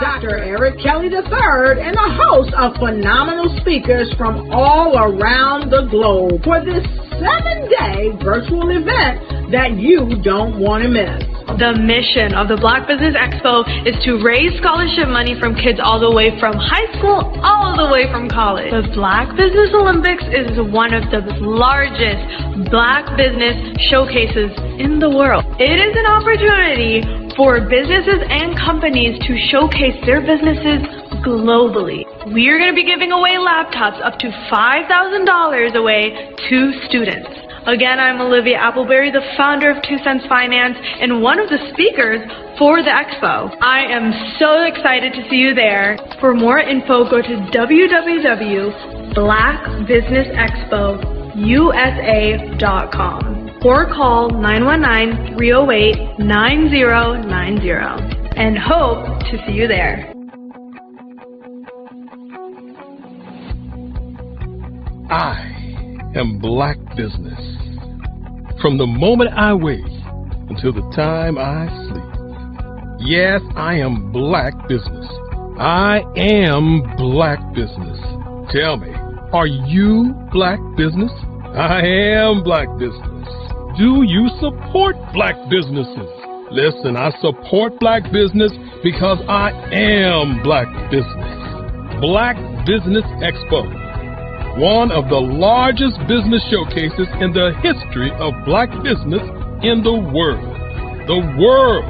Dr. Eric Kelly III and a host of phenomenal speakers from all around the globe for this 7-day virtual event that you don't want to miss. The mission of the Black Business Expo is to raise scholarship money from kids all the way from high school, all the way from college. The Black Business Olympics is one of the largest Black business showcases in the world. It is an opportunity for businesses and companies to showcase their businesses globally. We are going to be giving away laptops up to $5,000 away to students. Again, I'm Olivia Appleberry, the founder of 2 Cents Finance and one of the speakers for the expo. I am so excited to see you there. For more info, go to www.blackbusinessexpousa.com or call 919-308-9090 and hope to see you there. I am Black Business. From the moment I wake until the time I sleep. Yes, I am Black Business. I am Black Business. Tell me, are you Black Business? I am Black Business. Do you support Black businesses? Listen, I support Black business because I am Black Business. Black Business Expo. One of the largest business showcases in the history of Black business in the world. The world!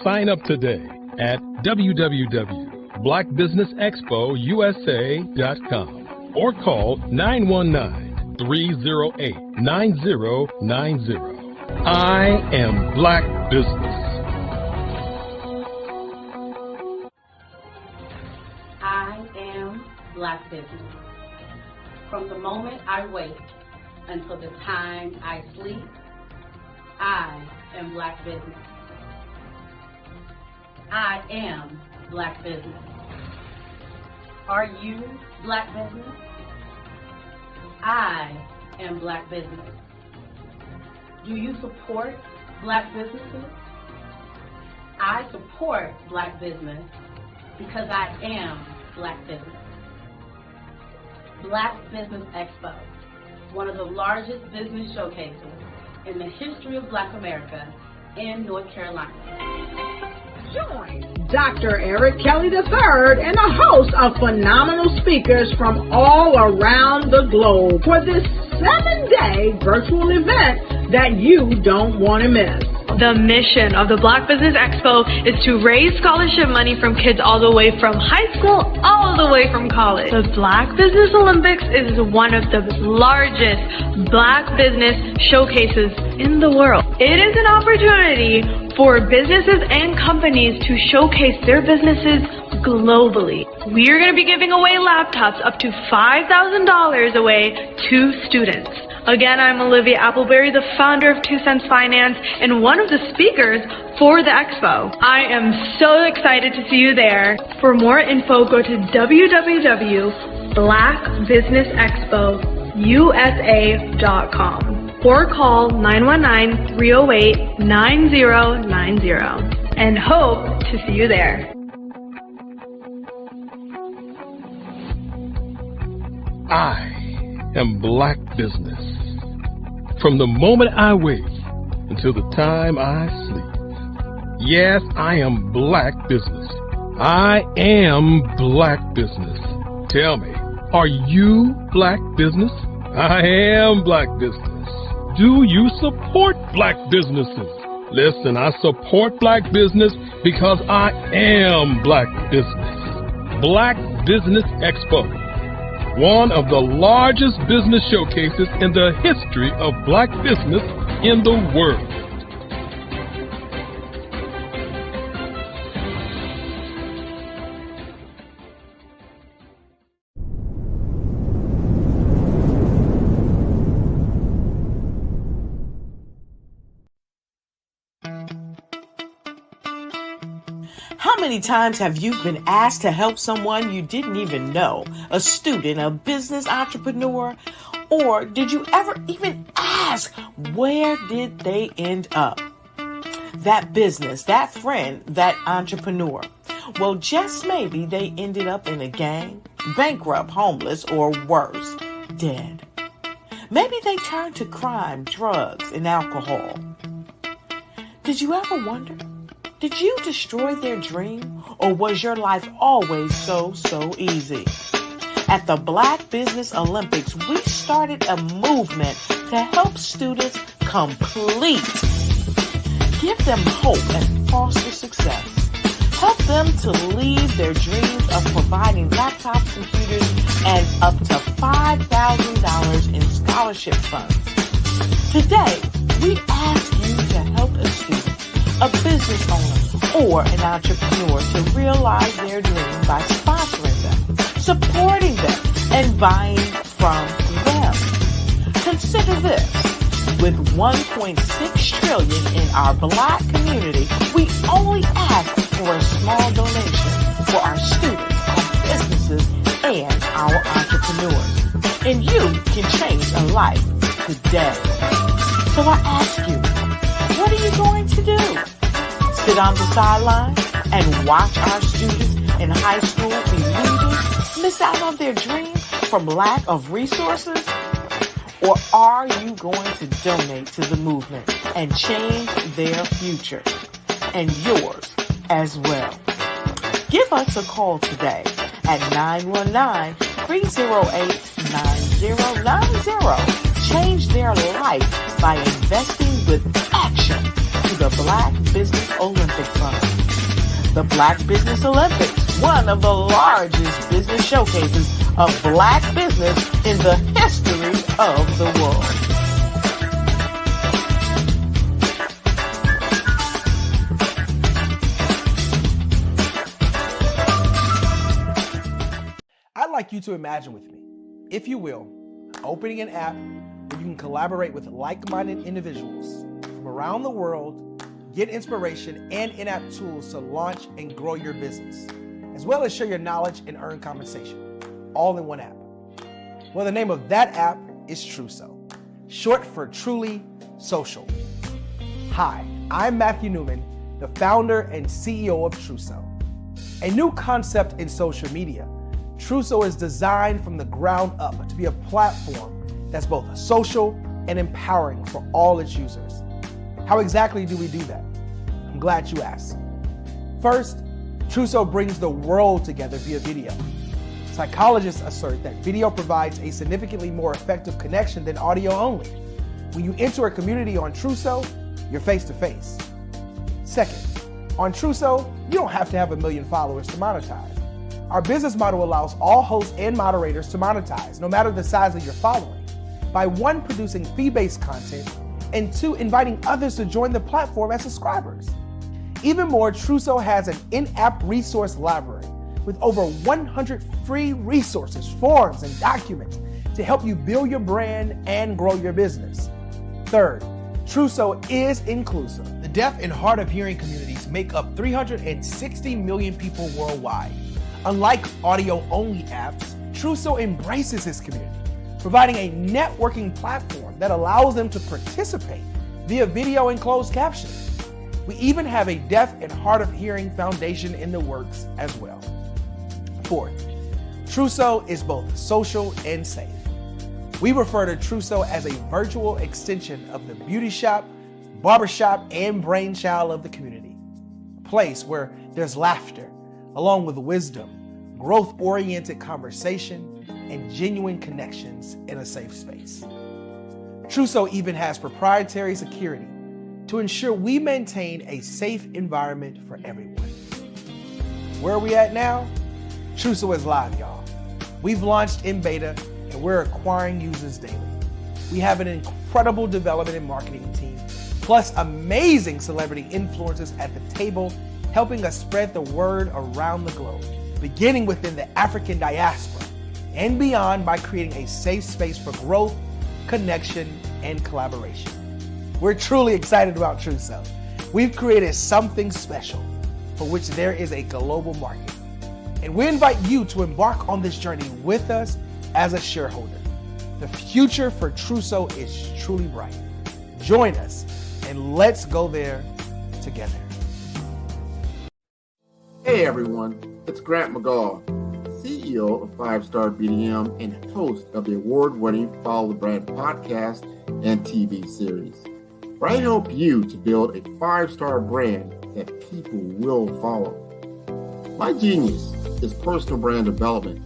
Sign up today at www.blackbusinessexpousa.com or call 919-308-9090. I am Black Business. I am Black Business. From the moment I wake until the time I sleep, I am Black Business. I am Black Business. Are you Black Business? I am Black Business. Do you support Black businesses? I support Black business because I am Black Business. Black Business Expo, one of the largest business showcases in the history of Black America in North Carolina. Join Dr. Eric Kelly III and a host of phenomenal speakers from all around the globe for this 7-day virtual event that you don't want to miss. The mission of the Black Business Expo is to raise scholarship money from kids all the way from high school, all the way from college. The Black Business Olympics is one of the largest Black business showcases in the world. It is an opportunity for businesses and companies to showcase their businesses globally. We are going to be giving away laptops up to $5,000 away to students. Again, I'm Olivia Appleberry, the founder of 2 Cents Finance and one of the speakers for the expo. I am so excited to see you there. For more info, go to www.blackbusinessexpousa.com or call 919-308-9090 and hope to see you there. I am Black Business. From the moment I wake until the time I sleep. Yes, I am Black Business. I am Black Business. Tell me, are you Black Business? I am Black Business. Do you support Black businesses? Listen, I support Black business because I am Black Business. Black Business Expo. One of the largest business showcases in the history of Black business in the world. How many times have you been asked to help someone you didn't even know, a student, a business entrepreneur? Or did you ever even ask, where did they end up? That business, that friend, that entrepreneur. Well, just maybe they ended up in a gang, bankrupt, homeless, or worse, dead. Maybe they turned to crime, drugs, and alcohol. Did you ever wonder? Did you destroy their dream, or was your life always so easy? At the Black Business Olympics, we started a movement to help students complete. Give them hope and foster success. Help them to leave their dreams of providing laptops, computers, and up to $5,000 in scholarship funds. Today, we ask you to help a student, a business owner, or an entrepreneur to realize their dream by sponsoring them, supporting them, and buying from them. Consider this. With $1.6 trillion in our Black community, we only ask for a small donation for our students, our businesses, and our entrepreneurs. And you can change a life today. So I ask you, what are you going to do? Sit on the sideline and watch our students in high school be leaders, miss out on their dream from lack of resources? Or are you going to donate to the movement and change their future and yours as well? Give us a call today at 919-308-9090. Change their life by investing with action to the Black Business Olympic Fund. The Black Business Olympics, one of the largest business showcases of Black business in the history of the world. I'd like you to imagine with me, if you will, opening an app where you can collaborate with like-minded individuals from around the world, get inspiration and in-app tools to launch and grow your business, as well as share your knowledge and earn compensation, all in one app. Well, the name of that app is Truso, short for Truly Social. Hi, I'm Matthew Newman, the founder and CEO of Truso. A new concept in social media, Truso is designed from the ground up to be a platform that's both social and empowering for all its users. How exactly do we do that? I'm glad you asked. First, Truso brings the world together via video. Psychologists assert that video provides a significantly more effective connection than audio only. When you enter a community on Truso, you're face to face. Second, on Truso, you don't have to have 1 million followers to monetize. Our business model allows all hosts and moderators to monetize, no matter the size of your following, by 1, producing fee-based content, and 2, inviting others to join the platform as subscribers. Even more, Truso has an in-app resource library with over 100 free resources, forms, and documents to help you build your brand and grow your business. Third, Truso is inclusive. The deaf and hard of hearing communities make up 360 million people worldwide. Unlike audio-only apps, Truso embraces this community, providing a networking platform that allows them to participate via video and closed captioning. We even have a deaf and hard of hearing foundation in the works as well. Fourth, Truso is both social and safe. We refer to Truso as a virtual extension of the beauty shop, barbershop, and brainchild of the community. A place where there's laughter, along with wisdom, growth-oriented conversation, and genuine connections in a safe space. Truso even has proprietary security to ensure we maintain a safe environment for everyone. Where are we at now? Truso is live, y'all. We've launched in beta and we're acquiring users daily. We have an incredible development and marketing team, plus amazing celebrity influencers at the table, helping us spread the word around the globe, beginning within the African diaspora and beyond by creating a safe space for growth, connection, and collaboration. We're truly excited about Truso. We've created something special for which there is a global market. And we invite you to embark on this journey with us as a shareholder. The future for Truso is truly bright. Join us and let's go there together. Hey everyone, it's Grant McGaw, CEO of 5 Star BDM and host of the award-winning Follow the Brand podcast and TV series, where I help you to build a 5-star brand that people will follow. My genius is personal brand development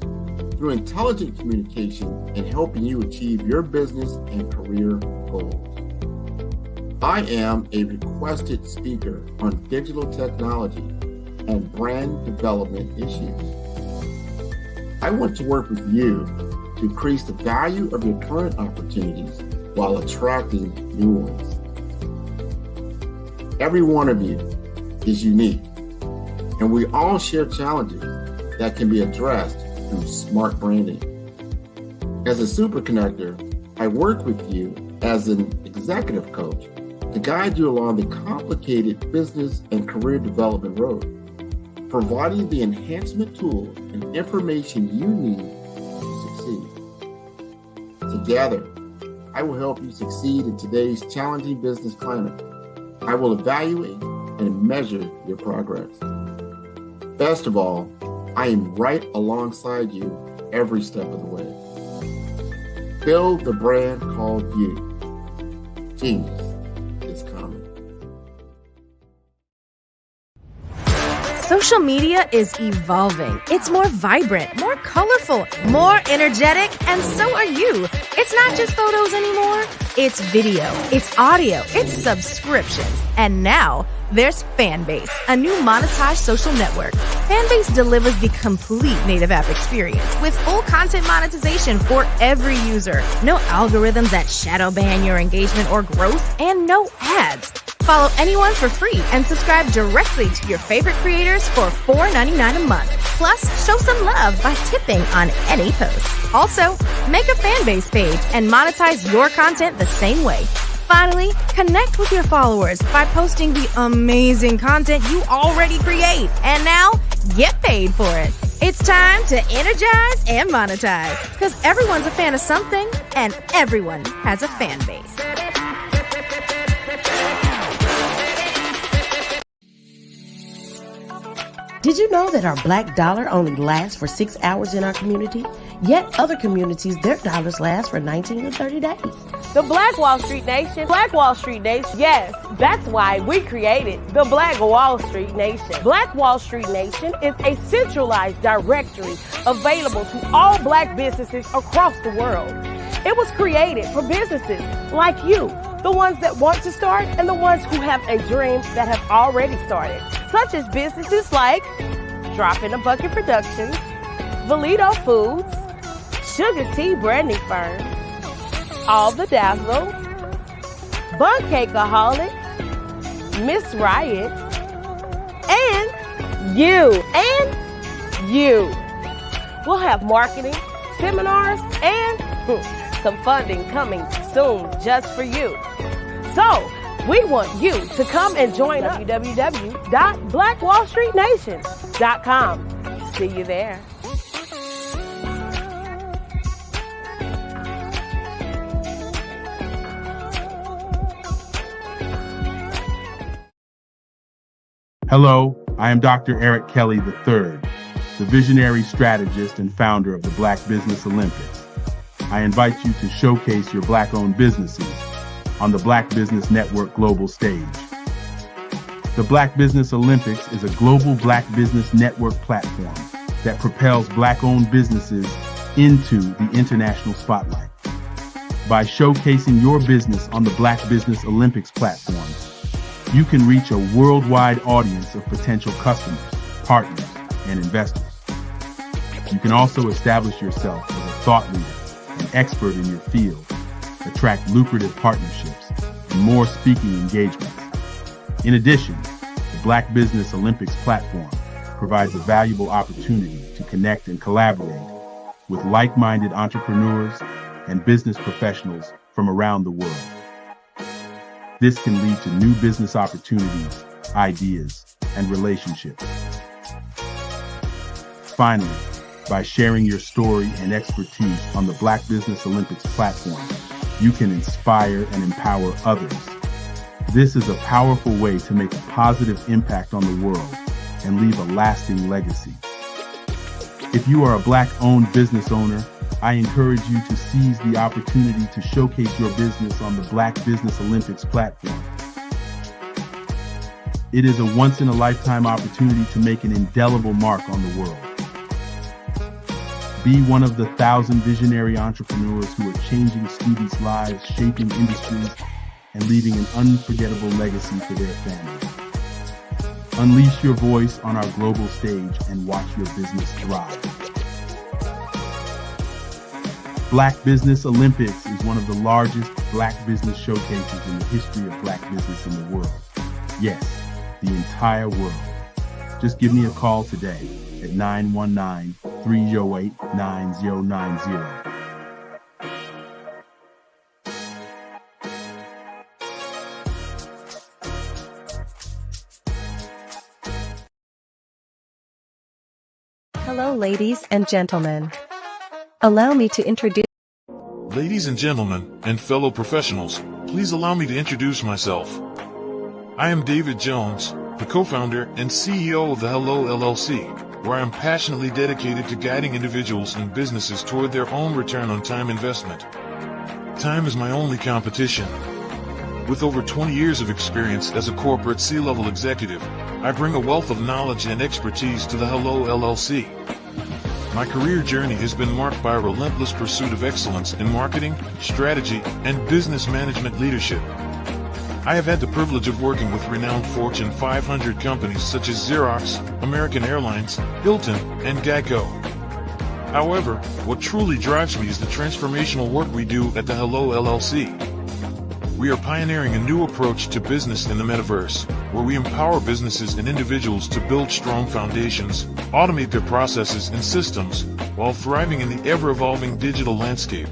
through intelligent communication and helping you achieve your business and career goals. I am a requested speaker on digital technology and brand development issues. I want to work with you to increase the value of your current opportunities while attracting new ones. Every one of you is unique, and we all share challenges that can be addressed through smart branding. As a super connector, I work with you as an executive coach to guide you along the complicated business and career development road, providing the enhancement tools and information you need to succeed. Together, I will help you succeed in today's challenging business climate. I will evaluate and measure your progress. Best of all, I am right alongside you every step of the way. Build the brand called you. Genius is coming. Social media is evolving. It's more vibrant, more colorful, more energetic, and so are you. It's not just photos anymore. It's video, it's audio, it's subscriptions. And now there's Fanbase, a new monetized social network. Fanbase delivers the complete native app experience with full content monetization for every user. No algorithms that shadow ban your engagement or growth, and no ads. Follow anyone for free and subscribe directly to your favorite creators for $4.99 a month. Plus, show some love by tipping on any post. Also, make a Fanbase page and monetize your content the same way. Finally, connect with your followers by posting the amazing content you already create. And now, get paid for it. It's time to energize and monetize, because everyone's a fan of something and everyone has a fan base. Did you know that our black dollar only lasts for 6 hours in our community? Yet other communities, their dollars last for 19 to 30 days. The Black Wall Street Nation. Black Wall Street Nation. Yes, that's why we created the Black Wall Street Nation. Black Wall Street Nation is a centralized directory available to all black businesses across the world. It was created for businesses like you, the ones that want to start and the ones who have a dream that have already started, such as businesses like Drop in a Bucket Productions, Valito Foods, Sugar Tea Branding Firm, All the Dazzle, Bun Cakeaholic, Miss Riot, and you. We'll have marketing, seminars, and some funding coming soon just for you. So, we want you to come and join us. www.blackwallstreetnation.com. See you there. Hello, I am Dr. Eric Kelly III, the visionary strategist and founder of the Black Business Olympics. I invite you to showcase your Black-owned businesses on the Black Business Network global stage. The Black Business Olympics is a global Black Business Network platform that propels Black-owned businesses into the international spotlight. By showcasing your business on the Black Business Olympics platform, you can reach a worldwide audience of potential customers, partners, and investors. You can also establish yourself as a thought leader, an expert in your field, attract lucrative partnerships, and more speaking engagements. In addition, the Black Business Olympics platform provides a valuable opportunity to connect and collaborate with like-minded entrepreneurs and business professionals from around the world. This can lead to new business opportunities, ideas, and relationships. Finally, by sharing your story and expertise on the Black Business Olympics platform, you can inspire and empower others. This is a powerful way to make a positive impact on the world and leave a lasting legacy. If you are a Black-owned business owner, I encourage you to seize the opportunity to showcase your business on the Black Business Olympics platform. It is a once-in-a-lifetime opportunity to make an indelible mark on the world. Be one of the 1,000 visionary entrepreneurs who are changing students' lives, shaping industries, and leaving an unforgettable legacy for their families. Unleash your voice on our global stage and watch your business thrive. Black Business Olympics is one of the largest Black business showcases in the history of Black business in the world. Yes, the entire world. Just give me a call today at 919-308-9090. Hello, ladies and gentlemen. Allow me to introduce. Ladies and gentlemen, and fellow professionals, please allow me to introduce myself. I am David Jones, the co-founder and CEO of the Hello LLC, where I am passionately dedicated to guiding individuals and businesses toward their own return on time investment. Time is my only competition. With over 20 years of experience as a corporate C-level executive, I bring a wealth of knowledge and expertise to the Hello LLC. My career journey has been marked by a relentless pursuit of excellence in marketing, strategy, and business management leadership. I have had the privilege of working with renowned Fortune 500 companies such as Xerox, American Airlines, Hilton, and Geico. However, what truly drives me is the transformational work we do at the Hello LLC. We are pioneering a new approach to business in the metaverse, where we empower businesses and individuals to build strong foundations, automate their processes and systems, while thriving in the ever-evolving digital landscape.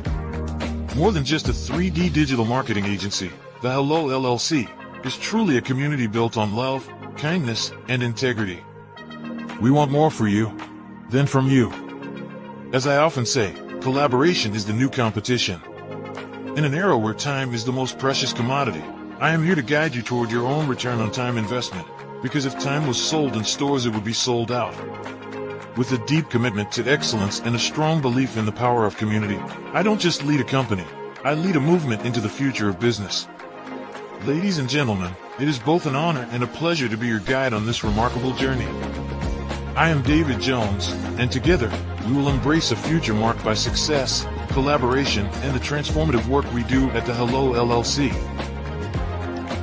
More than just a 3D digital marketing agency, the Hello LLC is truly a community built on love, kindness, and integrity. We want more for you than from you. As I often say, collaboration is the new competition. In an era where time is the most precious commodity, I am here to guide you toward your own return on time investment, because if time was sold in stores, it would be sold out. With a deep commitment to excellence and a strong belief in the power of community, I don't just lead a company, I lead a movement into the future of business. Ladies and gentlemen, it is both an honor and a pleasure to be your guide on this remarkable journey. I am David Jones, and together, we will embrace a future marked by success, collaboration, and the transformative work we do at the Hello LLC.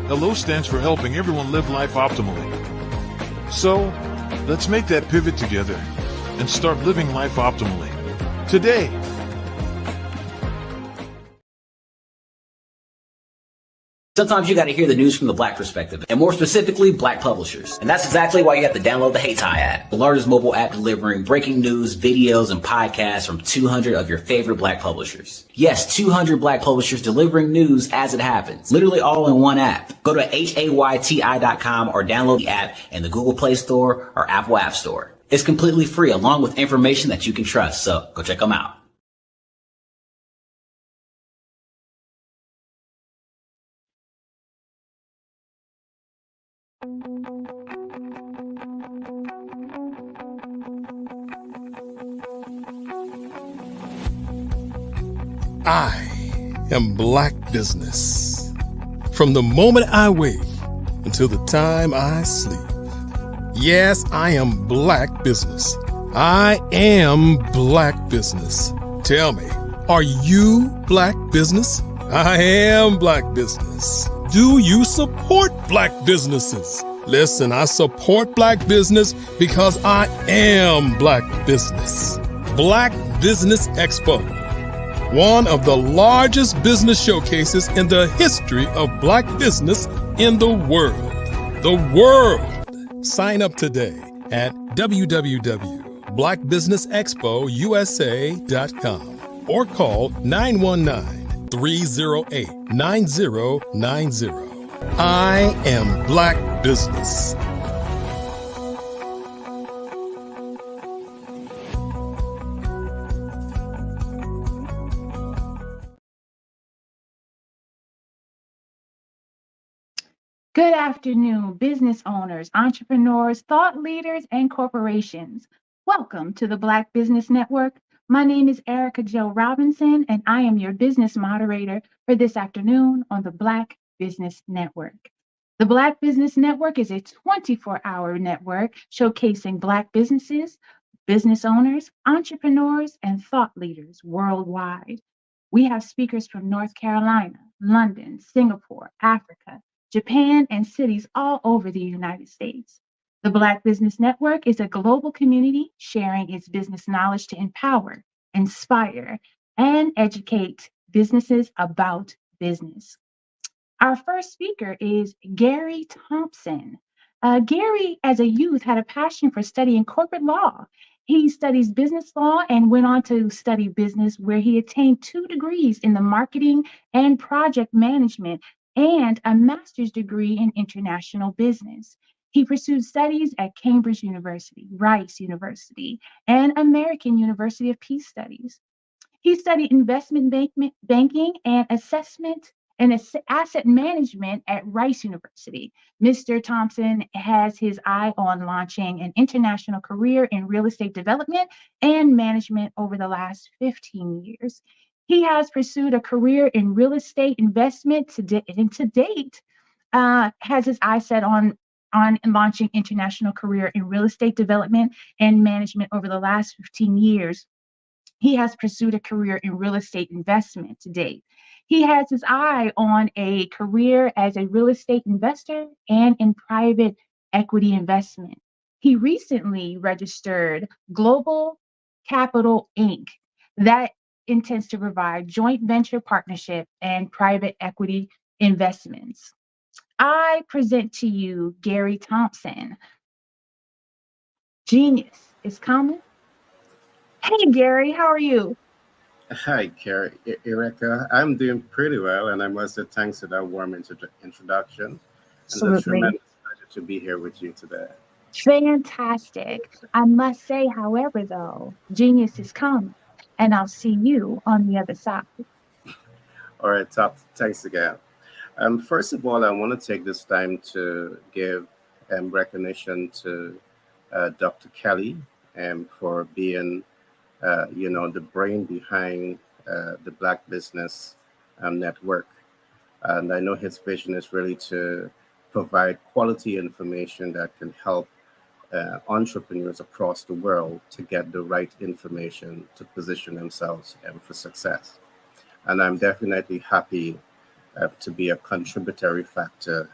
Hello stands for helping everyone live life optimally. So, let's make that pivot together and start living life optimally today. Sometimes you got to hear the news from the Black perspective, and more specifically, Black publishers. And that's exactly why you have to download the Hey Tie app, the largest mobile app delivering breaking news, videos, and podcasts from 200 of your favorite Black publishers. Yes, 200 Black publishers delivering news as it happens, literally all in one app. Go to HAYTI.com or download the app in the Google Play Store or Apple App Store. It's completely free, along with information that you can trust, so go check them out. I am Black Business. From the moment I wake until the time I sleep. Yes, I am Black Business. I am Black Business. Tell me, are you Black Business? I am Black Business. Do you support Black businesses? Listen, I support Black business because I am Black Business. Black Business Expo, one of the largest business showcases in the history of Black business in the world. The world! Sign up today at www.blackbusinessexpousa.com or call 919-308-9090. I am Black Business. Good afternoon, business owners, entrepreneurs, thought leaders, and corporations. Welcome to the Black Business Network. My name is Erica Jo Robinson, and I am your business moderator for this afternoon on the Black Business Network. The Black Business Network is a 24-hour network showcasing Black businesses, business owners, entrepreneurs, and thought leaders worldwide. We have speakers from North Carolina, London, Singapore, Africa, Japan, and cities all over the United States. The Black Business Network is a global community sharing its business knowledge to empower, inspire, and educate businesses about business. Our first speaker is Gary Thompson. Gary, as a youth, had a passion for studying corporate law. He studies business law and went on to study business, where he attained 2 degrees in the marketing and project management and a master's degree in international business. He pursued studies at Cambridge University, Rice University, and American University of Peace Studies. He studied investment banking and assessment and asset management at Rice University. Mr. Thompson has his eye on launching an international career in real estate development and management over the last 15 years. He has pursued a career in real estate investment and to date has his eye set on launching international career in real estate development and management over the last 15 years. He has pursued a career in real estate investment to date. He has his eye on a career as a real estate investor and in private equity investment. He recently registered Global Capital Inc. that intends to provide joint venture partnership and private equity investments. I present to you Gary Thompson. Genius is coming. Hey, Gary, how are you? Hi, Erica. I'm doing pretty well, and I must say thanks for that warm introduction. And it's a Absolutely. tremendous pleasure to be here with you today. Fantastic. I must say, however, though, genius is coming, and I'll see you on the other side. All right, thanks again. First of all, I want to take this time to give recognition to Dr. Kelly for being the brain behind the Black Business Network. And I know his vision is really to provide quality information that can help entrepreneurs across the world to get the right information to position themselves for success. And I'm definitely happy to be a contributory factor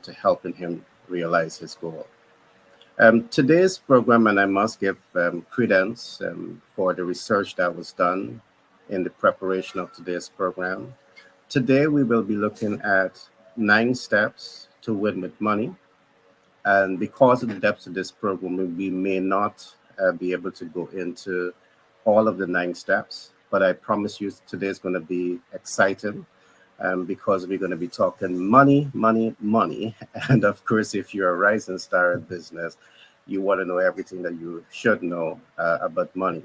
to helping him realize his goal. Today's program, and I must give credence for the research that was done in the preparation of today's program. Today, we will be looking at 9 steps to win with money. And because of the depth of this program, we may not be able to go into all of the 9 steps, but I promise you today is going to be exciting. Because we're going to be talking money. And of course, if you're a rising star in business, you want to know everything that you should know about money.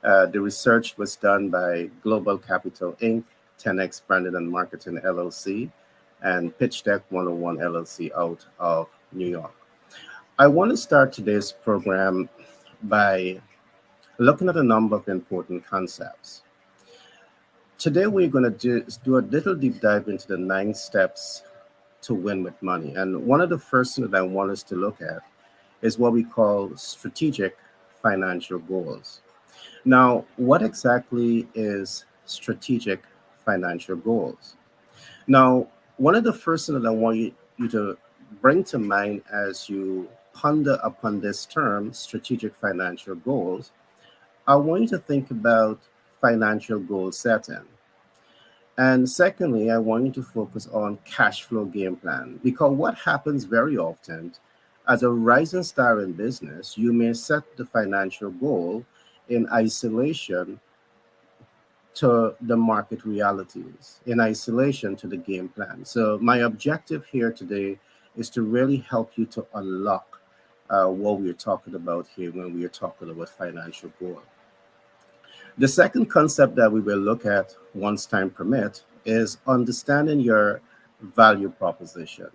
The research was done by Global Capital Inc., 10X Branding and Marketing LLC, and Pitch Deck 101 LLC out of New York. I want to start today's program by looking at a number of important concepts. Today, we're going to do a little deep dive into the 9 steps to win with money. And one of the first things that I want us to look at is what we call strategic financial goals. Now, what exactly is strategic financial goals? Now, one of the first things that I want you to bring to mind as you ponder upon this term, strategic financial goals, I want you to think about financial goal setting. And secondly, I want you to focus on cash flow game plan, because what happens very often as a rising star in business, you may set the financial goal in isolation to the market realities, in isolation to the game plan. So my objective here today is to really help you to unlock what we're talking about here when we are talking about financial goal. The second concept that we will look at, once time permits, is understanding your value proposition.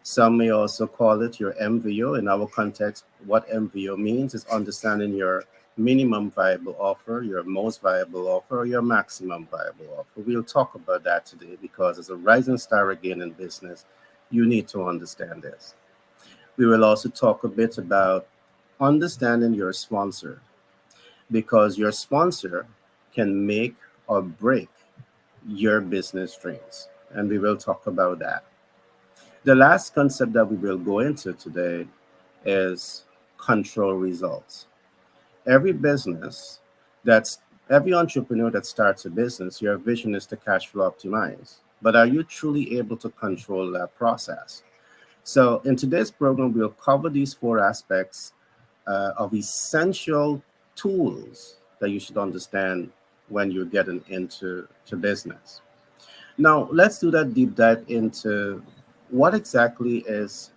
Some may also call it your MVO. In our context, what MVO means is understanding your minimum viable offer, your most viable offer, or your maximum viable offer. We'll talk about that today because as a rising star again in business, you need to understand this. We will also talk a bit about understanding your sponsor because your sponsor can make or break your business dreams. And we will talk about that. The last concept that we will go into today is control results. Every business that's every entrepreneur that starts a business, your vision is to cash flow optimize. But are you truly able to control that process? So, in today's program, we'll cover these four aspects of essential tools that you should understand when you're getting into business. Now, let's do that deep dive into what exactly is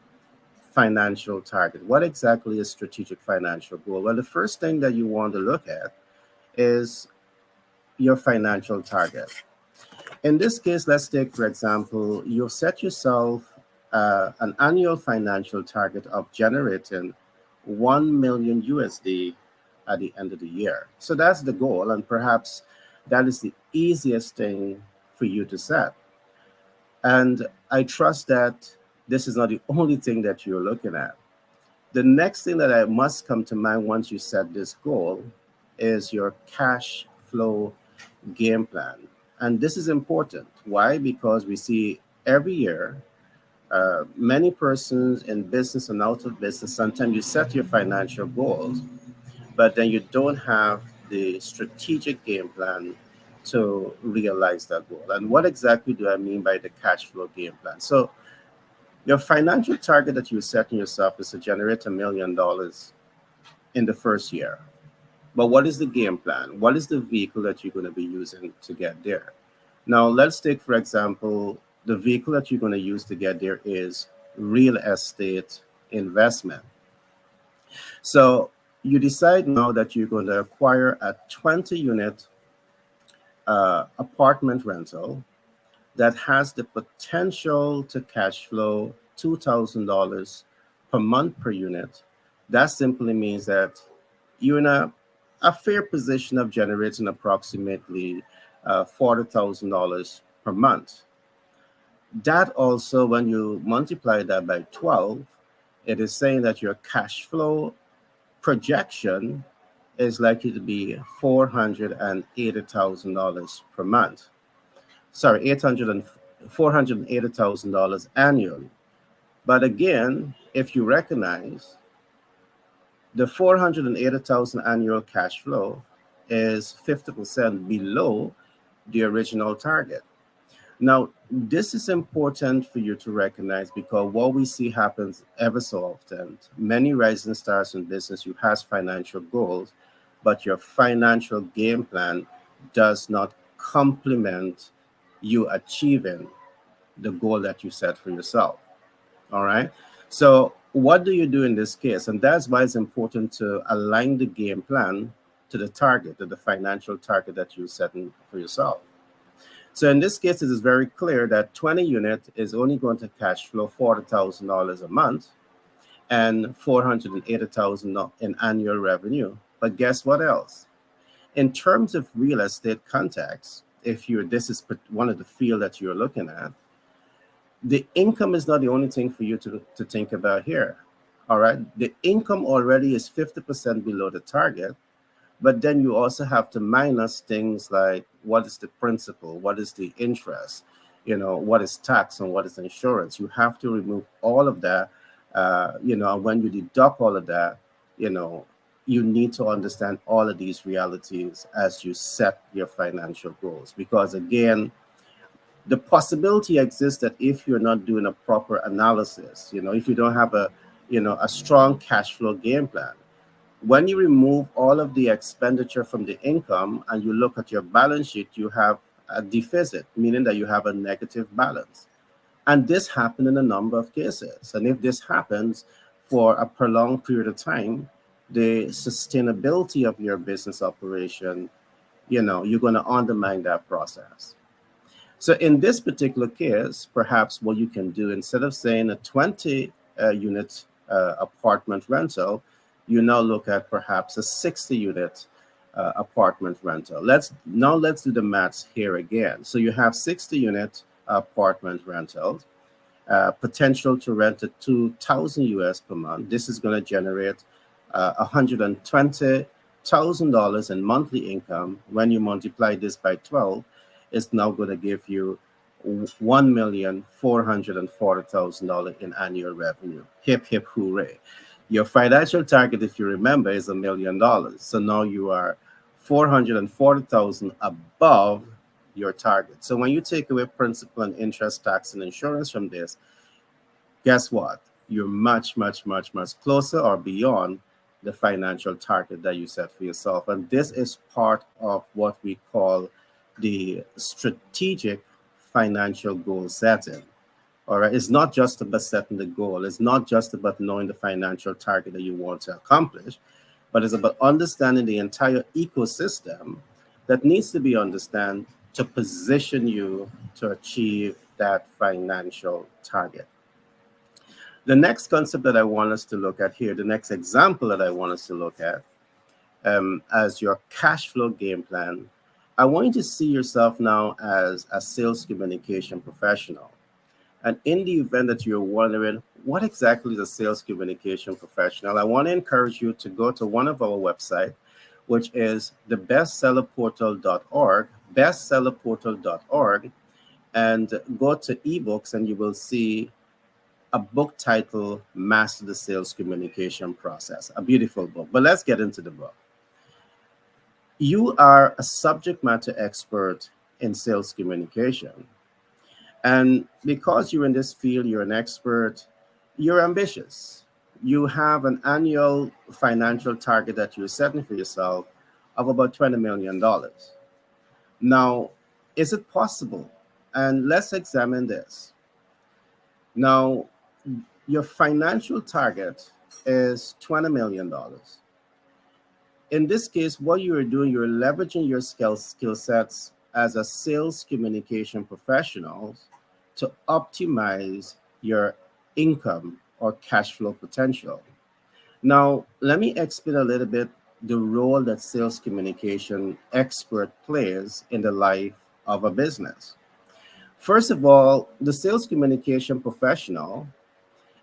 financial target. What exactly is strategic financial goal? Well, the first thing that you want to look at is your financial target. In this case, let's take, for example, you've set yourself an annual financial target of generating 1 million USD at the end of the year. So that's the goal, and perhaps that is the easiest thing for you to set. And I trust that this is not the only thing that you're looking at. The next thing that I must come to mind once you set this goal is your cash flow game plan. And this is important. Why? Because we see every year many persons in business and out of business, sometimes you set your financial goals, but then you don't have the strategic game plan to realize that goal. And what exactly do I mean by the cash flow game plan? So your financial target that you're setting yourself is to generate $1 million in the first year. But what is the game plan? What is the vehicle that you're going to be using to get there? Now, let's take, for example, the vehicle that you're going to use to get there is real estate investment. So you decide now that you're going to acquire a 20-unit apartment rental that has the potential to cash flow $2,000 per month per unit. That simply means that you're in a fair position of generating approximately $40,000 per month. That also, when you multiply that by 12, it is saying that your cash flow projection is likely to be $480,000 per month. Sorry, $480,000 annually. But again, if you recognize the $480,000 annual cash flow is 50% below the original target. Now, this is important for you to recognize because what we see happens ever so often. Many rising stars in business, you have financial goals, but your financial game plan does not complement you achieving the goal that you set for yourself. All right. So what do you do in this case? And that's why it's important to align the game plan to the target, to the financial target that you're setting for yourself. So in this case, it is very clear that 20 unit is only going to cash flow $40,000 a month and $480,000 in annual revenue. But guess what else? In terms of real estate context, this is one of the field that you're looking at, the income is not the only thing for you to think about here. All right. The income already is 50% below the target. But then you also have to minus things like what is the principal, what is the interest, what is tax and what is insurance. You have to remove all of that. When you deduct all of that, you need to understand all of these realities as you set your financial goals. Because again, the possibility exists that if you're not doing a proper analysis, if you don't have a strong cash flow game plan, when you remove all of the expenditure from the income and you look at your balance sheet, you have a deficit, meaning that you have a negative balance. And this happened in a number of cases. And if this happens for a prolonged period of time, the sustainability of your business operation, you're going to undermine that process. So in this particular case, perhaps what you can do, instead of saying a 20 unit apartment rental, you now look at perhaps a 60 unit apartment rental. Let's do the maths here again. So you have 60 unit apartment rentals, potential to rent at 2,000 US per month. This is going to generate $120,000 in monthly income. When you multiply this by 12, it's now going to give you $1,440,000 in annual revenue. Hip, hip, hooray. Your financial target, if you remember, is $1 million. So now you are 440,000 above your target. So when you take away principal and interest, tax, and insurance from this, guess what? You're much, much, much, much closer or beyond the financial target that you set for yourself. And this is part of what we call the strategic financial goal setting. All right. It's not just about setting the goal. It's not just about knowing the financial target that you want to accomplish, but it's about understanding the entire ecosystem that needs to be understood to position you to achieve that financial target. The next concept that I want us to look at here, the next example that I want us to look at as your cash flow game plan, I want you to see yourself now as a sales communication professional. And in the event that you're wondering, what exactly is a sales communication professional? I want to encourage you to go to one of our websites, which is the bestsellerportal.org, bestsellerportal.org, and go to ebooks, and you will see a book titled Master the Sales Communication Process, a beautiful book. But let's get into the book. You are a subject matter expert in sales communication. And because you're in this field, you're an expert, you're ambitious. You have an annual financial target that you're setting for yourself of about $20 million. Now, is it possible? And let's examine this. Now, your financial target is $20 million. In this case, what you are doing, you're leveraging your skill sets as a sales communication professional to optimize your income or cash flow potential. Now, let me explain a little bit the role that sales communication expert plays in the life of a business. First of all, the sales communication professional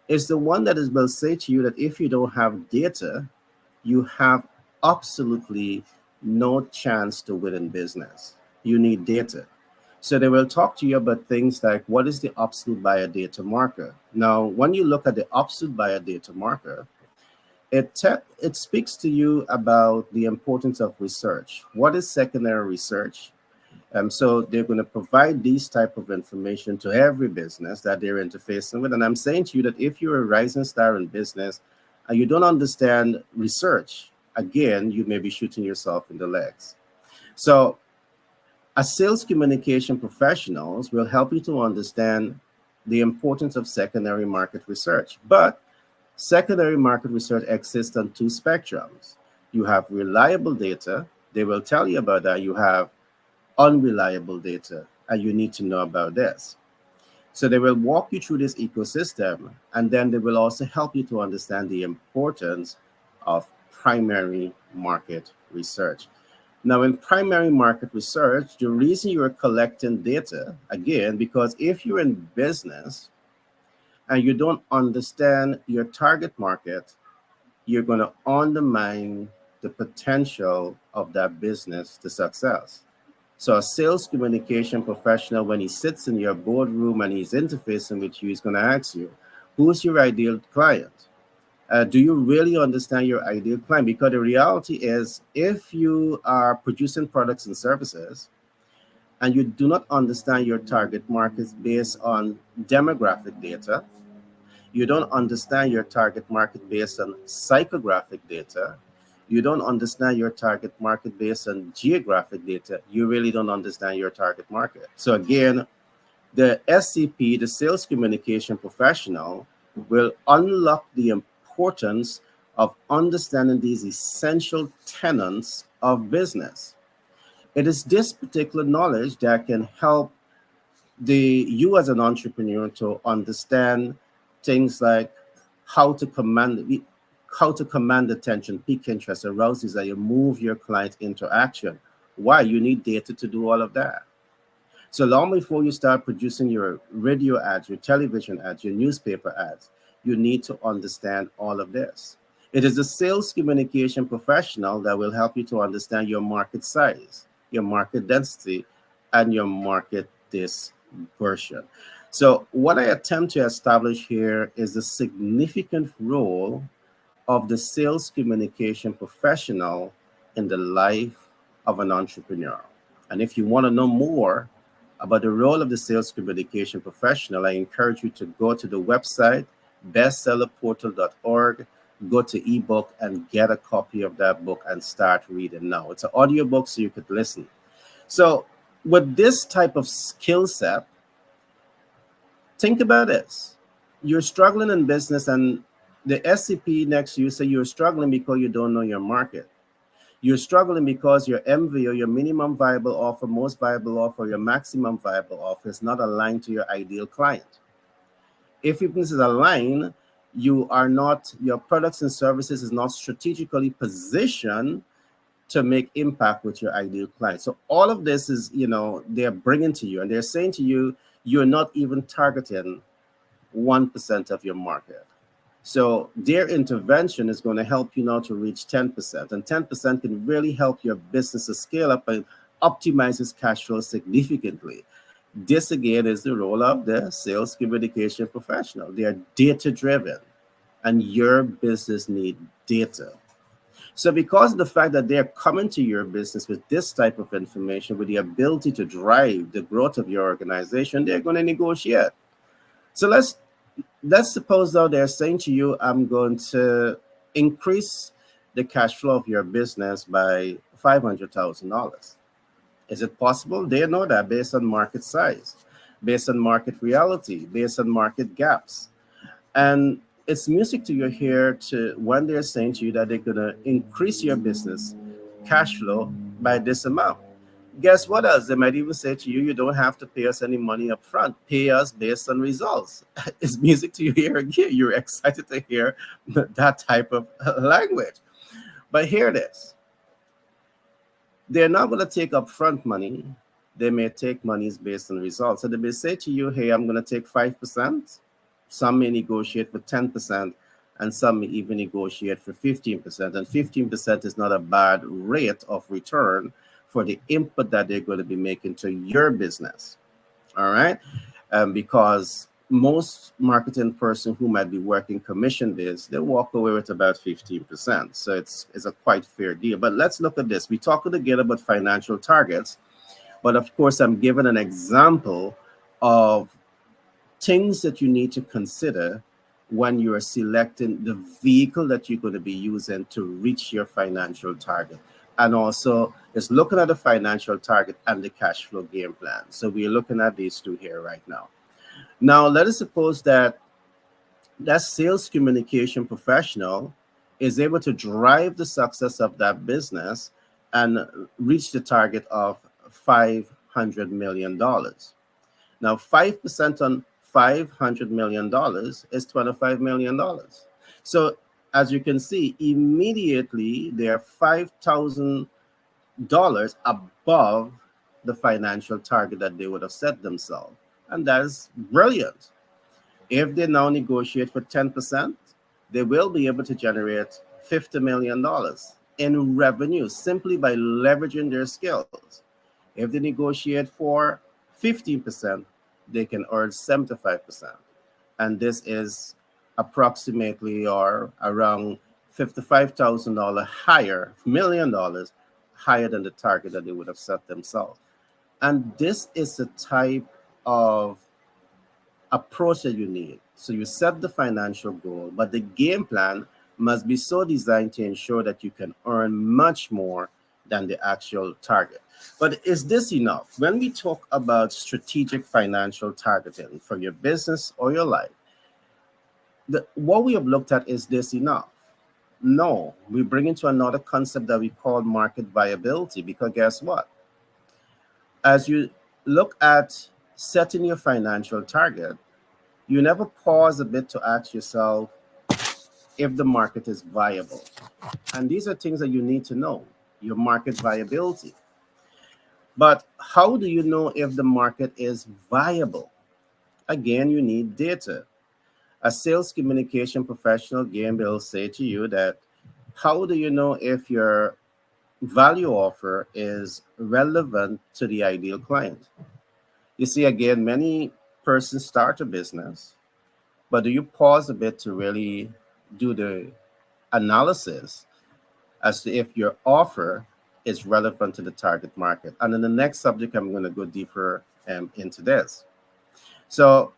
is the one that will say to you that if you don't have data, you have absolutely no chance to win in business. You need data. So they will talk to you about things like, what is the absolute buyer data marker? Now, when you look at the absolute buyer data marker, it speaks to you about the importance of research. What is secondary research? So they're going to provide these type of information to every business that they're interfacing with. And I'm saying to you that if you're a rising star in business and you don't understand research, again, you may be shooting yourself in the legs. So a sales communication professionals will help you to understand the importance of secondary market research. But secondary market research exists on two spectrums. You have reliable data. They will tell you about that. You have unreliable data, and you need to know about this. So they will walk you through this ecosystem, and then they will also help you to understand the importance of primary market research. Now, in primary market research, the reason you're collecting data, again, because if you're in business and you don't understand your target market, you're going to undermine the potential of that business to success. So a sales communication professional, when he sits in your boardroom and he's interfacing with you, he's going to ask you, who's your ideal client? Do you really understand your ideal client? Because the reality is, if you are producing products and services and you do not understand your target markets based on demographic data, you don't understand your target market based on psychographic data, you don't understand your target market based on geographic data, you really don't understand your target market. So again, the SCP, the sales communication professional, will unlock the importance of understanding these essential tenets of business. It is this particular knowledge that can help you as an entrepreneur to understand things like how to command attention, pique interest, arouse desire, move your client into action. Why? You need data to do all of that. So long before you start producing your radio ads, your television ads, your newspaper ads, you need to understand all of this. It is a sales communication professional that will help you to understand your market size, your market density, and your market dispersion. So what I attempt to establish here is the significant role of the sales communication professional in the life of an entrepreneur. And if you want to know more about the role of the sales communication professional, I encourage you to go to the website bestsellerportal.org, go to ebook and get a copy of that book and start reading now. It's an audio book so you could listen. So with this type of skill set, think about this. You're struggling in business and the SCP next to you say you're struggling because you don't know your market. You're struggling because your MV or your minimum viable offer, most viable offer, your maximum viable offer is not aligned to your ideal client. If your business is aligned, your products and services is not strategically positioned to make impact with your ideal client. So all of this is, they're bringing to you and they're saying to you, you're not even targeting 1% of your market. So their intervention is going to help you now to reach 10%. And 10% can really help your business to scale up and optimize its cash flow significantly. This, again, is the role of the sales communication professional. They are data-driven, and your business needs data. So because of the fact that they're coming to your business with this type of information, with the ability to drive the growth of your organization, they're going to negotiate. So let's suppose, though, they're saying to you, I'm going to increase the cash flow of your business by $500,000. Is it possible? They know that based on market size, based on market reality, based on market gaps. And it's music to your ear when they're saying to you that they're going to increase your business cash flow by this amount. Guess what else? They might even say to you, you don't have to pay us any money up front. Pay us based on results. It's music to your ear again. You're excited to hear that type of language. But hear this. They're not going to take upfront money. They may take monies based on results. So they may say to you, hey, I'm going to take 5%. Some may negotiate for 10%, and some may even negotiate for 15%. And 15% is not a bad rate of return for the input that they're going to be making to your business. All right? Because most marketing person who might be working commission-based, they walk away with about 15%. So it's a quite fair deal. But let's look at this. We talked again about financial targets, but of course, I'm giving an example of things that you need to consider when you're selecting the vehicle that you're going to be using to reach your financial target. And also, it's looking at the financial target and the cash flow game plan. So we're looking at these two here right now. Now, let us suppose that sales communication professional is able to drive the success of that business and reach the target of $500 million. Now, 5% on $500 million is $25 million. So as you can see, immediately they're $5,000 above the financial target that they would have set themselves. And that is brilliant. If they now negotiate for 10%, they will be able to generate $50 million in revenue simply by leveraging their skills. If they negotiate for 15%, they can earn 75%. And this is approximately or around $55,000 higher, $1 million higher than the target that they would have set themselves. And this is the type of approach that you need. So you set the financial goal, but the game plan must be so designed to ensure that you can earn much more than the actual target. But is this enough? When we talk about strategic financial targeting for your business or your life, what we have looked at, is this enough? No, we bring into another concept that we call market viability, because guess what? As you look at setting your financial target, you never pause a bit to ask yourself if the market is viable. And these are things that you need to know, your market viability. But how do you know if the market is viable? Again, you need data. A sales communication professional, again, will say to you that how do you know if your value offer is relevant to the ideal client? You see, again, many persons start a business, but do you pause a bit to really do the analysis as to if your offer is relevant to the target market? And in the next subject, I'm going to go deeper into this. So,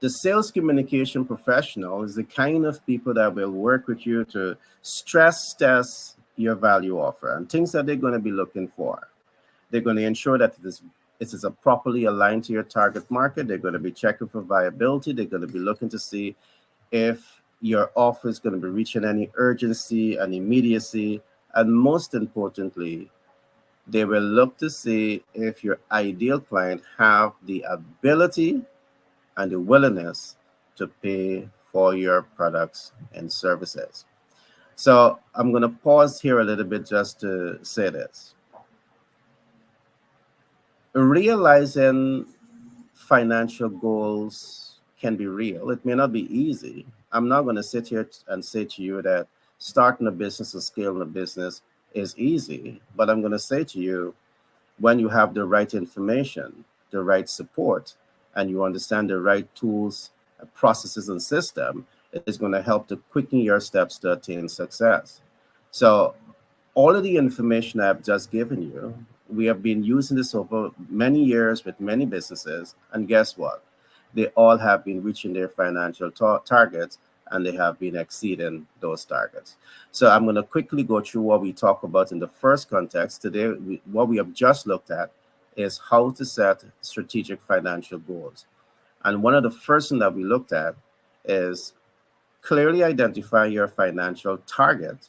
the sales communication professional is the kind of people that will work with you to stress test your value offer and things that they're going to be looking for. They're going to ensure that it is a properly aligned to your target market. They're going to be checking for viability. They're going to be looking to see if your offer is going to be reaching any urgency and immediacy. And most importantly, they will look to see if your ideal client have the ability and the willingness to pay for your products and services. So I'm going to pause here a little bit just to say this. Realizing financial goals can be real. It may not be easy. I'm not going to sit here and say to you that starting a business or scaling a business is easy, but I'm going to say to you, when you have the right information, the right support, and you understand the right tools, processes, and system, it is going to help to quicken your steps to attain success. So all of the information I've just given you, we have been using this over many years with many businesses, and guess what? They all have been reaching their financial targets, and they have been exceeding those targets. So I'm going to quickly go through what we talk about in the first context. Today, what we have just looked at is how to set strategic financial goals. And one of the first things that we looked at is clearly identify your financial target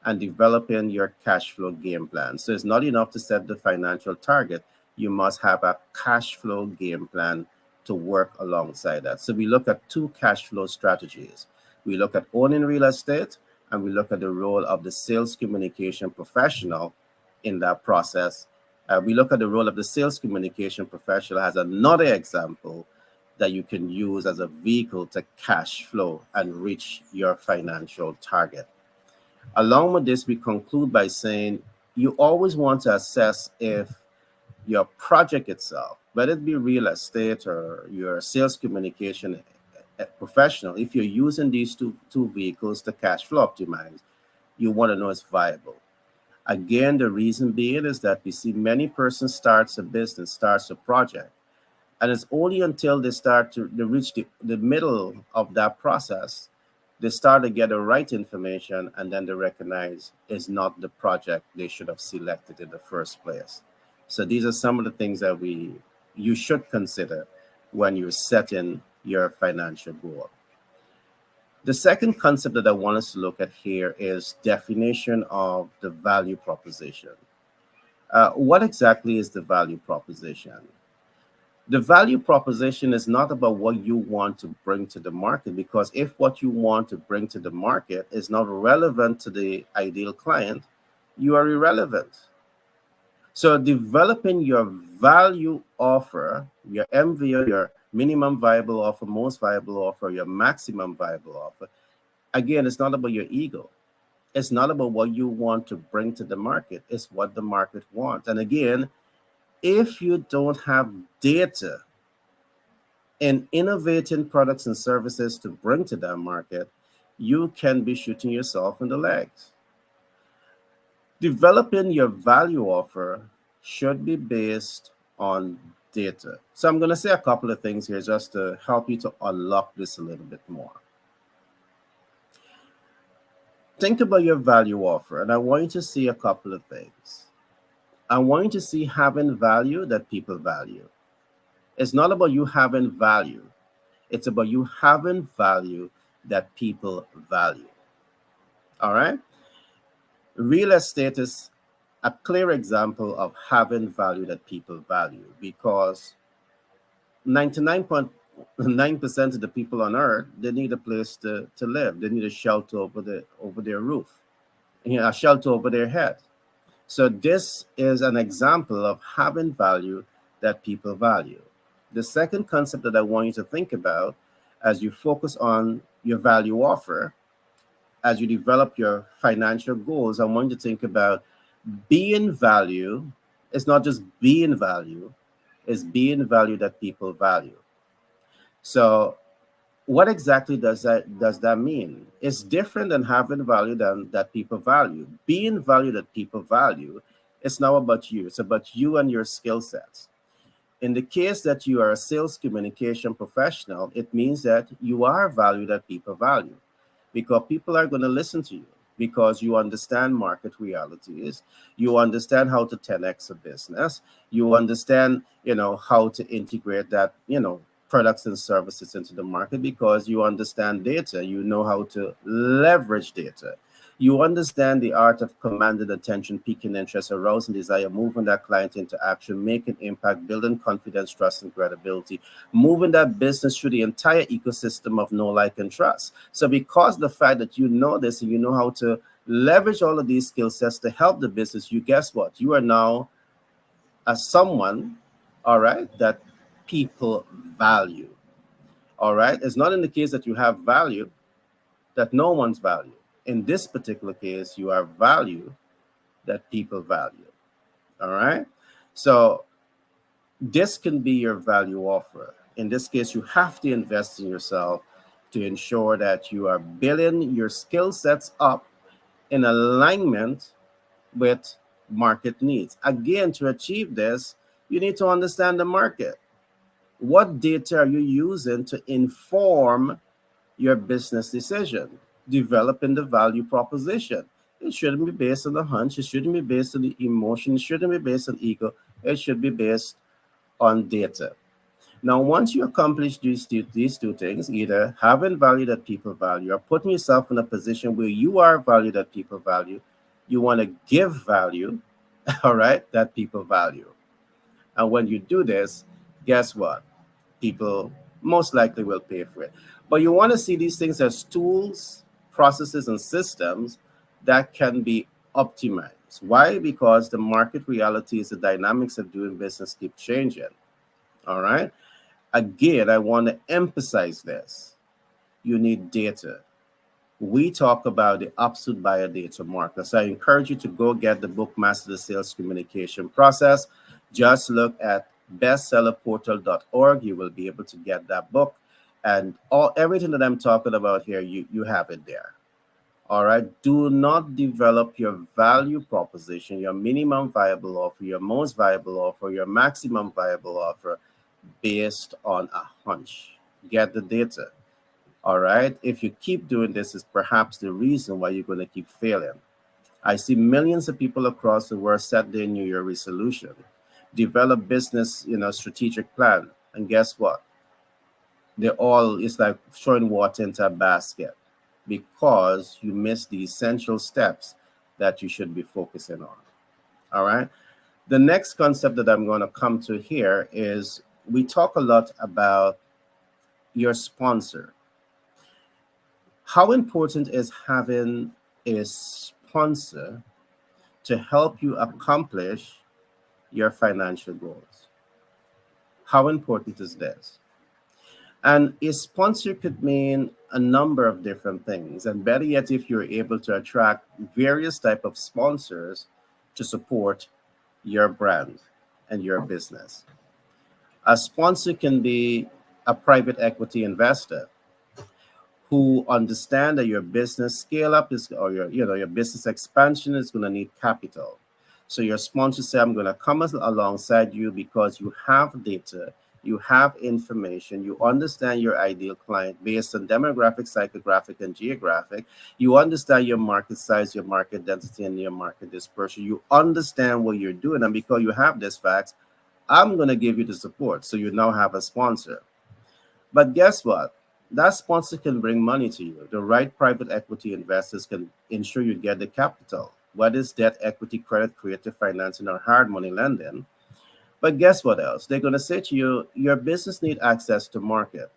and developing your cash flow game plan. So it's not enough to set the financial target. You must have a cash flow game plan to work alongside that. So we look at two cash flow strategies. We look at owning real estate, and we look at the role of the sales communication professional in that process. We look at the role of the sales communication professional as another example that you can use as a vehicle to cash flow and reach your financial target. Along with this, we conclude by saying you always want to assess if your project itself, whether it be real estate or your sales communication professional, if you're using these two vehicles to cash flow optimize, you want to know it's viable. Again, the reason being is that we see many persons starts a business, starts a project, and it's only until they start to reach the middle of that process, they start to get the right information, and then they recognize it's not the project they should have selected in the first place. So these are some of the things that you should consider when you're setting your financial goal. The second concept that I want us to look at here is definition of the value proposition. What exactly is the value proposition? The value proposition is not about what you want to bring to the market, because if what you want to bring to the market is not relevant to the ideal client, you are irrelevant. So developing your value offer, your MVO, your minimum viable offer, most viable offer, your maximum viable offer, again, it's not about your ego. It's not about what you want to bring to the market. It's what the market wants. And again, if you don't have data in innovating products and services to bring to that market, you can be shooting yourself in the legs. Developing your value offer should be based on data. So I'm going to say a couple of things here just to help you to unlock this a little bit more. Think about your value offer, and I want you to see a couple of things. I want you to see having value that people value. It's not about you having value. It's about you having value that people value. All right? Real estate is a clear example of having value that people value, because 99.9% of the people on earth, they need a place to live. They need a shelter over their roof, a shelter over their head. So this is an example of having value that people value. The second concept that I want you to think about as you focus on your value offer, as you develop your financial goals, I want you to think about being value. It's not just being value, it's being value that people value. So what exactly does that mean? It's different than having value than that people value. Being value that people value, it's now about you. It's about you and your skill sets. In the case that you are a sales communication professional, it means that you are value that people value because people are going to listen to you because you understand market realities. You understand how to 10x a business. You understand, how to integrate that, products and services into the market because you understand data. You know how to leverage data. You understand the art of commanding attention, piquing interest, arousing desire, moving that client into action, making impact, building confidence, trust, and credibility, moving that business through the entire ecosystem of know, like, and trust. So because the fact that you know this and you know how to leverage all of these skill sets to help the business, you guess what? You are now as someone, all right, that people value. All right. It's not in the case that you have value that no one's value. In this particular case, you are value that people value. All right. So this can be your value offer. In this case, you have to invest in yourself to ensure that you are building your skill sets up in alignment with market needs. Again, to achieve this, you need to understand the market. What data are you using to inform your business decision? Developing the value proposition. It shouldn't be based on the hunch. It shouldn't be based on the emotion. It shouldn't be based on ego. It should be based on data. Now, once you accomplish these two things, either having value that people value or putting yourself in a position where you are value that people value, you want to give value, all right, that people value. And when you do this, guess what? People most likely will pay for it. But you want to see these things as tools, processes, and systems that can be optimized. Why? Because the market realities, the dynamics of doing business keep changing. All right. Again, I want to emphasize this. You need data. We talk about the absolute buyer data market. So I encourage you to go get the book, Master the Sales Communication Process. Just look at bestsellerportal.org. You will be able to get that book. And everything that I'm talking about here, you have it there. All right. Do not develop your value proposition, your minimum viable offer, your most viable offer, your maximum viable offer based on a hunch. Get the data. All right. If you keep doing this, is perhaps the reason why you're going to keep failing. I see millions of people across the world set their New Year resolution, develop business, strategic plan, and guess what? It's like throwing water into a basket because you miss the essential steps that you should be focusing on. All right. The next concept that I'm going to come to here is we talk a lot about your sponsor. How important is having a sponsor to help you accomplish your financial goals? How important is this? And a sponsor could mean a number of different things. And better yet, if you're able to attract various type of sponsors to support your brand and your business. A sponsor can be a private equity investor who understand that your business scale up your business expansion is going to need capital. So your sponsor say, I'm going to come alongside you because you have data, you have information, you understand your ideal client based on demographic, psychographic, and geographic. You understand your market size, your market density, and your market dispersion. You understand what you're doing. And because you have this facts, I'm going to give you the support. So you now have a sponsor. But guess what? That sponsor can bring money to you. The right private equity investors can ensure you get the capital, whether it's debt, equity, credit, creative financing, or hard money lending. But guess what else? They're going to say to you, your business need access to market.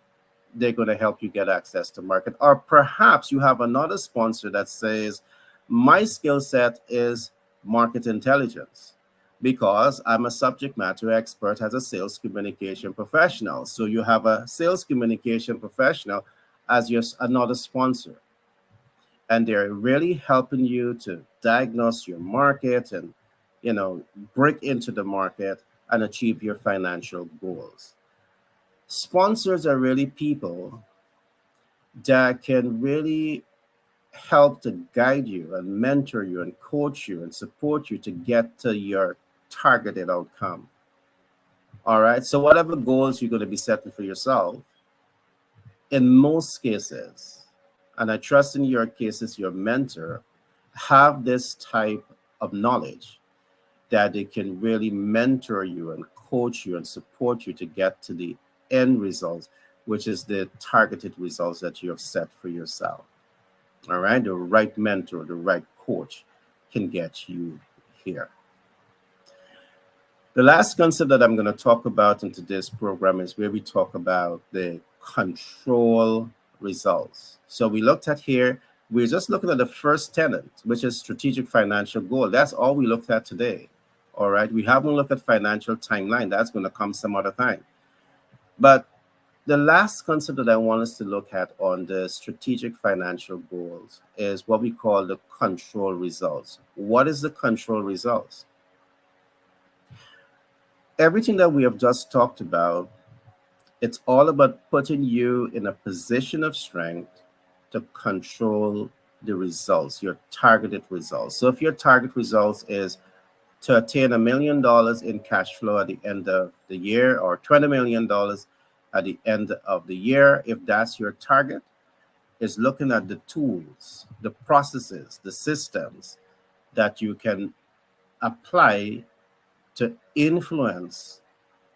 They're going to help you get access to market. Or perhaps you have another sponsor that says, my skill set is market intelligence because I'm a subject matter expert as a sales communication professional. So you have a sales communication professional as your another sponsor. And they're really helping you to diagnose your market and, break into the market and achieve your financial goals. Sponsors are really people that can really help to guide you and mentor you and coach you and support you to get to your targeted outcome. All right. So, whatever goals you're going to be setting for yourself, in most cases, and I trust in your cases, your mentor have this type of knowledge that they can really mentor you and coach you and support you to get to the end results, which is the targeted results that you have set for yourself. All right. The right mentor, the right coach can get you here. The last concept that I'm going to talk about in today's program is where we talk about the control results. So we looked at here, we're just looking at the first tenet, which is strategic financial goal. That's all we looked at today. All right. We haven't looked at financial timeline. That's going to come some other time. But the last concept that I want us to look at on the strategic financial goals is what we call the control results. What is the control results? Everything that we have just talked about, it's all about putting you in a position of strength to control the results, your targeted results. So if your target results is to attain $1 million in cash flow at the end of the year or $20 million at the end of the year, if that's your target, is looking at the tools, the processes, the systems that you can apply to influence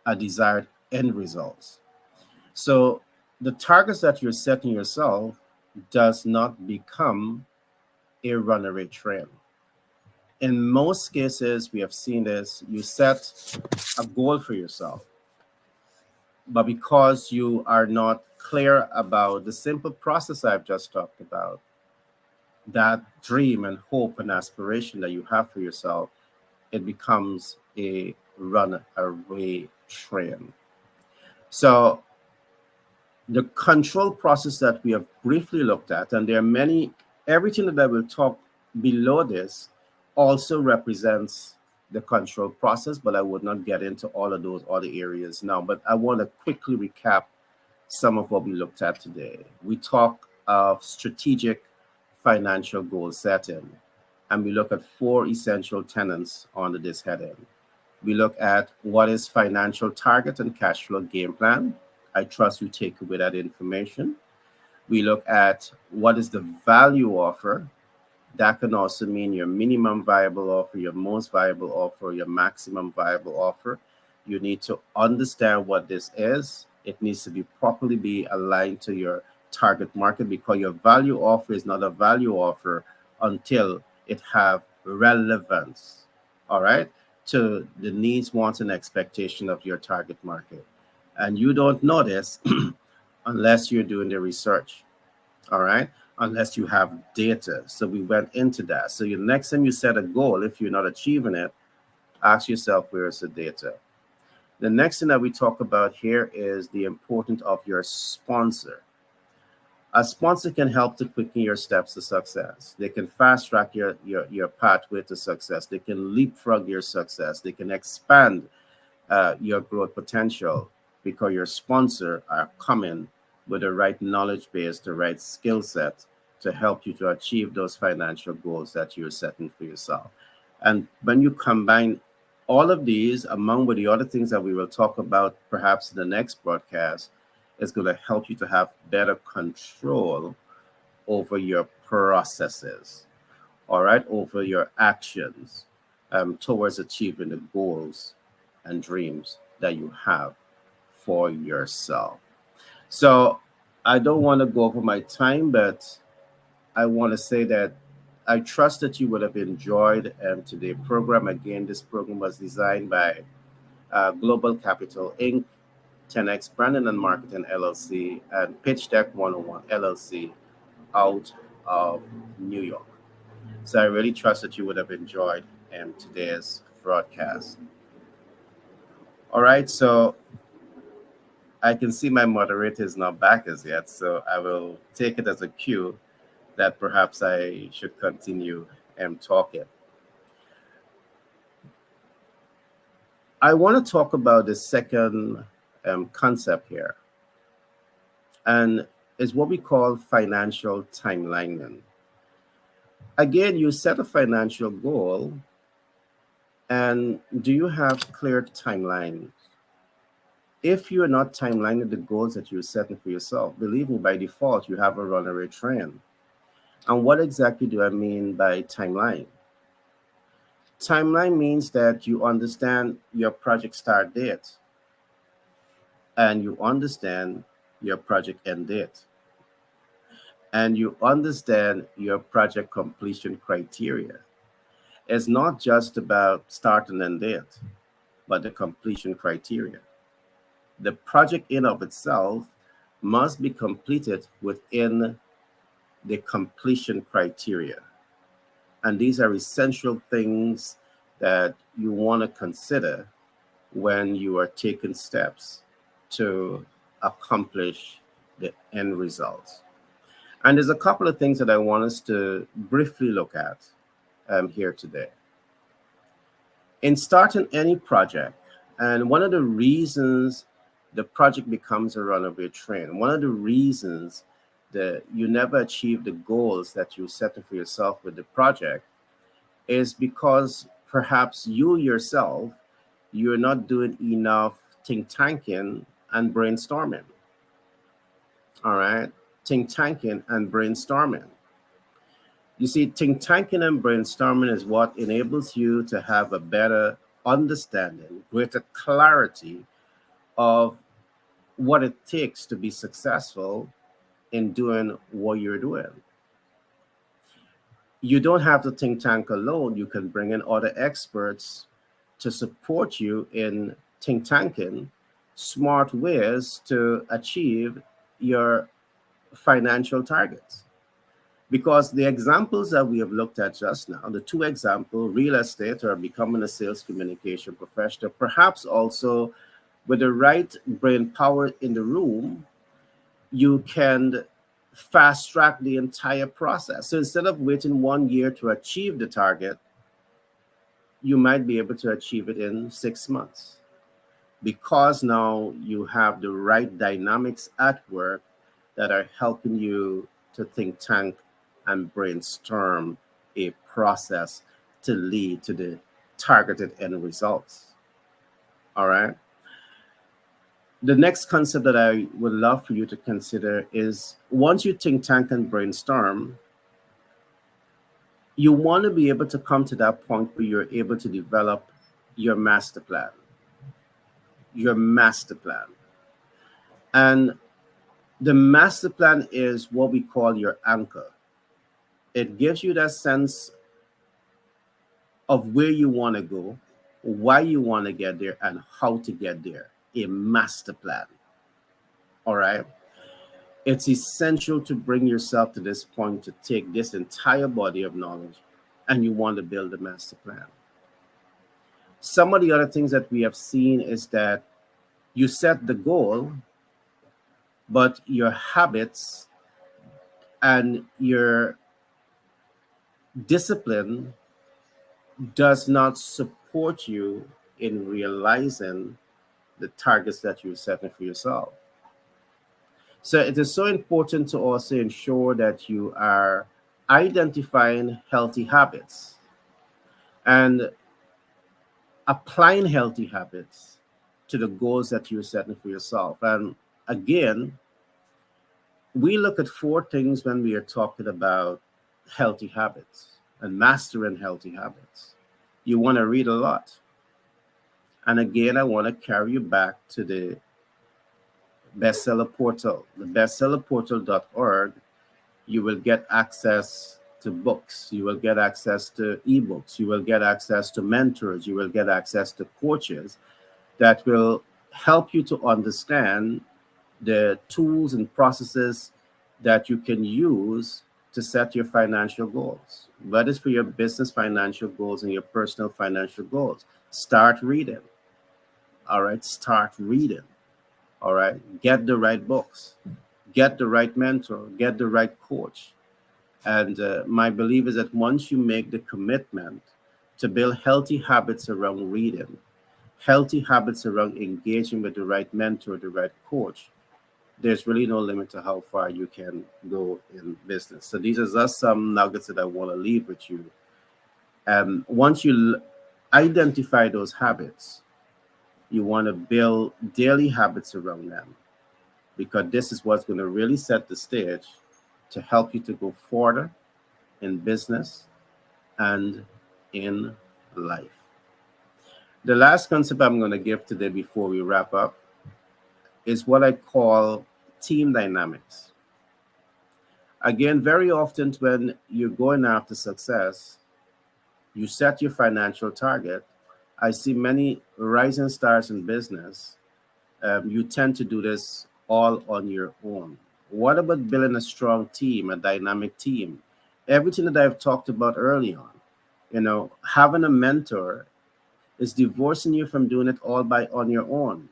a desired end results. So the targets that you're setting yourself does not become a runaway train. In most cases, we have seen this, you set a goal for yourself, but because you are not clear about the simple process I've just talked about, that dream and hope and aspiration that you have for yourself, it becomes a runaway train. So the control process that we have briefly looked at, and there are many, everything that I will talk below this also represents the control process, but I would not get into all of those other areas now. But I want to quickly recap some of what we looked at today. We talk of strategic financial goal setting, and we look at 4 essential tenets under this heading. We look at what is financial target and cash flow game plan. I trust you take away that information. We look at what is the value offer. That can also mean your minimum viable offer, your most viable offer, your maximum viable offer. You need to understand what this is. It needs to be properly aligned to your target market, because your value offer is not a value offer until it have relevance, all right, to the needs, wants, and expectation of your target market. And you don't know this unless you're doing the research, all right, unless you have data. So we went into that. So the next time you set a goal, if you're not achieving it, ask yourself, where is the data? The next thing that we talk about here is the importance of your sponsor. A sponsor can help to quicken your steps to success. They can fast track your pathway to success. They can leapfrog your success. They can expand your growth potential, because your sponsor are coming with the right knowledge base, the right skill set to help you to achieve those financial goals that you're setting for yourself. And when you combine all of these, among with the other things that we will talk about perhaps in the next broadcast, is going to help you to have better control over your processes, all right, over your actions towards achieving the goals and dreams that you have for yourself. So I don't want to go over my time, but I want to say that I trust that you would have enjoyed today's program. Again, this program was designed by Global Capital Inc., 10X Brandon and Marketing LLC, and Pitch Deck 101 LLC out of New York. So I really trust that you would have enjoyed today's broadcast. All right, so I can see my moderator is not back as yet, so I will take it as a cue that perhaps I should continue talking. I want to talk about the second concept here, and is what we call financial timelining. Again, you set a financial goal, and do you have clear timelines? If you're not timelining the goals that you're setting for yourself, believe me, by default, you have a runaway train. And what exactly do I mean by timeline? Timeline means that you understand your project start date and you understand your project end date. And you understand your project completion criteria. It's not just about start and end date, but the completion criteria. The project in of itself must be completed within the completion criteria. And these are essential things that you want to consider when you are taking steps to accomplish the end results. And there's a couple of things that I want us to briefly look at here today. In starting any project, and one of the reasons the project becomes a runaway train, one of the reasons that you never achieve the goals that you set for yourself with the project is because perhaps you yourself, you're not doing enough think tanking and brainstorming. All right, think tanking and brainstorming. You see, think tanking and brainstorming is what enables you to have a better understanding, greater clarity of what it takes to be successful in doing what you're doing. You don't have to think tank alone. You can bring in other experts to support you in think tanking smart ways to achieve your financial targets. Because the examples that we have looked at just now, the two examples, real estate or becoming a sales communication professional, perhaps also with the right brain power in the room, you can fast track the entire process. So instead of waiting 1 year to achieve the target, you might be able to achieve it in 6 months. Because now you have the right dynamics at work that are helping you to think tank and brainstorm a process to lead to the targeted end results. All right. The next concept that I would love for you to consider is once you think tank and brainstorm, you want to be able to come to that point where you're able to develop your master plan. Your master plan. And the master plan is what we call your anchor. It gives you that sense of where you want to go, why you want to get there, and how to get there. A master plan. All right. It's essential to bring yourself to this point to take this entire body of knowledge and you want to build a master plan. Some of the other things that we have seen is that you set the goal, but your habits and your discipline does not support you in realizing the targets that you're setting for yourself. So it is so important to also ensure that you are identifying healthy habits and applying healthy habits to the goals that you're setting for yourself. And again, we look at 4 things when we are talking about healthy habits and mastering healthy habits. You want to read a lot. And again, I want to carry you back to the bestseller portal, the bestsellerportal.org. You will get access to books. You will get access to ebooks. You will get access to mentors. You will get access to coaches that will help you to understand the tools and processes that you can use to set your financial goals. Whether it's for your business financial goals and your personal financial goals, start reading. All right, start reading. All right, get the right books, get the right mentor, get the right coach. And my belief is that once you make the commitment to build healthy habits around reading, healthy habits around engaging with the right mentor, the right coach, there's really no limit to how far you can go in business. So these are just some nuggets that I want to leave with you. Once you identify those habits, you want to build daily habits around them, because this is what's going to really set the stage to help you to go further in business and in life. The last concept I'm going to give today before we wrap up is what I call team dynamics. Again, very often when you're going after success, you set your financial target. I see many rising stars in business. You tend to do this all on your own. What about building a strong team, a dynamic team? Everything that I've talked about early on, having a mentor is divorcing you from doing it all on your own.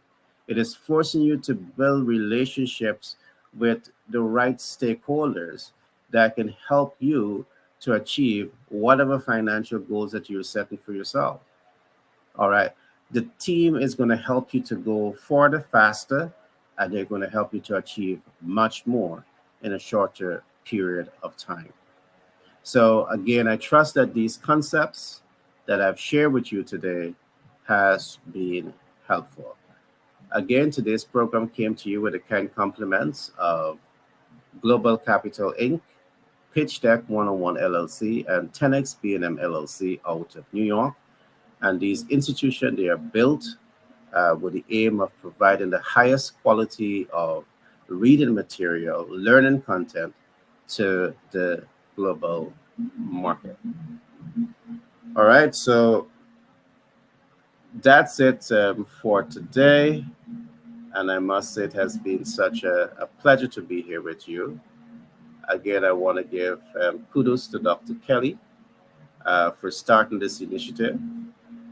It is forcing you to build relationships with the right stakeholders that can help you to achieve whatever financial goals that you're setting for yourself. All right. The team is going to help you to go further, faster, and they're going to help you to achieve much more in a shorter period of time. So again, I trust that these concepts that I've shared with you today has been helpful. Again, today's program came to you with the kind compliments of Global Capital Inc., Pitch Deck 101 LLC, and 10X B&M LLC out of New York. And these institutions, they are built with the aim of providing the highest quality of reading material, learning content to the global market. All right, so that's it for today. And I must say it has been such a pleasure to be here with you. Again, I want to give kudos to Dr. Kelly for starting this initiative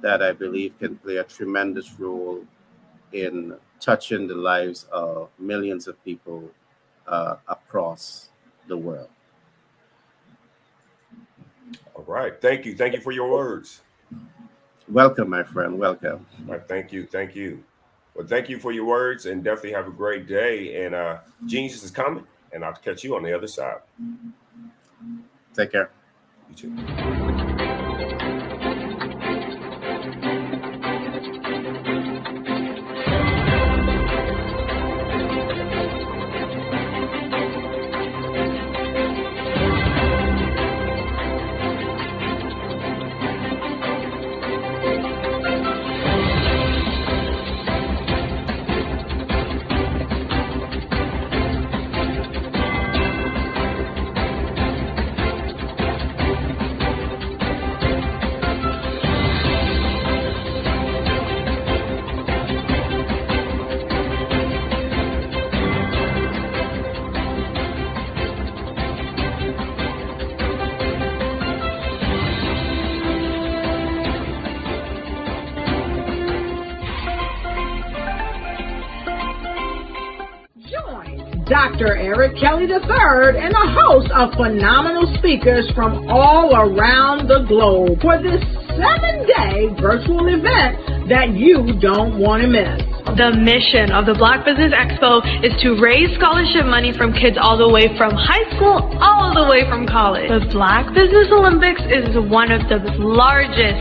that I believe can play a tremendous role in touching the lives of millions of people across the world. All right. Thank you. Thank you for your words. Welcome, my friend. Welcome. All right. Thank you. Thank you. Well, thank you for your words, and definitely have a great day. And Genius is coming, and I'll catch you on the other side. Take care. You too. Dr. Eric Kelly III and a host of phenomenal speakers from all around the globe for this 7-day virtual event that you don't want to miss. The mission of the Black Business Expo is to raise scholarship money from kids all the way from high school, all the way from college. The Black Business Olympics is one of the largest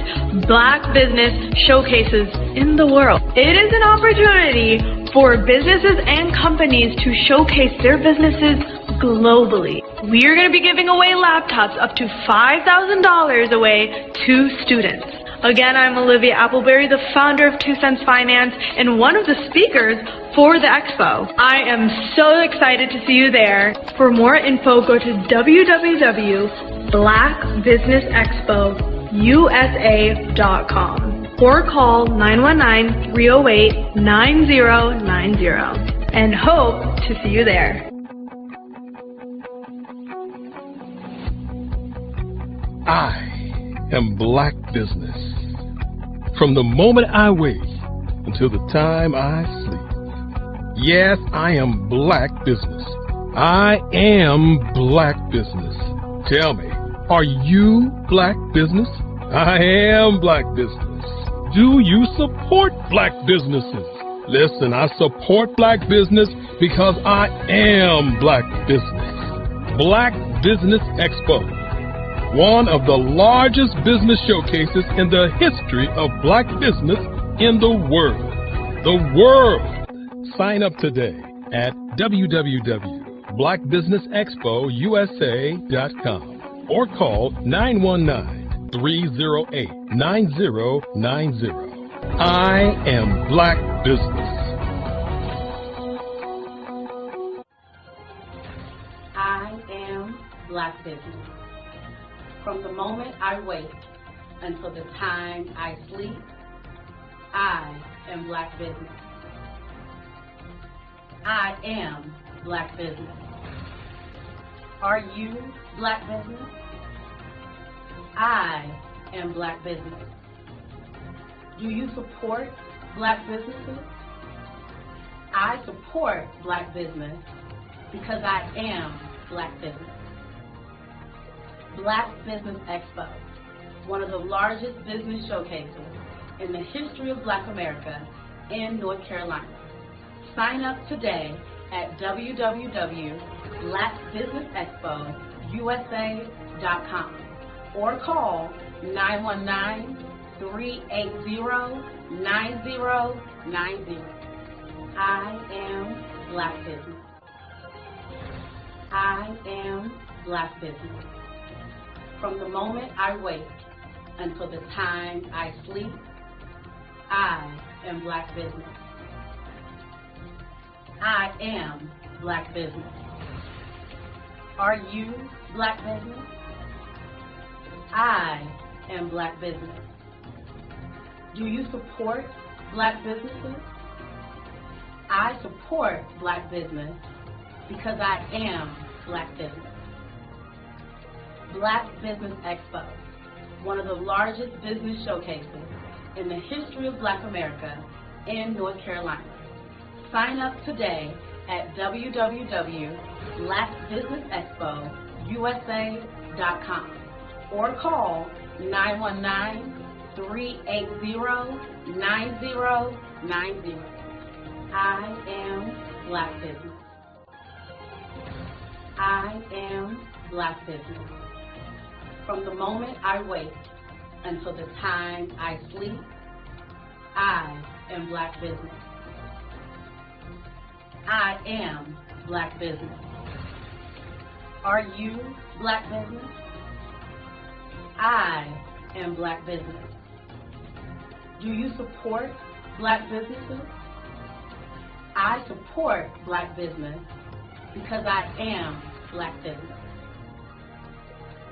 Black business showcases in the world. It is an opportunity for businesses and companies to showcase their businesses globally. We are going to be giving away laptops up to $5,000 away to students. Again, I'm Olivia Appleberry, the founder of 2 Cents Finance and one of the speakers for the expo. I am so excited to see you there. For more info, go to www.blackbusinessexpousa.com. or call 919-308-9090 and hope to see you there. I am Black Business. From the moment I wake until the time I sleep. Yes, I am Black Business. I am Black Business. Tell me, are you Black Business? I am Black Business. Do you support Black businesses? Listen, I support Black business because I am Black Business. Black Business Expo, one of the largest business showcases in the history of Black business in the world. The world! Sign up today at www.blackbusinessexpousa.com or call 919-308-9090. I am Black Business. I am Black Business. From the moment I wake until the time I sleep, I am Black Business. I am Black Business. Are you Black Business? I am Black Business. Do you support Black businesses? I support Black business because I am Black Business. Black Business Expo, one of the largest business showcases in the history of Black America in North Carolina. Sign up today at www.blackbusinessexpousa.com or call 919-380-9090. I am Black Business. I am Black Business. From the moment I wake until the time I sleep, I am Black Business. I am Black Business. Are you Black Business? I am Black Business. Do you support Black businesses? I support Black business because I am Black Business. Black Business Expo, one of the largest business showcases in the history of Black America in North Carolina. Sign up today at www.blackbusinessexpousa.com or call 919-380-9090. I am Black Business. I am Black Business. From the moment I wake until the time I sleep, I am Black Business. I am Black Business. Are you Black Business? I am Black Business. Do you support Black businesses? I support Black business because I am Black Business.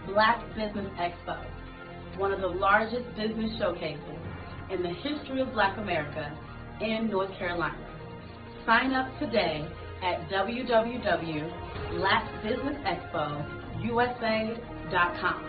Black Business Expo, one of the largest business showcases in the history of Black America in North Carolina. Sign up today at www.blackbusinessexpousa.com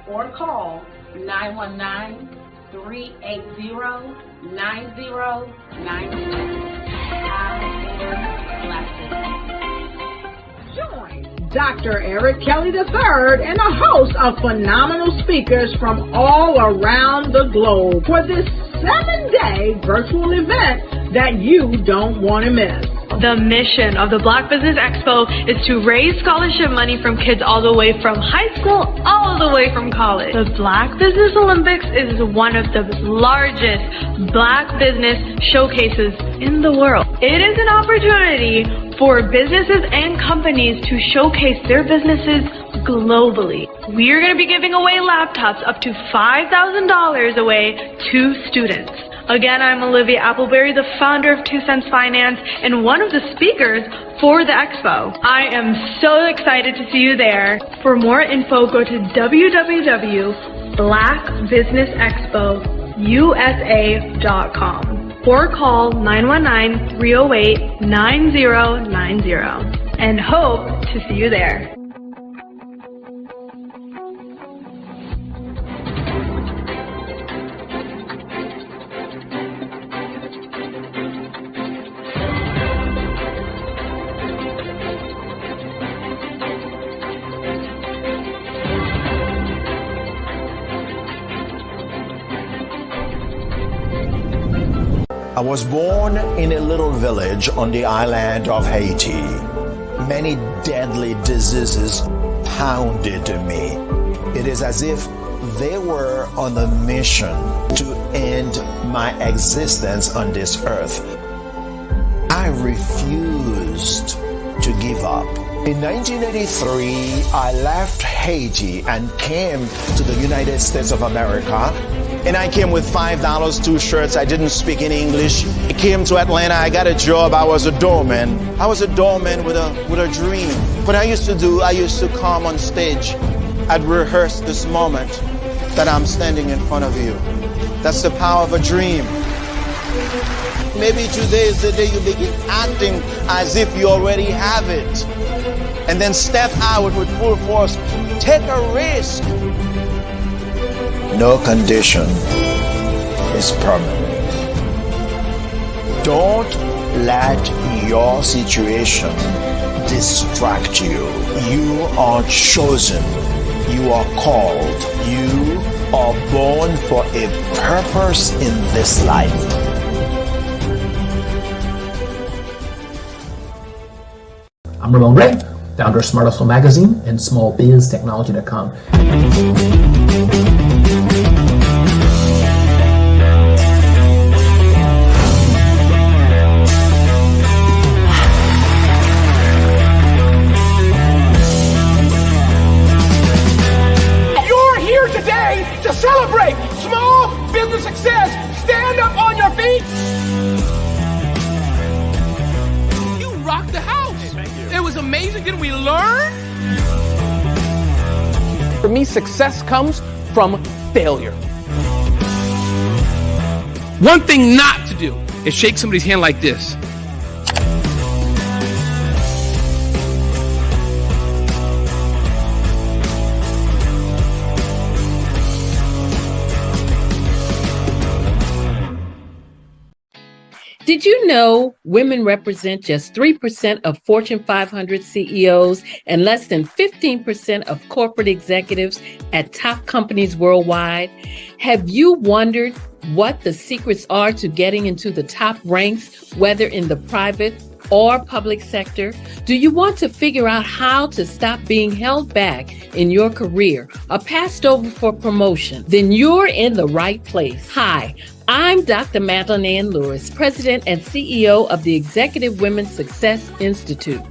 or call 919-380-9090. Join Dr. Eric Kelly III and a host of phenomenal speakers from all around the globe for this 7-day virtual event that you don't want to miss. The mission of the Black Business Expo is to raise scholarship money from kids all the way from high school all the way from college. The Black Business Olympics is one of the largest Black business showcases in the world. It is an opportunity for businesses and companies to showcase their businesses globally. We are going to be giving away laptops up to $5,000 away to students. Again, I'm Olivia Appleberry, the founder of 2 Cents Finance and one of the speakers for the expo. I am so excited to see you there. For more info, go to www.blackbusinessexpo.com. blackbusinessusa.com or call 919-308-9090 and hope to see you there. I was born in a little village on the island of Haiti. Many deadly diseases pounded me. It is as if they were on a mission to end my existence on this earth. I refused to give up. In 1983, I left Haiti and came to the United States of America. And I came with $5, 2 shirts. I didn't speak any English. I came to Atlanta. I got a job. I was a doorman. I was a doorman with a dream. What I used to do, I used to come on stage. I'd rehearse this moment that I'm standing in front of you. That's the power of a dream. Maybe today is the day you begin acting as if you already have it. And then step out with full force. Take a risk. No condition is permanent. Don't let your situation distract you. You are chosen. You are called. You are born for a purpose in this life. I'm Ramon Gray, founder of Smart Hustle Magazine and smallbiztechnology.com. To celebrate small business success. Stand up on your feet. You rocked the house. Hey, thank you. It was amazing. Didn't we learn? For me, success comes from failure. One thing not to do is shake somebody's hand like this. Did you know women represent just 3% of Fortune 500 CEOs and less than 15% of corporate executives at top companies worldwide? Have you wondered what the secrets are to getting into the top ranks, whether in the private or public sector? Do you want to figure out how to stop being held back in your career or passed over for promotion? Then you're in the right place. Hi, I'm Dr. Madeline Ann Lewis, President and CEO of the Executive Women's Success Institute.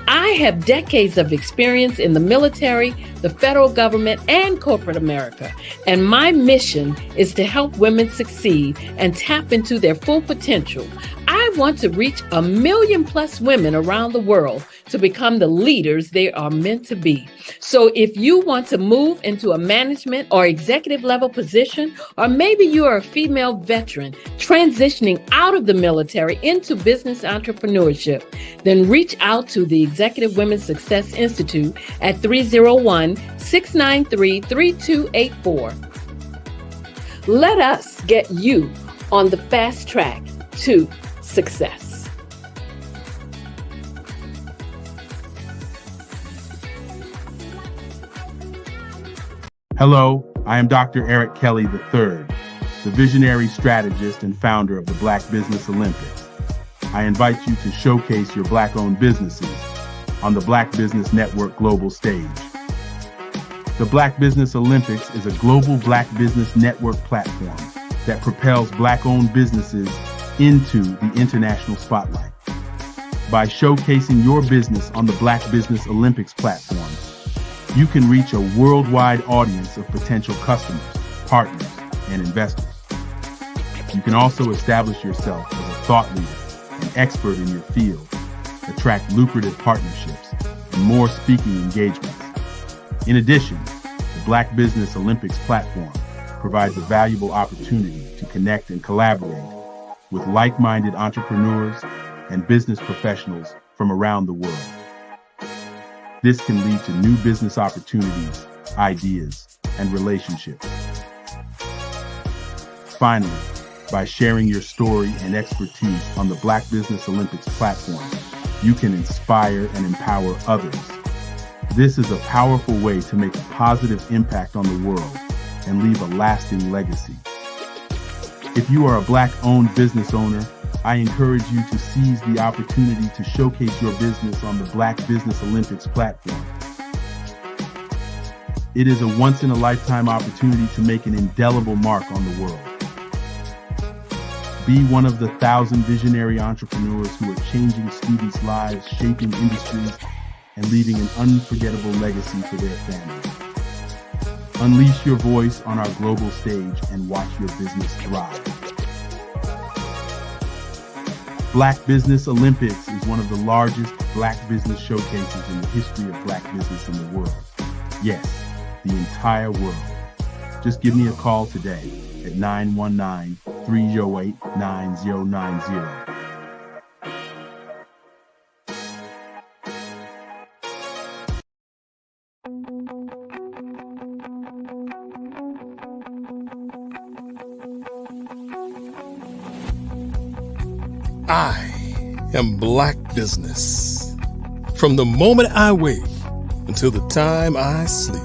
I have decades of experience in the military, the federal government, and corporate America, and my mission is to help women succeed and tap into their full potential. I want to reach 1 million+ women around the world to become the leaders they are meant to be. So if you want to move into a management or executive level position, or maybe you are a female veteran transitioning out of the military into business entrepreneurship, then reach out to the Executive Women's Success Institute at 301-693-3284. Let us get you on the fast track to success. Hello, I am Dr. Eric Kelly III, the visionary strategist and founder of the Black Business Olympics. I invite you to showcase your Black-owned businesses on the Black Business Network global stage. The Black Business Olympics is a global Black Business Network platform that propels Black-owned businesses into the international spotlight. By showcasing your business on the Black Business Olympics platform, you can reach a worldwide audience of potential customers, partners, and investors. You can also establish yourself as a thought leader and expert in your field, attract lucrative partnerships, and more speaking engagements. In addition, the Black Business Olympics platform provides a valuable opportunity to connect and collaborate with like-minded entrepreneurs and business professionals from around the world. This can lead to new business opportunities, ideas, and relationships. Finally, by sharing your story and expertise on the Black Business Olympics platform, you can inspire and empower others. This is a powerful way to make a positive impact on the world and leave a lasting legacy. If you are a Black-owned business owner, I encourage you to seize the opportunity to showcase your business on the Black Business Olympics platform. It is a once-in-a-lifetime opportunity to make an indelible mark on the world. Be one of the 1,000 visionary entrepreneurs who are changing students' lives, shaping industries, and leaving an unforgettable legacy for their families. Unleash your voice on our global stage and watch your business thrive. Black Business Olympics is one of the largest Black business showcases in the history of Black business in the world. Yes, the entire world. Just give me a call today at 919-308-9090. I am Black Business. From the moment I wake until the time I sleep.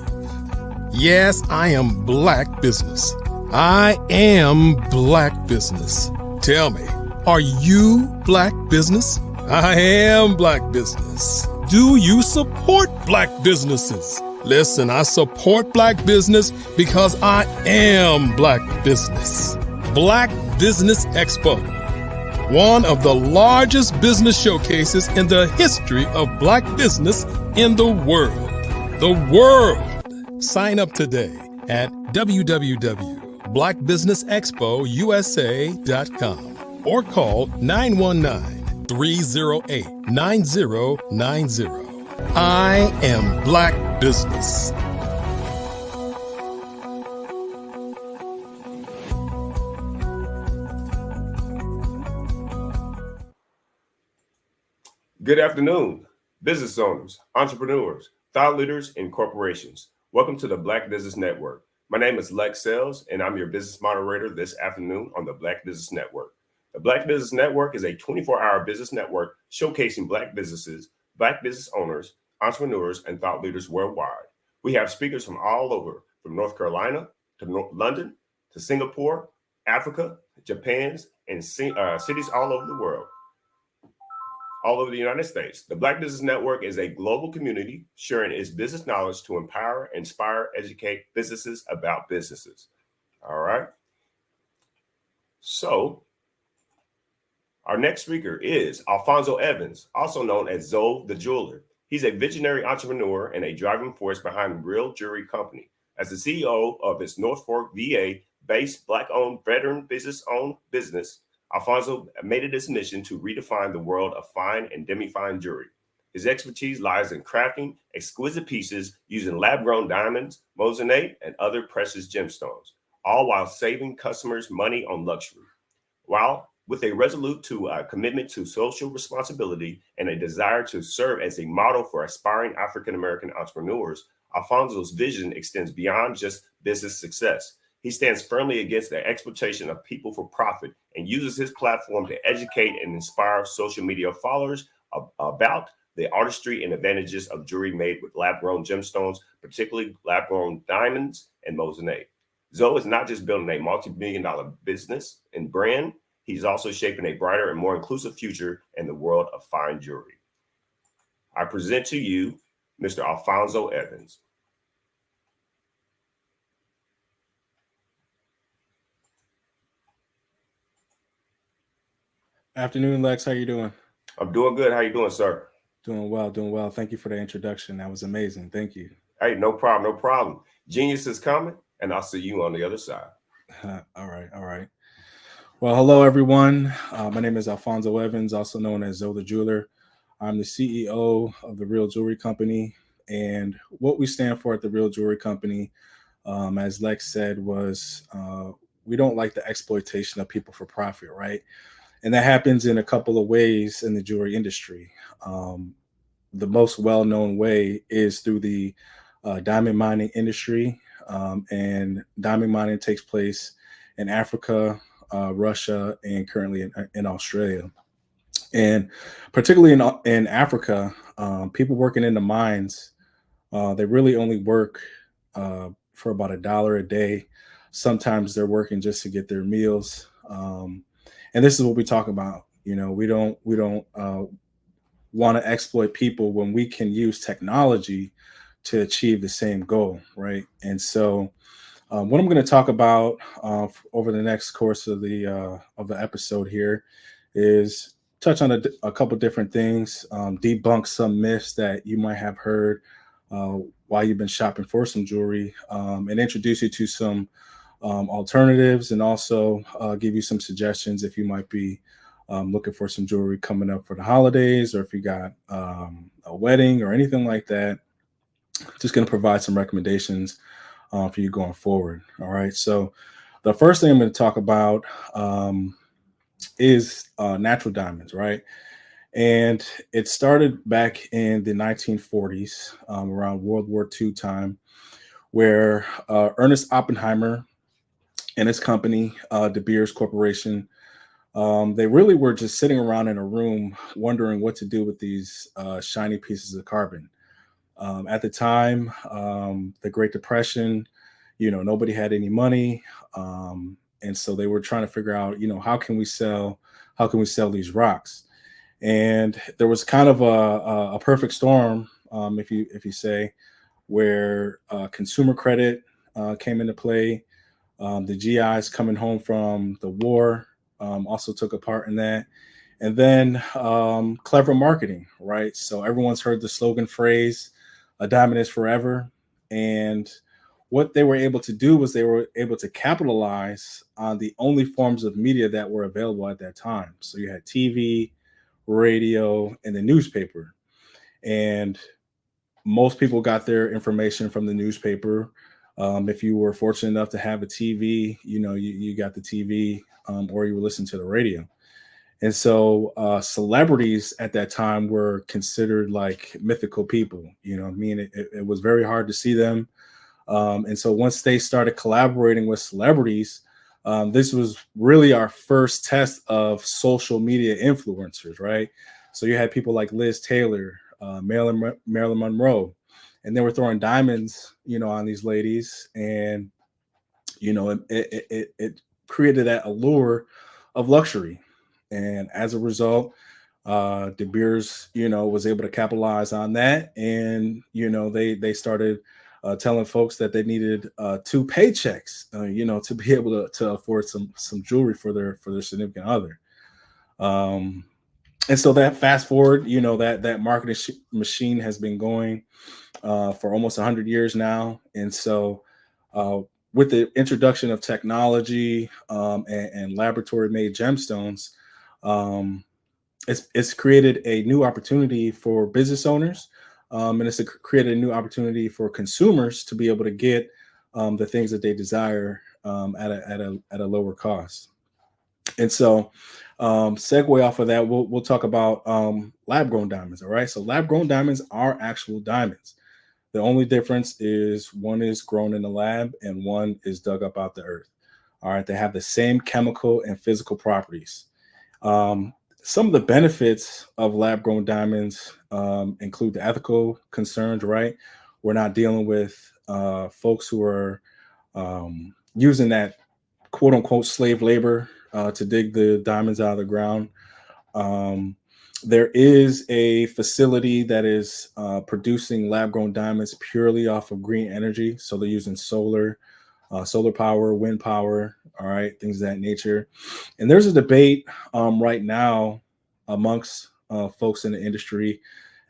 Yes, I am Black Business. I am Black Business. Tell me, are you Black Business? I am Black Business. Do you support Black businesses? Listen, I support Black business because I am Black Business. Black Business Expo, one of the largest business showcases in the history of Black business in the world. The world! Sign up today at www.blackbusinessexpousa.com or call 919-308-9090. I am Black Business. Good afternoon, business owners, entrepreneurs, thought leaders, and corporations. Welcome to the Black Business Network. My name is Lex Sells, and I'm your business moderator this afternoon on the Black Business Network. The Black Business Network is a 24-hour business network showcasing Black businesses, Black business owners, entrepreneurs, and thought leaders worldwide. We have speakers from all over, from North Carolina to London to Singapore, Africa, Japan, and cities all over the world. All over the United States. The Black Business Network is a global community sharing its business knowledge to empower, inspire, educate businesses about businesses. All right. So our next speaker is Alfonso Evans, also known as Zoe the Jeweler. He's a visionary entrepreneur and a driving force behind Real Jewelry Company. As the CEO of its North Fork, VA-based Black-owned, veteran business-owned business, Alfonso made it his mission to redefine the world of fine and demi-fine jewelry. His expertise lies in crafting exquisite pieces using lab-grown diamonds, moissanite, and other precious gemstones, all while saving customers money on luxury. While with a resolute commitment to social responsibility and a desire to serve as a model for aspiring African-American entrepreneurs, Alfonso's vision extends beyond just business success. He stands firmly against the exploitation of people for profit and uses his platform to educate and inspire social media followers about the artistry and advantages of jewelry made with lab-grown gemstones, particularly lab-grown diamonds and moissanite. Zoe is not just building a multi-billion-dollar business and brand, he's also shaping a brighter and more inclusive future in the world of fine jewelry. I present to you Mr. Alfonso Evans. Afternoon, Lex. How you doing? I'm doing good. How you doing, sir? Doing well, doing well. Thank you for the introduction. That was amazing. Thank you. Hey, no problem, no problem. Genius is coming, and I'll see you on the other side. All right, all right. Well, hello, everyone. My name is Alfonso Evans, also known as Zoe the Jeweler. I'm the CEO of the Real Jewelry Company, and what we stand for at the Real Jewelry Company, as Lex said, was we don't like the exploitation of people for profit, right? And that happens in a couple of ways in the jewelry industry. The most well-known way is through the diamond mining industry, and diamond mining takes place in Africa, Russia, and currently in Australia. And particularly in Africa, people working in the mines, they really only work for about $1 a day. Sometimes they're working just to get their meals. And this is what we talk about. You know, we don't want to exploit people when we can use technology to achieve the same goal, right? And so, what I'm going to talk about over the next course of the episode here is touch on a couple different things, debunk some myths that you might have heard while you've been shopping for some jewelry, and introduce you to some alternatives, and also give you some suggestions if you might be looking for some jewelry coming up for the holidays, or if you got a wedding or anything like that. Just going to provide some recommendations for you going forward. All right. So the first thing I'm going to talk about is natural diamonds, right? And it started back in the 1940s, around World War II time, where Ernest Oppenheimer and his company, De Beers Corporation, they really were just sitting around in a room wondering what to do with these shiny pieces of carbon. At the time, the Great Depression, you know, nobody had any money. And so they were trying to figure out, you know, how can we sell these rocks? And there was kind of a perfect storm, if you say, where consumer credit came into play. The GIs coming home from the war also took a part in that. And then clever marketing, right? So everyone's heard the slogan phrase, "A diamond is forever." And what they were able to do was they were able to capitalize on the only forms of media that were available at that time. So you had TV, radio, and the newspaper. And most people got their information from the newspaper. If you were fortunate enough to have a TV, you know, you got the TV, or you were listening to the radio. And so celebrities at that time were considered like mythical people. You know, I mean, it was very hard to see them. And so once they started collaborating with celebrities, this was really our first test of social media influencers, right? So you had people like Liz Taylor, Marilyn Monroe, and they were throwing diamonds, you know, on these ladies. And, you know, it created that allure of luxury. And as a result, De Beers, you know, was able to capitalize on that. And, you know, they started telling folks that they needed 2 paychecks, you know, to be able to afford some jewelry for their significant other. And so that fast forward, you know, that marketing machine has been going for almost 100 years now. And so with the introduction of technology and laboratory made gemstones, it's created a new opportunity for business owners, and it's created a new opportunity for consumers to be able to get the things that they desire at a lower cost. And so, segue off of that, we'll talk about lab grown diamonds. All right, so lab grown diamonds are actual diamonds. The only difference is one is grown in the lab and one is dug up out the earth. All right, they have the same chemical and physical properties. Some of the benefits of lab grown diamonds include the ethical concerns, right? We're not dealing with folks who are using that quote unquote slave labor to dig the diamonds out of the ground. There is a facility that is producing lab grown diamonds purely off of green energy. So they're using solar power, wind power, all right, things of that nature. And there's a debate right now amongst folks in the industry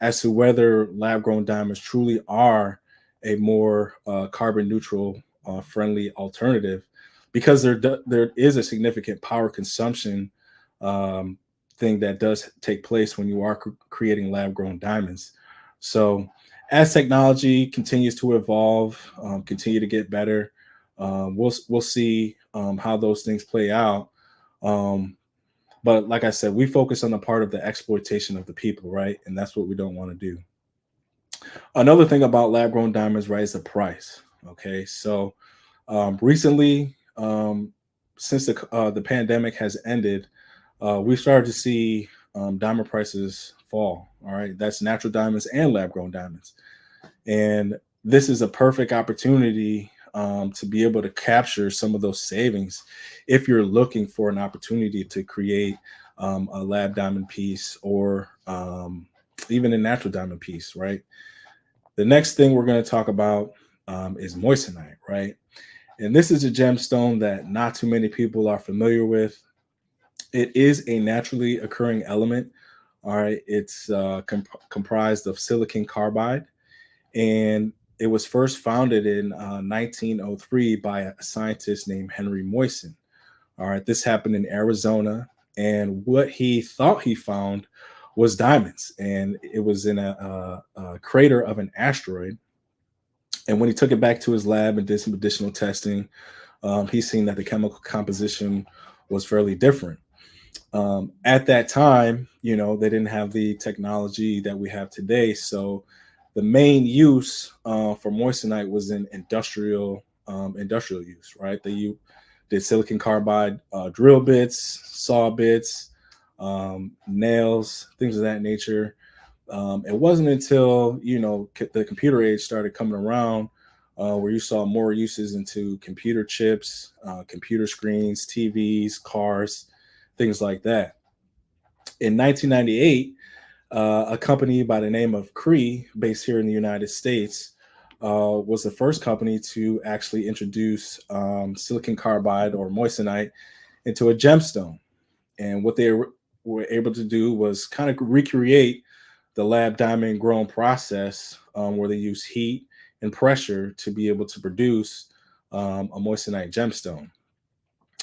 as to whether lab grown diamonds truly are a more carbon neutral friendly alternative, because there is a significant power consumption thing that does take place when you are creating lab grown diamonds. So as technology continues to evolve, continue to get better, we'll see how those things play out. But like I said, we focus on the part of the exploitation of the people, right? And that's what we don't want to do. Another thing about lab grown diamonds, right, is the price. Okay, so recently, since the pandemic has ended, we've started to see diamond prices fall. All right, that's natural diamonds and lab grown diamonds, and this is a perfect opportunity to be able to capture some of those savings if you're looking for an opportunity to create a lab diamond piece or even a natural diamond piece, right? The next thing we're going to talk about is moissanite, right? And this is a gemstone that not too many people are familiar with. It is a naturally occurring element. All right, it's comprised of silicon carbide, and it was first founded in 1903 by a scientist named Henry Moissan. All right, this happened in Arizona, and what he thought he found was diamonds, and it was in a crater of an asteroid. And when he took it back to his lab and did some additional testing, he's seen that the chemical composition was fairly different. At that time, they didn't have the technology that we have today. So the main use for moissanite was in industrial use, right? They did silicon carbide drill bits, saw bits, nails, things of that nature. It wasn't until the computer age started coming around where you saw more uses into computer chips, computer screens, TVs, cars, things like that. In 1998, a company by the name of Cree, based here in the United States, was the first company to actually introduce silicon carbide or moissanite into a gemstone. And what they were able to do was kind of recreate the lab diamond grown process where they use heat and pressure to be able to produce a moissanite gemstone.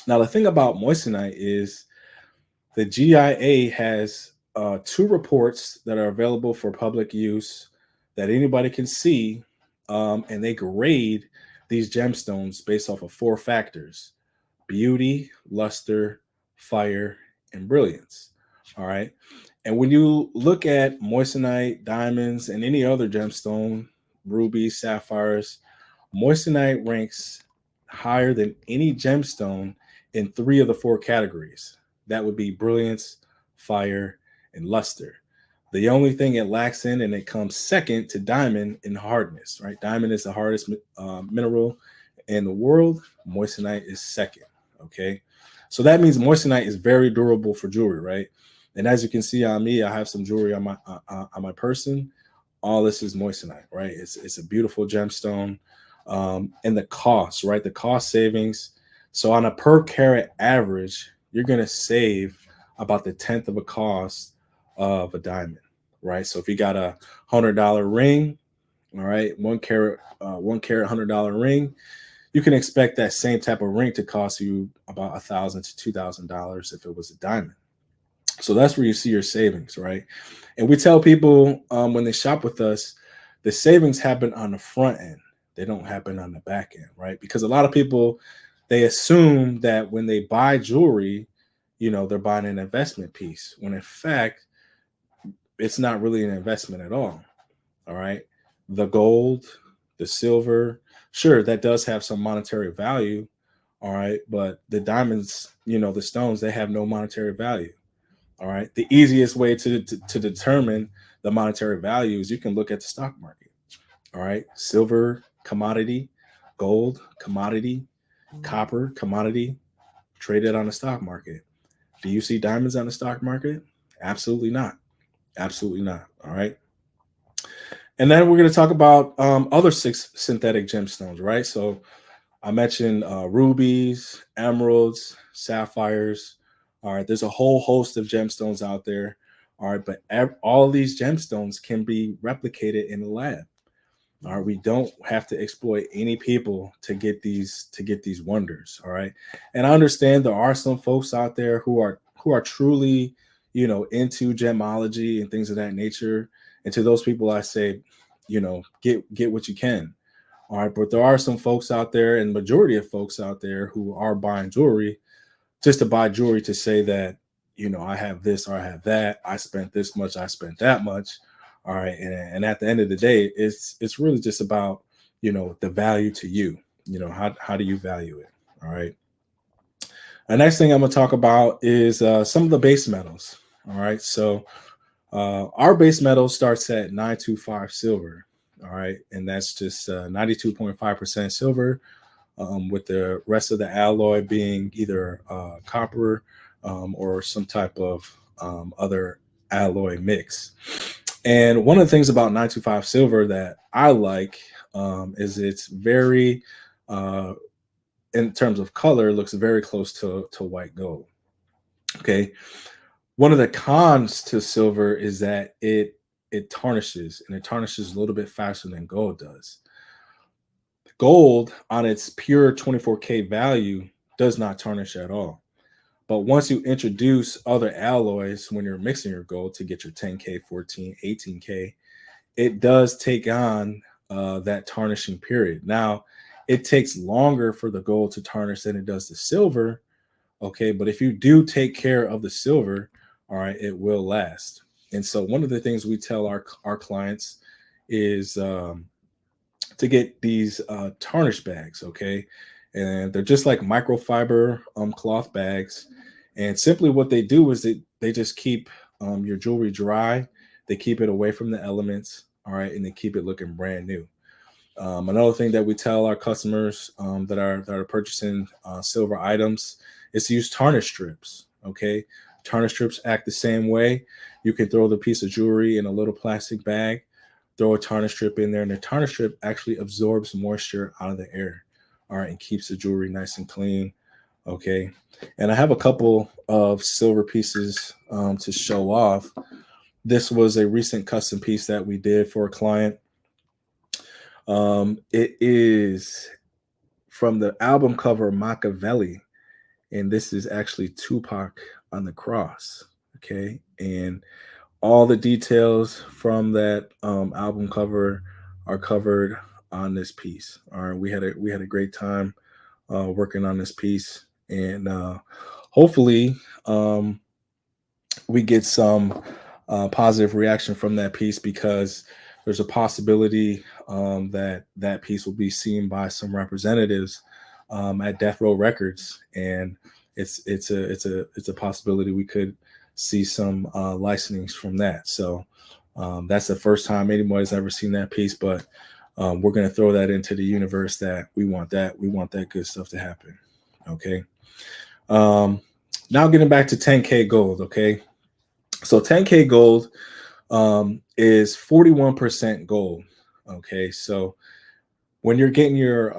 Now, the thing about moissanite is the GIA has 2 reports that are available for public use that anybody can see, and they grade these gemstones based off of 4 factors: beauty, luster, fire, and brilliance. All right. And when you look at moissanite, diamonds, and any other gemstone, rubies, sapphires, moissanite ranks higher than any gemstone in 3 of the 4 categories. That would be brilliance, fire, and luster. The only thing it lacks in, and it comes second to diamond, in hardness, right? Diamond is the hardest mineral in the world. Moissanite is second. Okay. So that means moissanite is very durable for jewelry, right? And as you can see on me, I have some jewelry on my person. All this is moissanite, right? It's a beautiful gemstone. And the cost, right? The cost savings. So on a per carat average, you're going to save about the 1/10 of a cost of a diamond, right? So if you got a $100 ring, all right, 1 carat $100 ring, you can expect that same type of ring to cost you about $1,000 to $2,000 if it was a diamond. So that's where you see your savings, right? And we tell people when they shop with us, the savings happen on the front end. They don't happen on the back end, right? Because a lot of people, they assume that when they buy jewelry, they're buying an investment piece, when in fact, it's not really an investment at all. All right. The gold, the silver, sure, that does have some monetary value. All right. But the diamonds, the stones, they have no monetary value. All right. The easiest way to determine the monetary value is you can look at the stock market. All right. Silver, commodity, gold, commodity, copper, commodity, traded on the stock market. Do you see diamonds on the stock market? Absolutely not. Absolutely not. All right. And then we're going to talk about other 6 synthetic gemstones, right? So I mentioned rubies, emeralds, sapphires. All right. There's a whole host of gemstones out there. All right. But all these gemstones can be replicated in the lab. All right. We don't have to exploit any people to get these wonders. All right. And I understand there are some folks out there who are truly, into gemology and things of that nature. And to those people, I say, get what you can. All right, but there are some folks out there, and majority of folks out there, who are buying jewelry just to buy jewelry to say that, I have this or I have that. I spent this much. I spent that much. All right, and at the end of the day, it's really just about the value to you. How do you value it? All right. The next thing I'm going to talk about is some of the base metals. All right, so our base metal starts at 925 silver. All right, and that's just 92.5% silver, with the rest of the alloy being either copper or some type of other alloy mix. And one of the things about 925 silver that I like is it's very, in terms of color, looks very close to white gold. Okay. One of the cons to silver is that it tarnishes, and it tarnishes a little bit faster than gold does. Gold, on its pure 24K value, does not tarnish at all. But once you introduce other alloys when you're mixing your gold to get your 10K, 14, 18K, it does take on that tarnishing period. Now, it takes longer for the gold to tarnish than it does the silver. Okay, but if you do take care of the silver, all right, it will last. And so one of the things we tell our clients is to get these tarnish bags, okay? And they're just like microfiber cloth bags. And simply what they do is they just keep your jewelry dry. They keep it away from the elements, all right, and they keep it looking brand new. Another thing that we tell our customers that are purchasing silver items is to use tarnish strips, okay? Tarnish strips act the same way. You can throw the piece of jewelry in a little plastic bag, throw a tarnish strip in there, and the tarnish strip actually absorbs moisture out of the air, all right, and keeps the jewelry nice and clean, okay? And I have a couple of silver pieces to show off. This was a recent custom piece that we did for a client. It is from the album cover Machiavelli, and this is actually Tupac on the cross, okay? And all the details from that album cover are covered on this piece. All right, we had a great time working on this piece, and hopefully we get some positive reaction from that piece, because there's a possibility that piece will be seen by some representatives at Death Row Records, and it's a possibility we could see some licensings from that. So that's the first time anybody's ever seen that piece, but we're going to throw that into the universe that we want that good stuff to happen. Okay. Now getting back to 10K gold. Okay. So 10K gold is 41% gold. Okay. So when you're getting your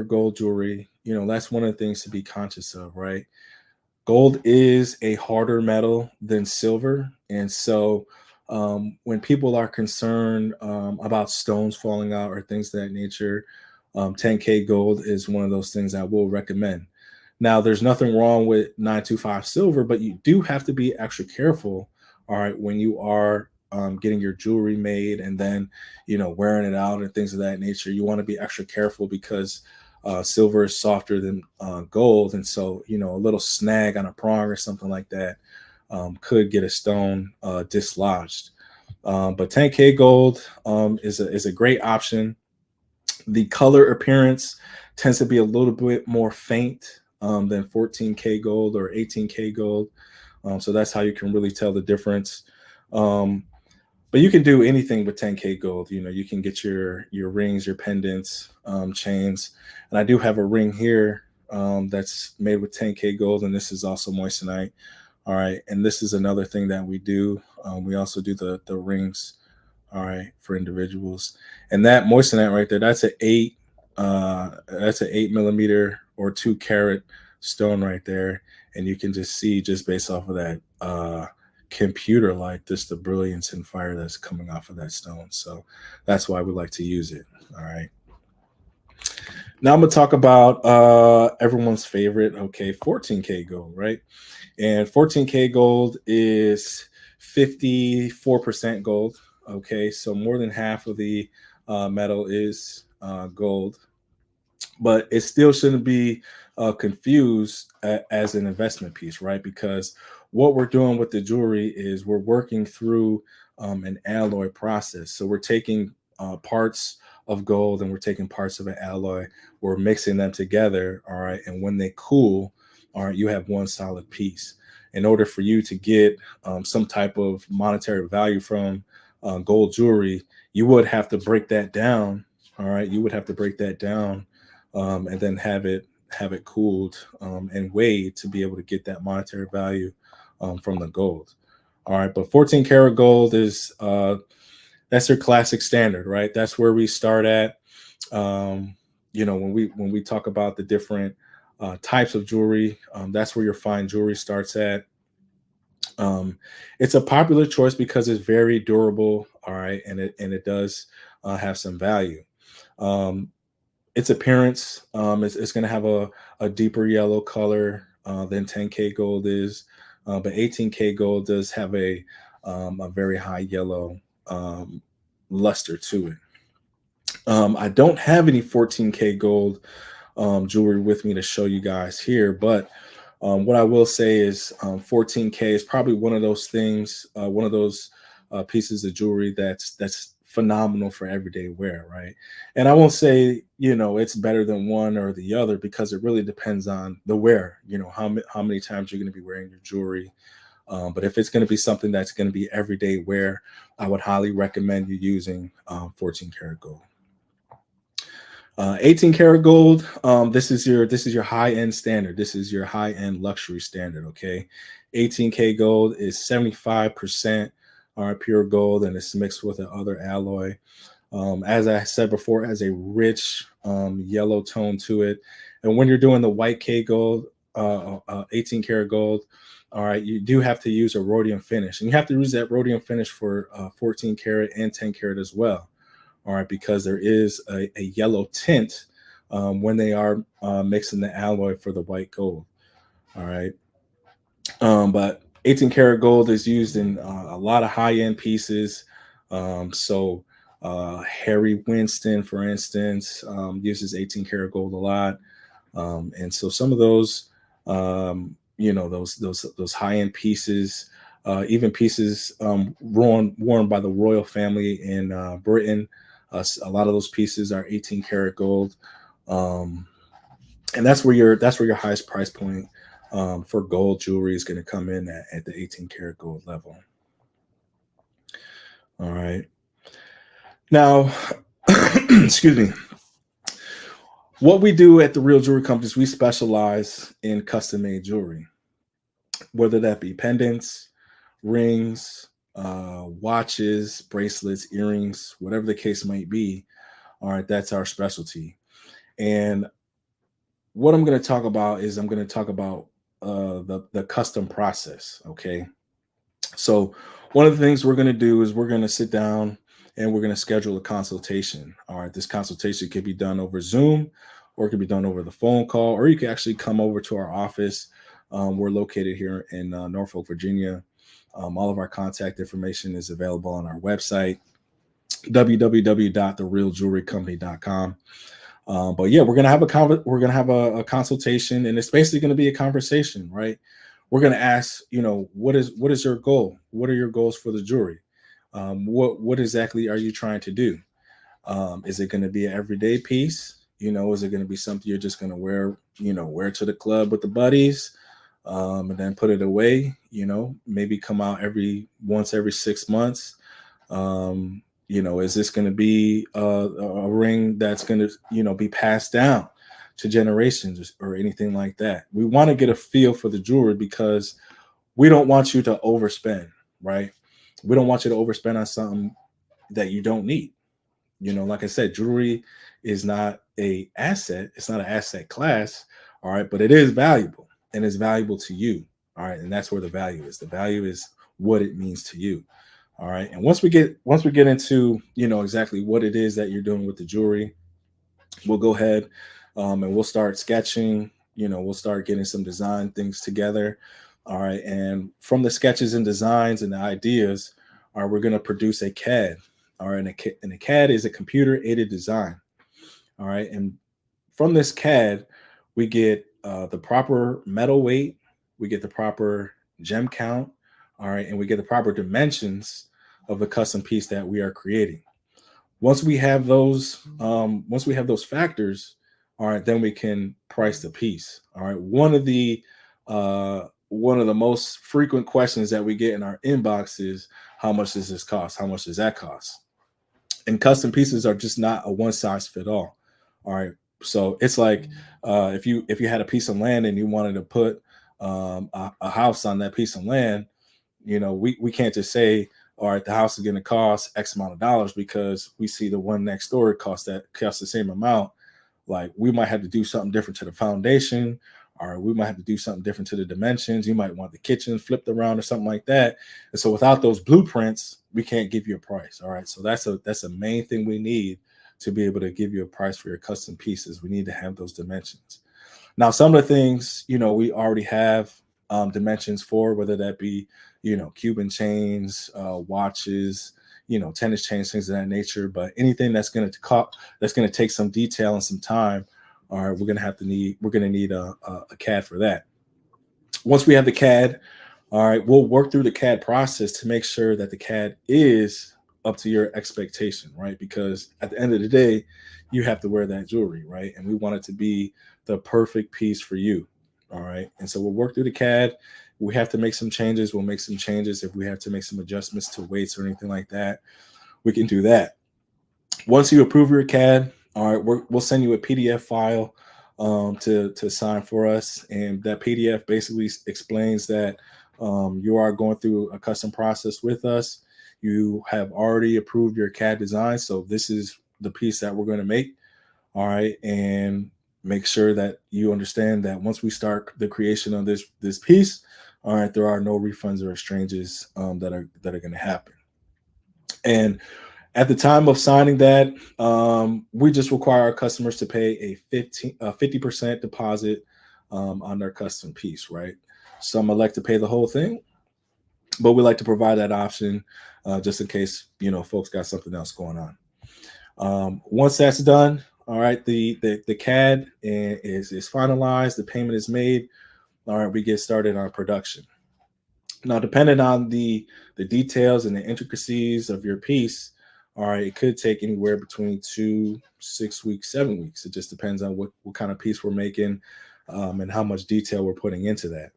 gold jewelry, that's one of the things to be conscious of, right? Gold is a harder metal than silver. And so when people are concerned about stones falling out or things of that nature, 10K gold is one of those things I will recommend. Now, there's nothing wrong with 925 silver, but you do have to be extra careful, all right, when you are getting your jewelry made and then, wearing it out and things of that nature. You want to be extra careful because silver is softer than gold. And so, a little snag on a prong or something like that could get a stone dislodged. But 10K gold is a great option. The color appearance tends to be a little bit more faint than 14K gold or 18K gold. So that's how you can really tell the difference. But you can do anything with 10K gold. You can get your rings, your pendants, chains. And I do have a ring here that's made with 10K gold, and this is also moissanite. All right. And this is another thing that we do. We also do the rings, all right, for individuals. And that moissanite right there, that's an 8 millimeter or 2 carat stone right there. And you can just see, just based off of that computer light, just the brilliance and fire that's coming off of that stone. So that's why we like to use it. All right. Now I'm gonna talk about everyone's favorite, 14K gold, right? And 14K gold is 54% gold. Okay, so more than half of the metal is gold, but it still shouldn't be confused as an investment piece, right? Because what we're doing with the jewelry is we're working through an alloy process. So we're taking parts of gold and we're taking parts of an alloy, we're mixing them together, all right? And when they cool, all right, you have one solid piece. In order for you to get some type of monetary value from gold jewelry, you would have to break that down, all right? You would have to break that down and then have it cooled and weighed to be able to get that monetary value from the gold. All right, but 14 karat gold is that's your classic standard, right? That's where we start at. You know, when we talk about the different types of jewelry, that's where your fine jewelry starts at. It's a popular choice because it's very durable, all right, and it does have some value. Its appearance, it's going to have a deeper yellow color than 10K gold is, but 18K gold does have a very high yellow luster to it. I don't have any 14K gold jewelry with me to show you guys here, but what I will say is 14K is probably one of those things, one of those pieces of jewelry that's phenomenal for everyday wear, right? And I won't say, you know, it's better than one or the other because it really depends on the wear, you know, how many times you're going to be wearing your jewelry. But if it's going to be something that's going to be everyday wear, I would highly recommend you using 14 karat gold. 18 karat gold, this is your high end standard. This is your high end luxury standard. Okay, 18K gold is 75% pure gold, and it's mixed with another alloy. As I said before, it has a rich yellow tone to it. And when you're doing the white K gold, 18 karat gold, all right, you do have to use a rhodium finish, and you have to use that rhodium finish for 14 karat and 10 karat as well. All right, because there is a yellow tint when they are mixing the alloy for the white gold. All right, but 18 karat gold is used in a lot of high-end pieces. So Harry Winston, for instance, uses 18 karat gold a lot, and so some of those, you know, those high-end pieces, even pieces worn by the royal family in Britain. A lot of those pieces are 18 karat gold, and that's where your highest price point for gold jewelry is going to come in at the 18 karat gold level. All right. Now, excuse me. What we do at the Real Jewelry Companies, we specialize in custom made jewelry, whether that be pendants, rings, watches, bracelets, earrings, whatever the case might be. All right, that's our specialty. And what I'm going to talk about is the custom process. Okay, so one of the things we're going to do is we're going to sit down and we're going to schedule a consultation. All right, this consultation could be done over Zoom, or it could be done over the phone call, or you can actually come over to our office. We're located here in Norfolk, Virginia. All of our contact information is available on our website, www.therealjewelrycompany.com. But yeah, we're gonna have a consultation, and it's basically going to be a conversation, right? We're going to ask, you know, what is your goal? What are your goals for the jewelry? What exactly are you trying to do? Is it going to be an everyday piece? You know, is it going to be something you're just going to wear to the club with the buddies, and then put it away? You know, maybe come out every 6 months. You know, is this going to be a ring that's going to, you know, be passed down to generations or anything like that? We want to get a feel for the jewelry because we don't want you to overspend, right? We don't want you to overspend on something that you don't need. You know, like I said, jewelry is not an asset. It's not an asset class. All right. But it is valuable, and it's valuable to you. All right. And that's where the value is. The value is what it means to you. All right. And once we get into, you know, exactly what it is that you're doing with the jewelry, we'll go ahead and we'll start sketching. You know, we'll start getting some design things together. All right. And from the sketches and designs and the ideas, all right, we're going to produce a CAD. All right, and a CAD is a computer aided design. All right, and from this CAD, we get the proper metal weight, we get the proper gem count, all right, and we get the proper dimensions of the custom piece that we are creating. Once we have those factors, all right, then we can price the piece. All right, one of the most frequent questions that we get in our inbox is, how much does this cost? How much does that cost? And custom pieces are just not a one size fit all. All right, so it's like if you had a piece of land and you wanted to put a house on that piece of land, we can't just say, all right, the house is going to cost X amount of dollars because we see the one next door costs the same amount. Like, we might have to do something different to the foundation, or we might have to do something different to the dimensions. You might want the kitchen flipped around or something like that. And so without those blueprints, we can't give you a price. All right, so that's a main thing we need to be able to give you a price for your custom pieces. We need to have those dimensions. Now, some of the things, we already have dimensions for, whether that be, Cuban chains, watches, tennis chains, things of that nature. But anything that's going to take some detail and some time, all right, we're going to need a CAD for that. Once we have the CAD, all right, we'll work through the CAD process to make sure that the CAD is up to your expectation, right? Because at the end of the day, you have to wear that jewelry, right? And we want it to be the perfect piece for you, all right? And so we'll work through the CAD. We have to make some changes. We'll make some changes. If we have to make some adjustments to weights or anything like that, we can do that. Once you approve your CAD, all right, we'll send you a PDF file to sign for us. And that PDF basically explains that you are going through a custom process with us. You have already approved your CAD design. So this is the piece that we're going to make. All right. And make sure that you understand that once we start the creation of this piece, all right, there are no refunds or exchanges that are going to happen. And at the time of signing that, we just require our customers to pay a 50% deposit on their custom piece, right? Some elect to pay the whole thing, but we like to provide that option just in case, folks got something else going on. Once that's done, all right, the CAD is finalized, the payment is made. All right, we get started on production. Now, depending on the details and the intricacies of your piece, all right, it could take anywhere between 2, 6 weeks, 7 weeks. It just depends on what kind of piece we're making and how much detail we're putting into that.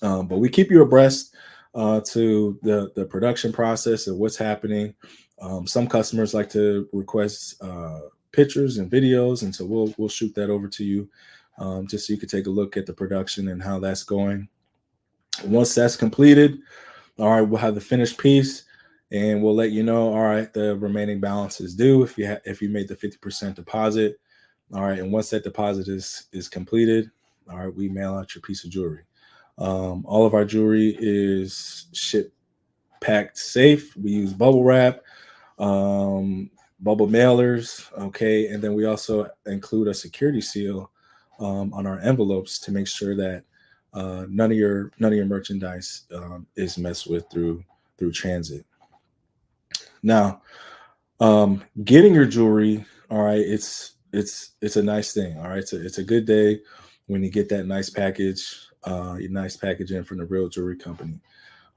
But we keep you abreast to the production process of what's happening. Some customers like to request pictures and videos, and so we'll shoot that over to you just so you can take a look at the production and how that's going. Once that's completed, all right, we'll have the finished piece, and we'll let you know, all right, the remaining balance is due if you made the 50% deposit. All right, and once that deposit is completed, all right, we mail out your piece of jewelry. All of our jewelry is shipped packed safe. We use bubble wrap, bubble mailers, okay, and then we also include a security seal on our envelopes to make sure that none of your merchandise is messed with through transit. Now, getting your jewelry, all right, it's a nice thing. All right, it's a good day when you get that nice package, your nice packaging from the real jewelry company.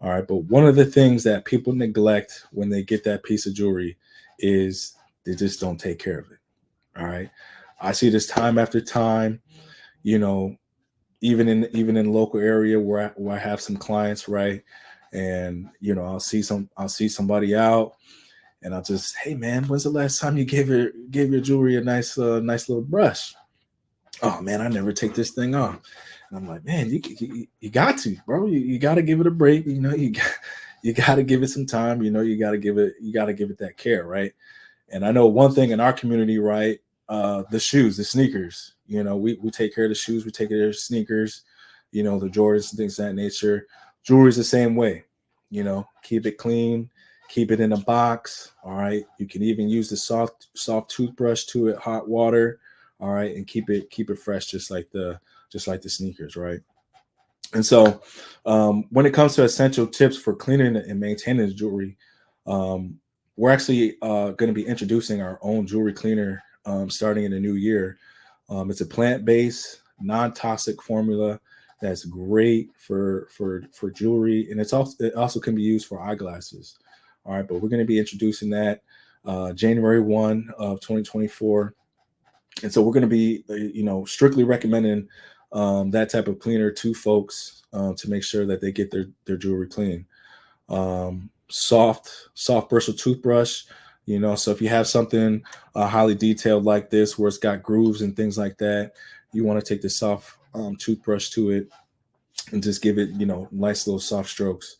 All right, but one of the things that people neglect when they get that piece of jewelry is they just don't take care of it. All right, I see this time after time. Even in local area where I have some clients, right? And I'll see somebody out, and I'll just, hey man, when's the last time you gave your jewelry a nice little brush? Oh man, I never take this thing off. And I'm like, man, you got to, bro. You got to give it a break. You got to give it some time. You got to give it that care, right? And I know one thing in our community, right? The shoes, the sneakers. We take care of the shoes. We take care of the sneakers. The Jordans and things of that nature. Jewelry is the same way. Keep it clean. Keep it in a box. All right. You can even use the soft toothbrush to it, hot water. All right, and keep it fresh, just like the sneakers, right? And so when it comes to essential tips for cleaning and maintaining the jewelry, we're actually going to be introducing our own jewelry cleaner starting in the new year. It's a plant-based, non-toxic formula that's great for jewelry, and it also can be used for eyeglasses. All right, but we're going to be introducing that January 1 of 2024. And so we're going to be, strictly recommending that type of cleaner to folks to make sure that they get their jewelry clean. Soft bristle toothbrush, so if you have something highly detailed like this where it's got grooves and things like that, you want to take the soft toothbrush to it and just give it, nice little soft strokes.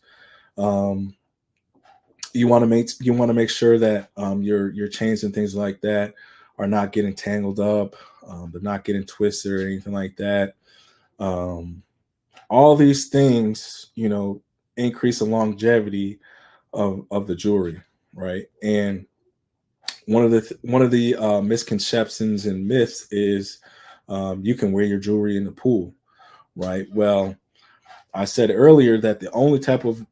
You want to make sure that your chains and things like that are not getting tangled up, they're not getting twisted or anything like that. All these things, increase the longevity of the jewelry, right? And one of the misconceptions and myths is you can wear your jewelry in the pool, right? Well, I said earlier that the only type of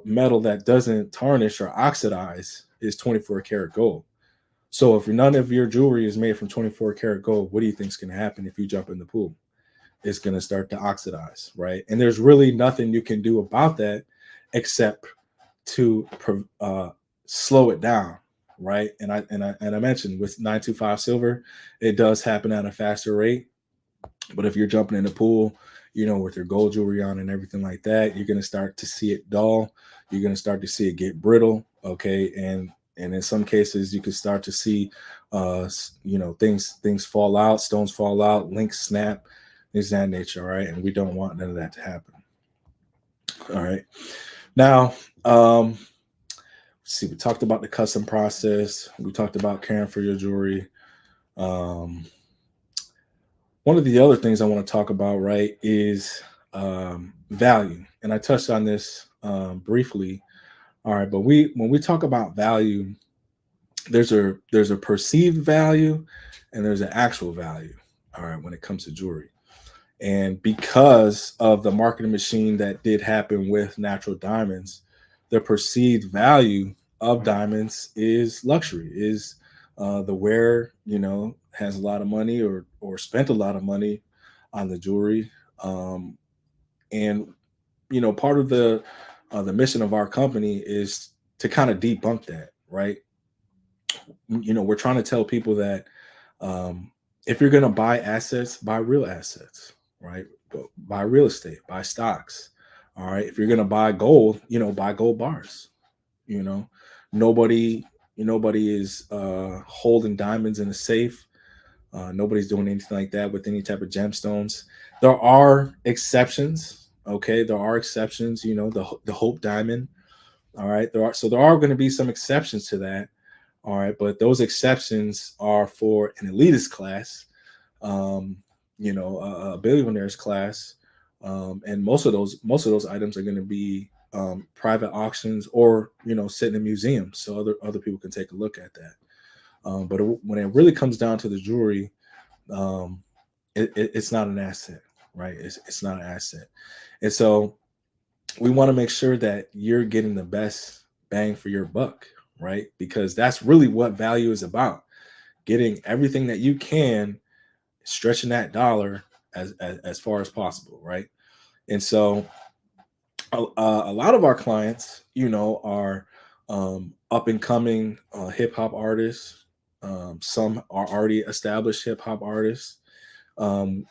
metal that doesn't tarnish or oxidize is 24 karat gold. So if none of your jewelry is made from 24 karat gold, what do you think is going to happen if you jump in the pool? It's going to start to oxidize, right? And there's really nothing you can do about that except to slow it down, right? And I mentioned with 925 silver, it does happen at a faster rate. But if you're jumping in the pool, with your gold jewelry on and everything like that, you're going to start to see it dull. You're going to start to see it get brittle, okay? And in some cases, you can start to see, things fall out, stones fall out, links snap, things of that nature, all right? And we don't want none of that to happen. All right. Now, let's see, we talked about the custom process. We talked about caring for your jewelry. One of the other things I want to talk about, right, is value. And I touched on this briefly. All right, but when we talk about value, there's a perceived value and there's an actual value. All right, when it comes to jewelry. And because of the marketing machine that did happen with natural diamonds, the perceived value of diamonds is luxury, is the wearer, has a lot of money or spent a lot of money on the jewelry. And, part of the mission of our company is to kind of debunk that, right? We're trying to tell people that if you're going to buy assets, buy real assets, right? Buy real estate, buy stocks. All right. If you're going to buy gold, buy gold bars. Nobody is holding diamonds in a safe. Nobody's doing anything like that with any type of gemstones. There are exceptions. Okay. There are exceptions, the Hope diamond. All right. There are going to be some exceptions to that. All right. But those exceptions are for an elitist class, a billionaires class. And most of those items are going to be private auctions or, sit in a museum so other people can take a look at that. But when it really comes down to the jewelry, it's not an asset, right? It's not an asset. And so we want to make sure that you're getting the best bang for your buck, right? Because that's really what value is about. Getting everything that you can, stretching that dollar as far as possible, right? And so a lot of our clients, are up and coming hip hop artists. Some are already established hip hop artists.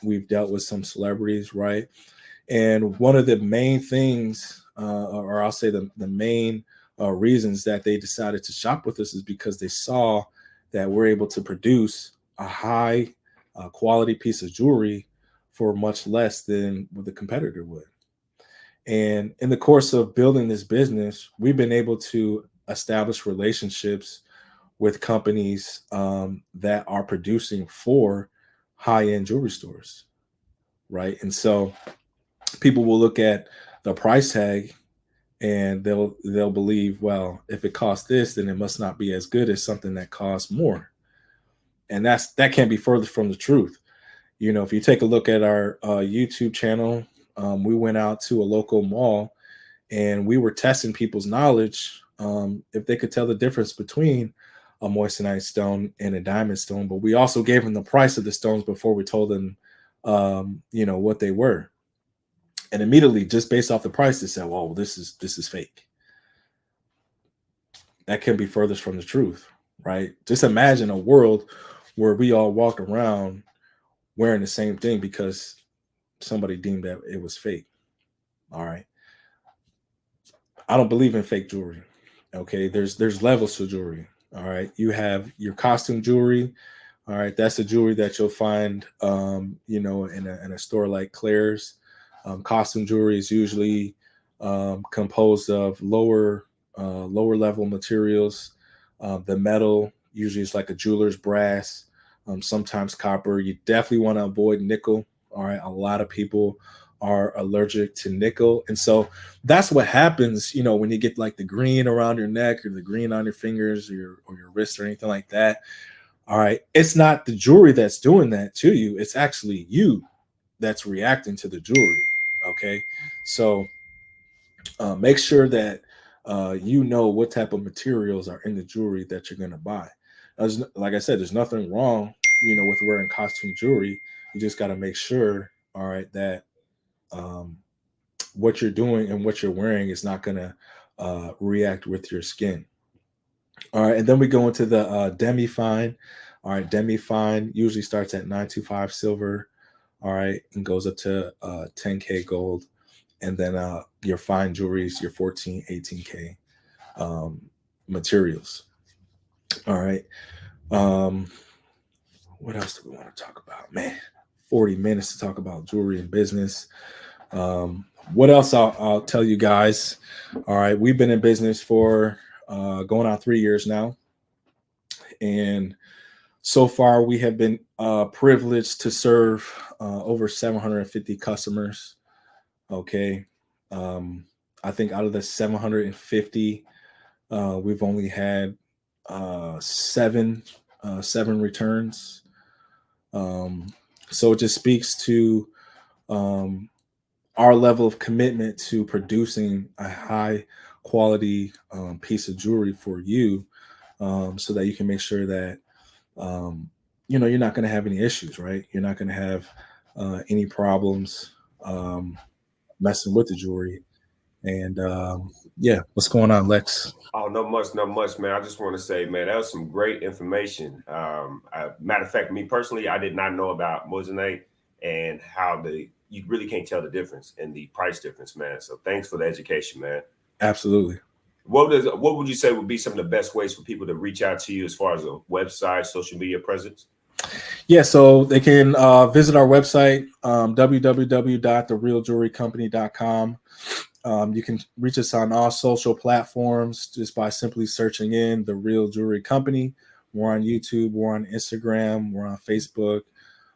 We've dealt with some celebrities, right? And one of the main things, or I'll say the main reasons that they decided to shop with us is because they saw that we're able to produce a high quality piece of jewelry for much less than what the competitor would. And in the course of building this business, we've been able to establish relationships with companies that are producing for high-end jewelry stores, right? And so people will look at the price tag and they'll believe, well, if it costs this, then it must not be as good as something that costs more. And that can't be further from the truth. If you take a look at our YouTube channel, we went out to a local mall and we were testing people's knowledge if they could tell the difference between a moissanite stone and a diamond stone. But we also gave them the price of the stones before we told them, what they were. And immediately, just based off the price, they said, "Well, this is fake." That can be furthest from the truth, right? Just imagine a world where we all walk around wearing the same thing because somebody deemed that it was fake. All right. I don't believe in fake jewelry. Okay. There's levels to jewelry. All right. You have your costume jewelry. All right. That's the jewelry that you'll find, in a store like Claire's. Costume jewelry is usually composed of lower level materials. The metal usually is like a jeweler's brass, sometimes copper. You definitely want to avoid nickel. All right. A lot of people are allergic to nickel. And so that's what happens, when you get like the green around your neck or the green on your fingers or your wrist or anything like that. All right. It's not the jewelry that's doing that to you. It's actually you that's reacting to the jewelry. Okay. So make sure that you know what type of materials are in the jewelry that you're going to buy. Like I said, there's nothing wrong, with wearing costume jewelry. You just got to make sure, all right, that what you're doing and what you're wearing is not going to react with your skin. All right. And then we go into the demi-fine. All right. Demi-fine usually starts at 925 silver. All right. And goes up to 10K gold. And then your fine jewelries, your 14, 18K materials. All right. What else do we want to talk about? Man, 40 minutes to talk about jewelry and business. What else I'll tell you guys? All right. We've been in business for going on 3 years now. And so far we have been privileged to serve over 750 customers. Okay. I think out of the 750, we've only had seven returns. So it just speaks to our level of commitment to producing a high quality piece of jewelry for you, so that you can make sure that you're not going to have any issues, right? You're not going to have any problems messing with the jewelry. And what's going on, Lex? Oh, not much, man. I just want to say, man, that was some great information. Matter of fact, me personally, I did not know about moissanite and how you really can't tell the difference in the price difference, man. So thanks for the education, man. Absolutely. What would you say would be some of the best ways for people to reach out to you as far as a website, social media presence? Yeah, so they can visit our website, www.therealjewelrycompany.com. You can reach us on all social platforms just by simply searching in The Real Jewelry Company. We're on YouTube, we're on Instagram, we're on Facebook,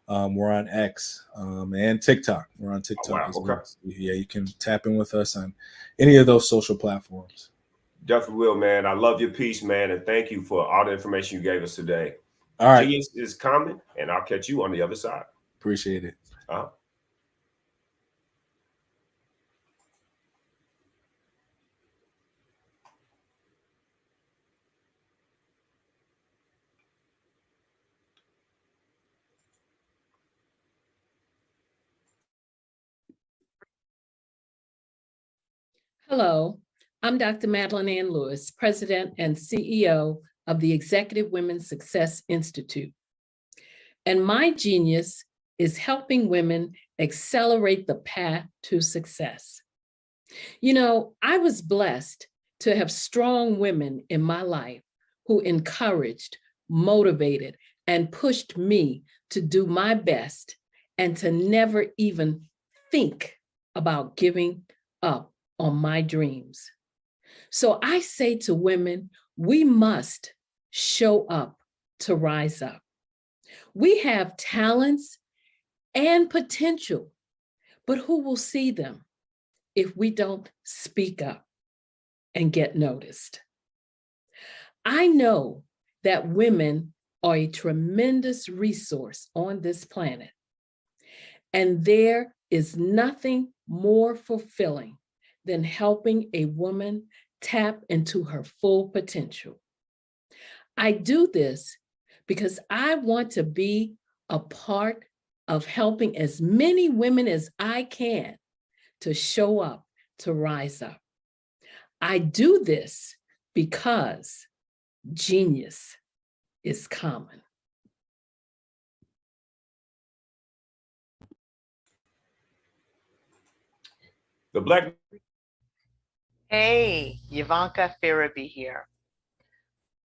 we're on X, and TikTok. We're on TikTok as well. Yeah, you can tap in with us on any of those social platforms. Definitely will, man. I love your piece, man, and thank you for all the information you gave us today. All right. Genius is coming, and I'll catch you on the other side. Appreciate it. Hello, I'm Dr. Madeline Ann Lewis, President and CEO of the Executive Women's Success Institute. And my genius is helping women accelerate the path to success. I was blessed to have strong women in my life who encouraged, motivated, and pushed me to do my best and to never even think about giving up on my dreams. So I say to women, we must show up to rise up. We have talents and potential, but who will see them if we don't speak up and get noticed? I know that women are a tremendous resource on this planet. And there is nothing more fulfilling than helping a woman tap into her full potential. I do this because I want to be a part of helping as many women as I can to show up, to rise up. I do this because genius is common. The Black. Hey, Ivanka Farabi here.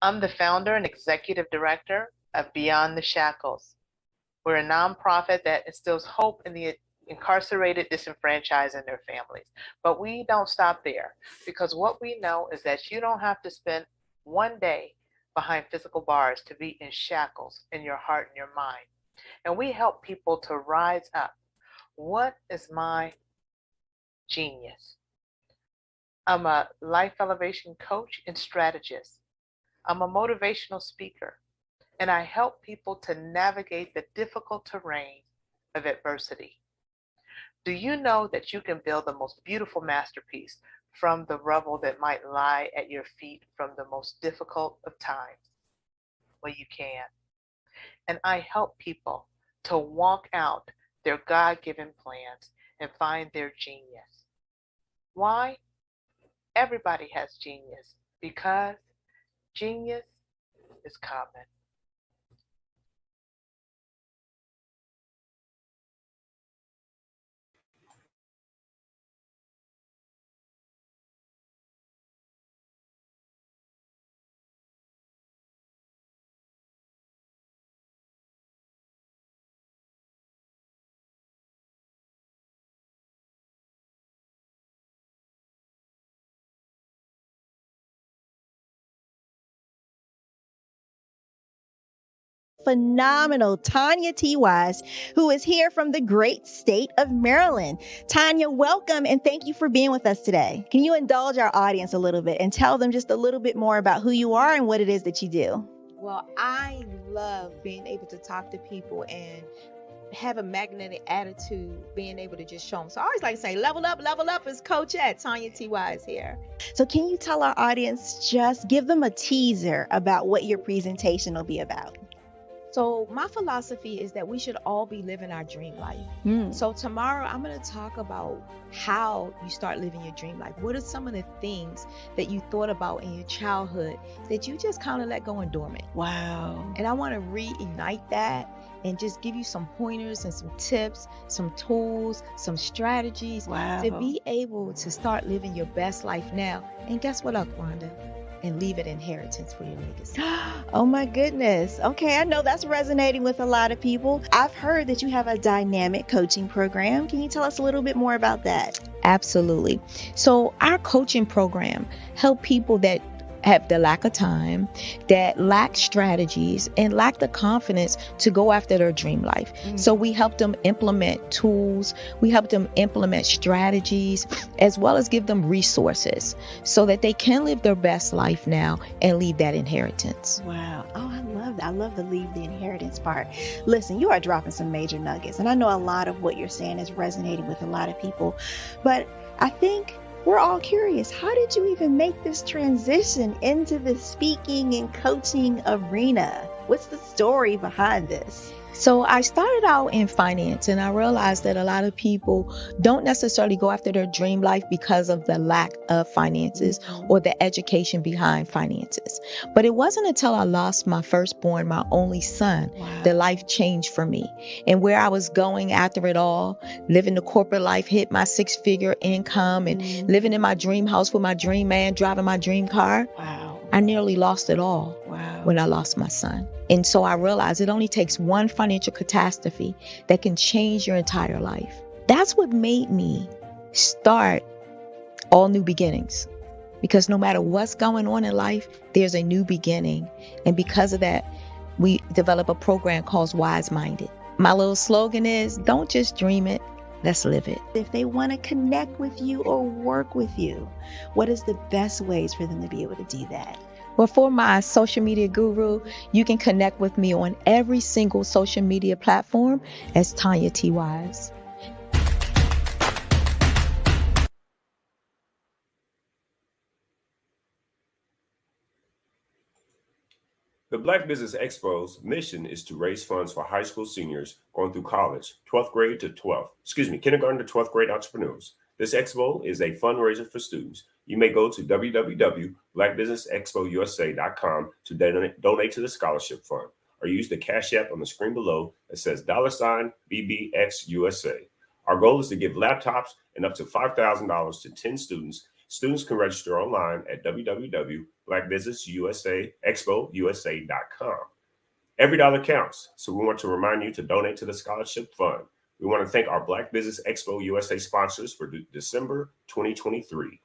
I'm the founder and executive director of Beyond the Shackles. We're a nonprofit that instills hope in the incarcerated, disenfranchised, and their families. But we don't stop there, because what we know is that you don't have to spend one day behind physical bars to be in shackles in your heart and your mind. And we help people to rise up. What is my genius? I'm a life elevation coach and strategist. I'm a motivational speaker, and I help people to navigate the difficult terrain of adversity. Do you know that you can build the most beautiful masterpiece from the rubble that might lie at your feet from the most difficult of times? Well, you can. And I help people to walk out their God-given plans and find their genius. Why? Everybody has genius, because genius is common. Phenomenal Tanya T. Wise, who is here from the great state of Maryland. Tanya, welcome and thank you for being with us today. Can you indulge our audience a little bit and tell them just a little bit more about who you are and what it is that you do? Well, I love being able to talk to people and have a magnetic attitude, being able to just show them. So I always like to say, level up is Coachette. Tanya T. Wise here. So can you tell our audience, just give them a teaser about what your presentation will be about? So my philosophy is that we should all be living our dream life. So tomorrow I'm going to talk about how you start living your dream life. What are some of the things that you thought about in your childhood that you just kind of let go and dormant? Wow. And I want to reignite that and just give you some pointers and some tips, some tools, some strategies to be able to start living your best life now. And guess what, Akwanda? And leave an inheritance for your legacy. Oh my goodness. Okay, I know that's resonating with a lot of people. I've heard that you have a dynamic coaching program. Can you tell us a little bit more about that? Absolutely. So our coaching program help people that have the lack of time, that lack strategies, and lack the confidence to go after their dream life. So we help them implement tools, we help them implement strategies, as well as give them resources so that they can live their best life now and leave that inheritance. Wow. Oh, I love that. I love the leave the inheritance part. Listen, you are dropping some major nuggets, and I know a lot of what you're saying is resonating with a lot of people, but I think we're all curious. How did you even make this transition into the speaking and coaching arena? What's the story behind this? So I started out in finance, and I realized that a lot of people don't necessarily go after their dream life because of the lack of finances or the education behind finances. But it wasn't until I lost my firstborn, my only son, that life changed for me. And where I was going after it all, living the corporate life, hit my 6-figure income and living in my dream house with my dream man, driving my dream car. I nearly lost it all when I lost my son. And so I realized it only takes one financial catastrophe that can change your entire life. That's what made me start All New Beginnings. Because no matter what's going on in life, there's a new beginning. And because of that, we develop a program called Wise Minded. My little slogan is, don't just dream it, let's live it. If they want to connect with you or work with you, what is the best ways for them to be able to do that? Well, for my social media guru, you can connect with me on every single social media platform as Tanya T. Wise. The Black Business Expo's mission is to raise funds for high school seniors going through college, kindergarten to 12th grade entrepreneurs. This expo is a fundraiser for students. You may go to www.blackbusinessexpousa.com to donate to the scholarship fund, or use the Cash App on the screen below that says $BBXUSA. Our goal is to give laptops and up to $5,000 to 10 students. Students can register online at www.blackbusinessexpousa.com. Every dollar counts, so we want to remind you to donate to the scholarship fund. We want to thank our Black Business Expo USA sponsors for December 2023.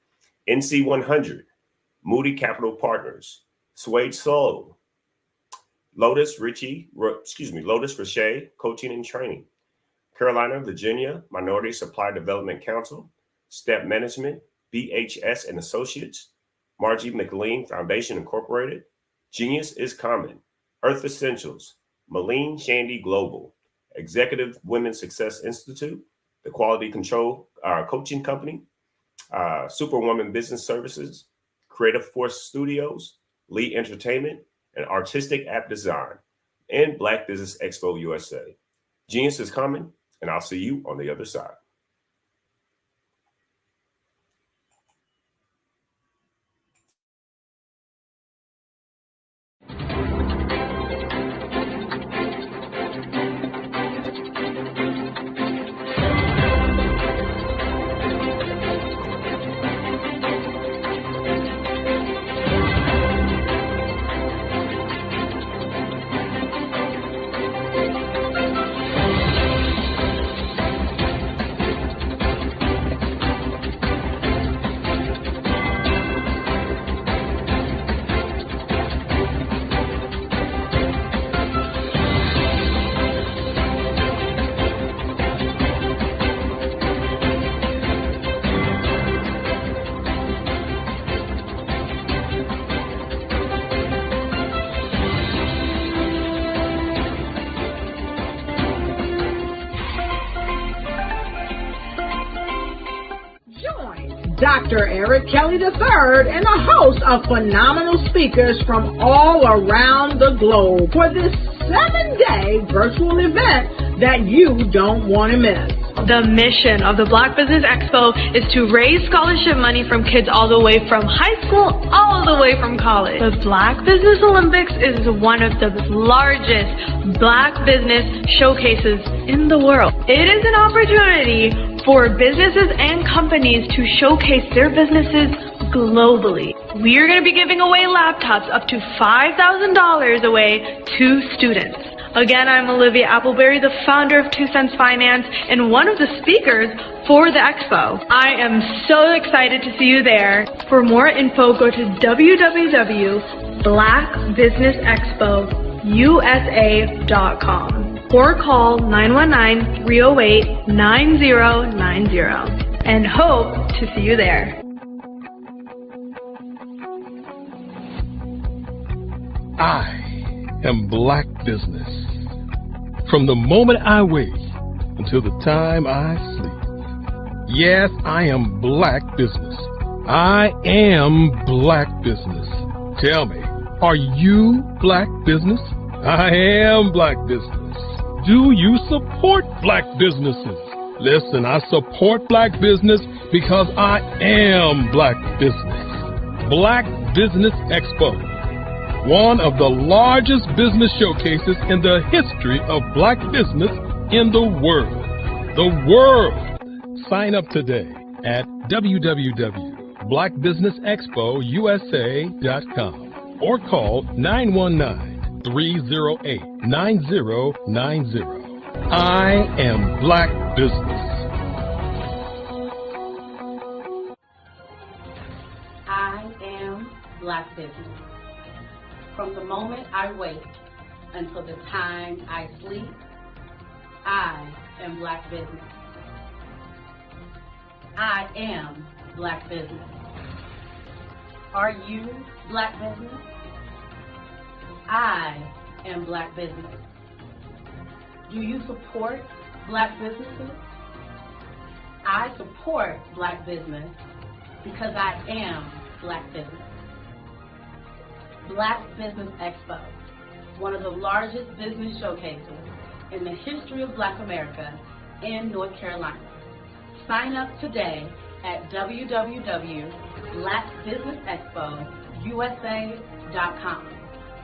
NC 100, Moody Capital Partners, Suede Soul, Lotus Richie Coaching and Training, Carolina, Virginia Minority Supply Development Council, Step Management, BHS and Associates, Margie McLean Foundation Incorporated, Genius is Common, Earth Essentials, Malene Shandy Global, Executive Women's Success Institute, the Quality Control Coaching Company, Superwoman Business Services, Creative Force Studios, Lee Entertainment, and Artistic App Design, and Black Business Expo USA. Genius is coming, and I'll see you on the other side. Dr. Eric Kelly III and a host of phenomenal speakers from all around the globe for this 7-day virtual event that you don't want to miss. The mission of the Black Business Expo is to raise scholarship money from kids all the way from high school all the way from college. The Black Business Olympics is one of the largest Black business showcases in the world. It is an opportunity for businesses and companies to showcase their businesses globally. We are going to be giving away laptops up to $5,000 away to students. Again, I'm Olivia Appleberry, the founder of 2 Cents Finance and one of the speakers for the expo. I am so excited to see you there. For more info, go to www.blackbusinessexpousa.com or call 919-308-9090 and hope to see you there. I am Black Business. From the moment I wake until the time I sleep. Yes, I am Black Business. I am Black Business. Tell me, are you Black Business? I am Black Business. Do you support Black businesses? Listen, I support Black business because I am Black Business. Black Business Expo, one of the largest business showcases in the history of Black business in the world. The world! Sign up today at www.blackbusinessexpousa.com or call 919-308-9090. I am Black Business. I am Black Business. From the moment I wake until the time I sleep, I am Black Business. I am Black Business. Are you Black Business? I am Black Business. Do you support Black businesses? I support Black business because I am Black Business. Black Business Expo, one of the largest business showcases in the history of Black America in North Carolina. Sign up today at www.blackbusinessexpousa.com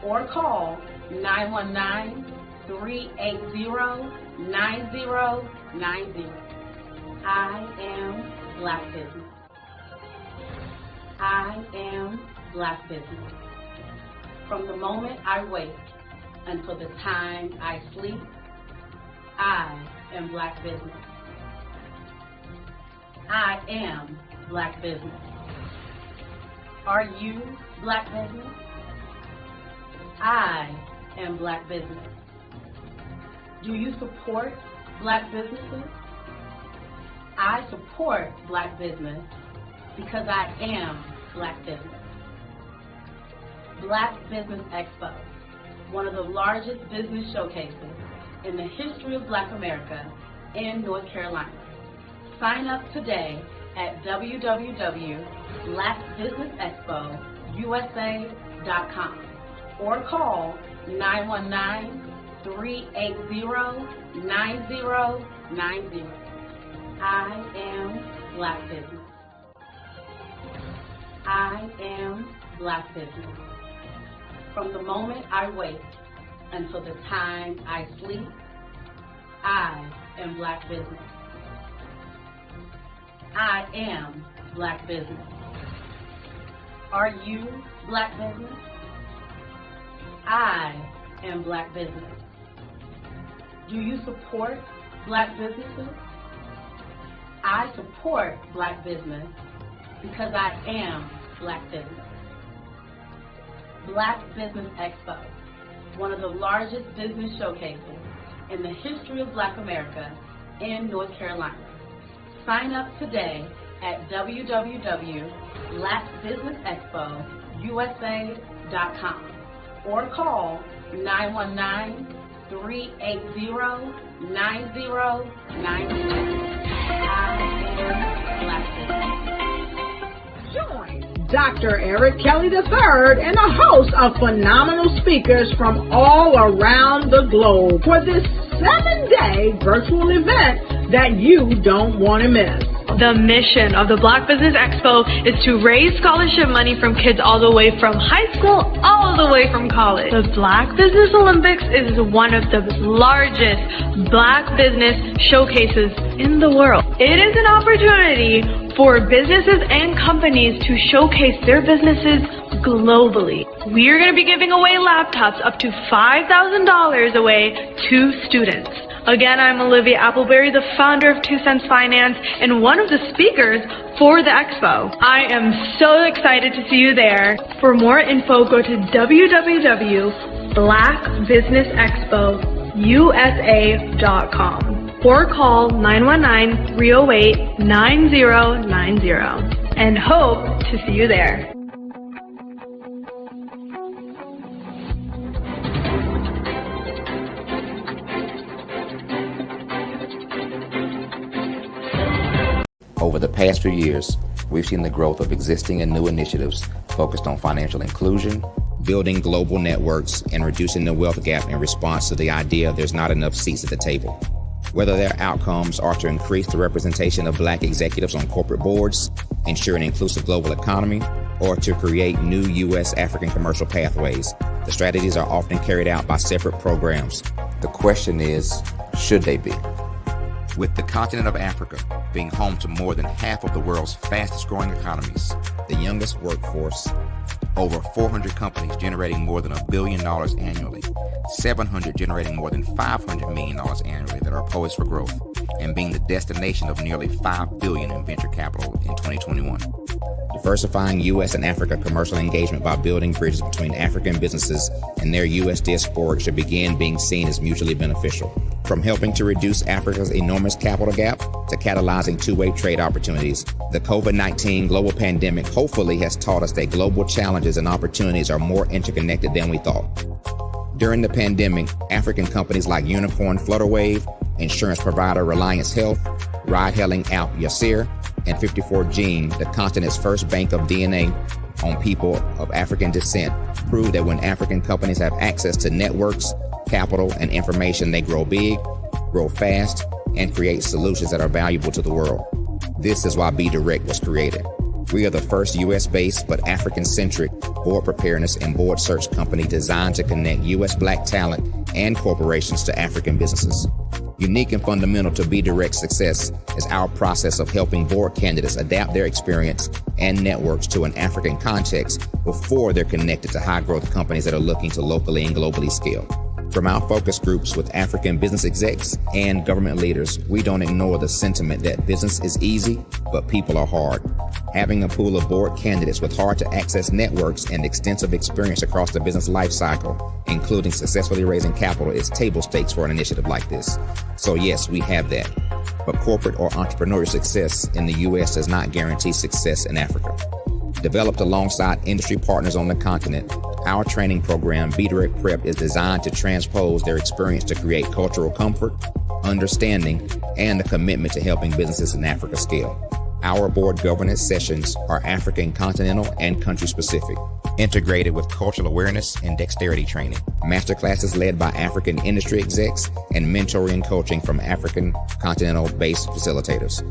or call 919-380-9090. I am Black Business. I am Black Business. From the moment I wake until the time I sleep, I am Black Business. I am Black Business. Are you Black Business? I am Black Business. Do you support Black businesses? I support Black business because I am Black Business. Black Business Expo, one of the largest business showcases in the history of Black America in North Carolina. Sign up today at www.blackbusinessexpousa.com or call 919-380-9090. I am Black Business. I am Black Business. From the moment I wake until the time I sleep, I am Black Business. I am Black Business. Are you Black Business? I am Black Business. Do you support Black businesses? I support Black business because I am Black Business. Black Business Expo, one of the largest business showcases in the history of Black America in North Carolina. Sign up today at www.blackbusinessexpousa.com or call 919-380-9090. Join Dr. Eric Kelly III and a host of phenomenal speakers from all around the globe for this 7-day virtual event that you don't want to miss. The mission of the Black Business Expo is to raise scholarship money from kids all the way from high school, all the way from college. The Black Business Olympics is one of the largest Black business showcases in the world. It is an opportunity for businesses and companies to showcase their businesses globally. We are going to be giving away laptops up to $5,000 away to students. Again, I'm Olivia Appleberry, the founder of 2 Cents Finance and one of the speakers for the expo. I am so excited to see you there. For more info, go to www.blackbusinessexpousa.com or call 919-308-9090 and hope to see you there. Over the past few years, we've seen the growth of existing and new initiatives focused on financial inclusion, building global networks, and reducing the wealth gap in response to the idea there's not enough seats at the table. Whether their outcomes are to increase the representation of Black executives on corporate boards, ensure an inclusive global economy, or to create new U.S. African commercial pathways, the strategies are often carried out by separate programs. The question is, should they be? With the continent of Africa being home to more than half of the world's fastest growing economies, the youngest workforce, over 400 companies generating more than $1 billion annually, 700 generating more than $500 million annually that are poised for growth, and being the destination of nearly $5 billion in venture capital in 2021. Diversifying U.S. and Africa commercial engagement by building bridges between African businesses and their U.S. diaspora should begin being seen as mutually beneficial. From helping to reduce Africa's enormous capital gap to catalyzing two-way trade opportunities, the COVID-19 global pandemic hopefully has taught us that global challenges and opportunities are more interconnected than we thought. During the pandemic, African companies like Unicorn Flutterwave, insurance provider Reliance Health, ride-hailing app Yasir, and 54 Gene, the continent's first bank of DNA, on people of African descent prove that when African companies have access to networks, capital, and information, they grow big, grow fast, and create solutions that are valuable to the world. This is why Be Direct was created. We are the first U.S.-based but African-centric board preparedness and board search company designed to connect U.S. Black talent and corporations to African businesses. Unique and fundamental to Be Direct's success is our process of helping board candidates adapt their experience and networks to an African context before they're connected to high-growth companies that are looking to locally and globally scale. From our focus groups with African business execs and government leaders, we don't ignore the sentiment that business is easy, but people are hard. Having a pool of board candidates with hard-to-access networks and extensive experience across the business life cycle, including successfully raising capital, is table stakes for an initiative like this. So yes, we have that. But corporate or entrepreneurial success in the U.S. does not guarantee success in Africa. Developed alongside industry partners on the continent, our training program, Be Direct Prep, is designed to transpose their experience to create cultural comfort, understanding, and a commitment to helping businesses in Africa scale. Our board governance sessions are African, continental, and country-specific, integrated with cultural awareness and dexterity training, masterclasses led by African industry execs, and mentoring and coaching from African continental-based facilitators.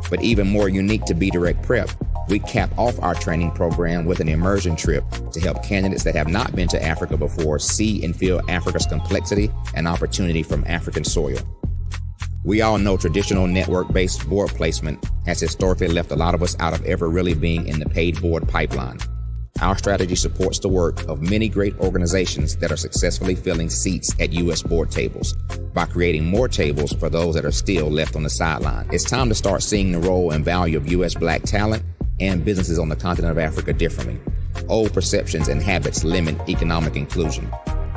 But even more unique to Be Direct Prep, we cap off our training program with an immersion trip to help candidates that have not been to Africa before see and feel Africa's complexity and opportunity from African soil. We all know traditional network-based board placement has historically left a lot of us out of ever really being in the paid board pipeline. Our strategy supports the work of many great organizations that are successfully filling seats at U.S. board tables by creating more tables for those that are still left on the sideline. It's time to start seeing the role and value of U.S. Black talent and businesses on the continent of Africa differently. Old perceptions and habits limit economic inclusion.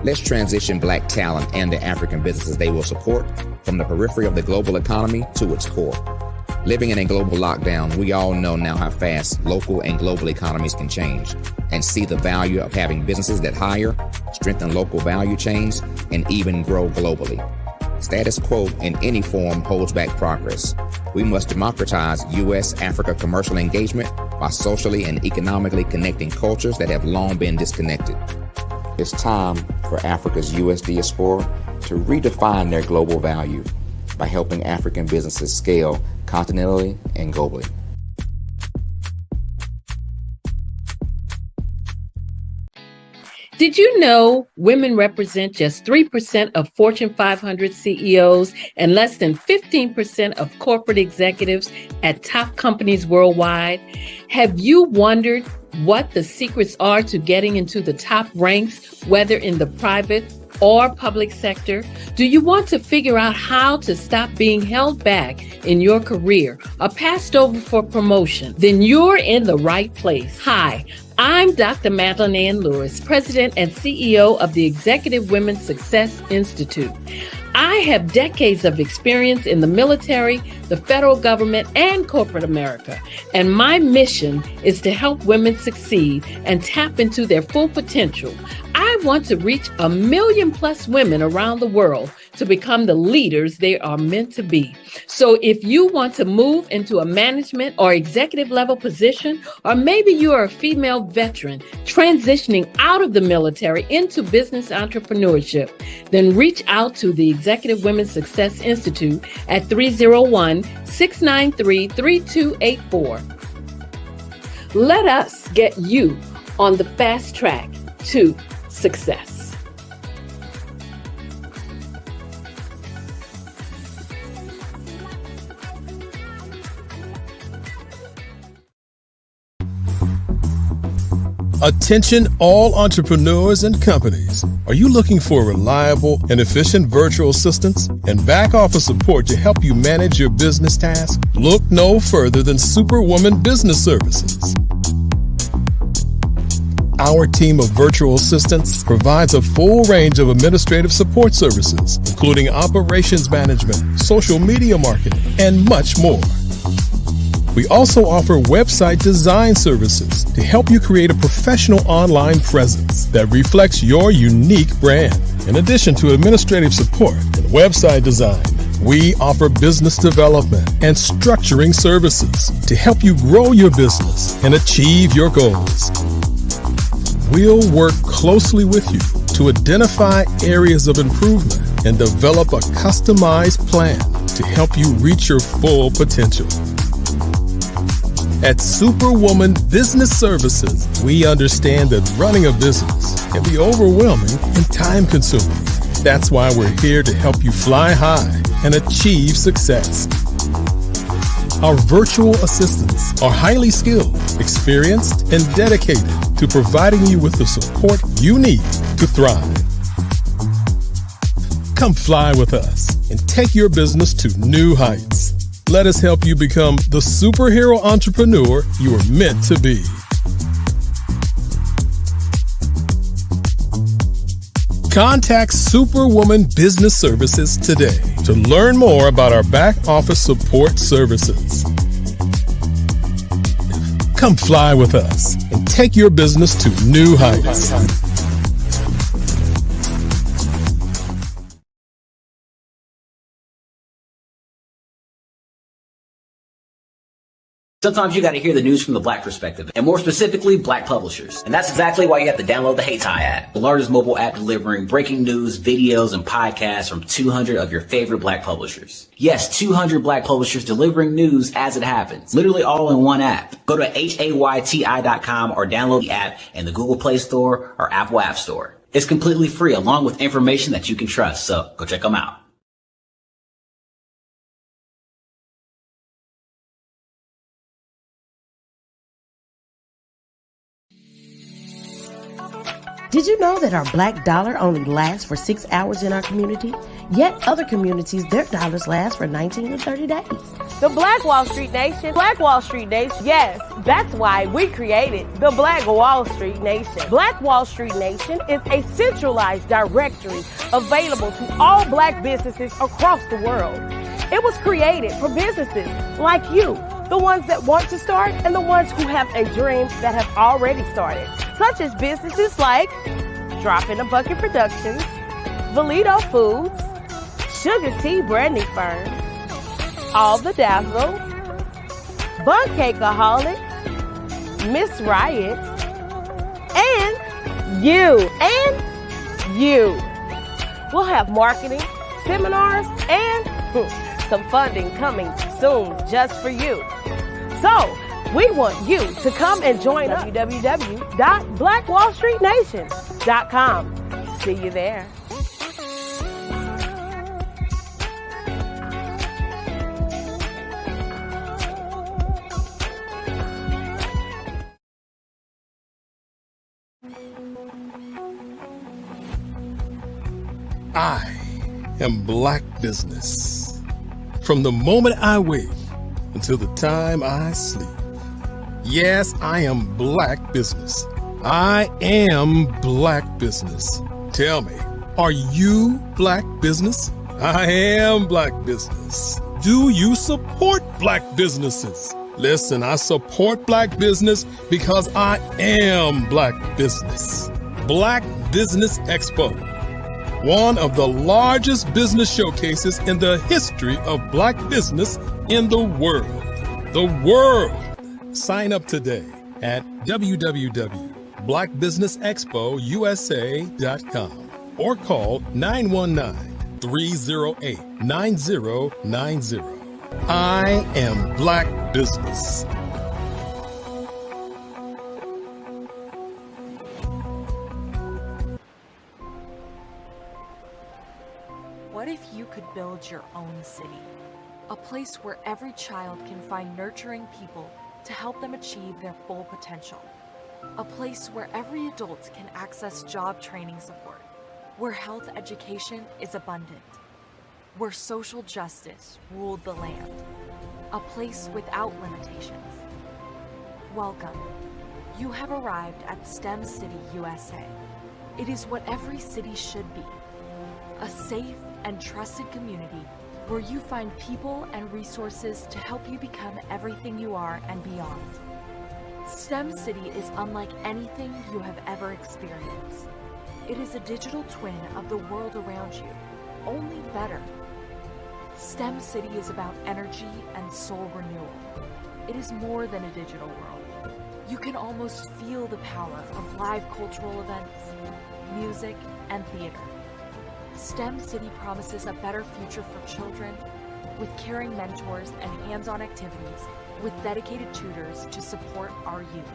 Let's transition Black talent and the African businesses they will support from the periphery of the global economy to its core. Living in a global lockdown, we all know now how fast local and global economies can change, and see the value of having businesses that hire, strengthen local value chains, and even grow globally. Status quo in any form holds back progress. We must democratize U.S.-Africa commercial engagement by socially and economically connecting cultures that have long been disconnected. It's time for Africa's U.S. diaspora to redefine their global value by helping African businesses scale continentally and globally. Did you know women represent just 3% of Fortune 500 CEOs and less than 15% of corporate executives at top companies worldwide? Have you wondered what the secrets are to getting into the top ranks, whether in the private or public sector? Do you want to figure out how to stop being held back in your career or passed over for promotion? Then you're in the right place. Hi, I'm Dr. Madeline Ann Lewis, President and CEO of the Executive Women's Success Institute. I have decades of experience in the military, the federal government, and corporate America, and my mission is to help women succeed and tap into their full potential. I want to reach 1 million+ women around the world to become the leaders they are meant to be. So if you want to move into a management or executive level position, or maybe you are a female veteran transitioning out of the military into business entrepreneurship, then reach out to the Executive Women's Success Institute at 301-693-3284. Let us get you on the fast track to success. Attention all entrepreneurs and companies. Are you looking for reliable and efficient virtual assistants and back office support to help you manage your business tasks? Look no further than Superwoman Business Services. Our team of virtual assistants provides a full range of administrative support services, including operations management, social media marketing, and much more. We also offer website design services to help you create a professional online presence that reflects your unique brand. In addition to administrative support and website design, we offer business development and structuring services to help you grow your business and achieve your goals. We'll work closely with you to identify areas of improvement and develop a customized plan to help you reach your full potential. At Superwoman Business Services, we understand that running a business can be overwhelming and time-consuming. That's why we're here to help you fly high and achieve success. Our virtual assistants are highly skilled, experienced, and dedicated to providing you with the support you need to thrive. Come fly with us and take your business to new heights. Let us help you become the superhero entrepreneur you are meant to be. Contact Superwoman Business Services today to learn more about our back office support services. Come fly with us and take your business to new heights. Sometimes you got to hear the news from the Black perspective, and more specifically, Black publishers. And that's exactly why you have to download the Hey Tie app, the largest mobile app delivering breaking news, videos, and podcasts from 200 of your favorite Black publishers. Yes, 200 Black publishers delivering news as it happens, literally all in one app. Go to HAYTI.com or download the app in the Google Play Store or Apple App Store. It's completely free, along with information that you can trust, so go check them out. Did you know that our black dollar only lasts for 6 hours in our community? Yet other communities, their dollars last for 19 to 30 days. The Black Wall Street Nation. Black Wall Street Nation. Yes, that's why we created the Black Wall Street Nation. Black Wall Street Nation is a centralized directory available to all Black businesses across the world. It was created for businesses like you, the ones that want to start and the ones who have a dream that have already started, such as businesses like Drop in a Bucket Productions, Valito Foods, Sugar Tea Brandy Firm, All the Dazzle, Bun Cakeaholic, Miss Riot, and you. We'll have marketing, seminars, and some funding coming soon just for you. So, we want you to come and join us. www.blackwallstreetnation.com. See you there. I am Black Business. From the moment I wake until the time I sleep. Yes, I am Black Business. I am Black Business. Tell me, are you Black Business? I am Black Business. Do you support Black businesses? Listen, I support Black business because I am Black Business. Black Business Expo, one of the largest business showcases in the history of Black business in the world. The world! Sign up today at www.blackbusinessexpousa.com or call 919-308-9090. I am Black Business. What if you could build your own city? A place where every child can find nurturing people to help them achieve their full potential. A place where every adult can access job training support, where health education is abundant, where social justice ruled the land. A place without limitations. Welcome. You have arrived at STEM City USA. It is what every city should be. A safe and trusted community where you find people and resources to help you become everything you are and beyond. STEM City is unlike anything you have ever experienced. It is a digital twin of the world around you, only better. STEM City is about energy and soul renewal. It is more than a digital world. You can almost feel the power of live cultural events, music, and theater. STEM City promises a better future for children with caring mentors and hands-on activities with dedicated tutors to support our youth.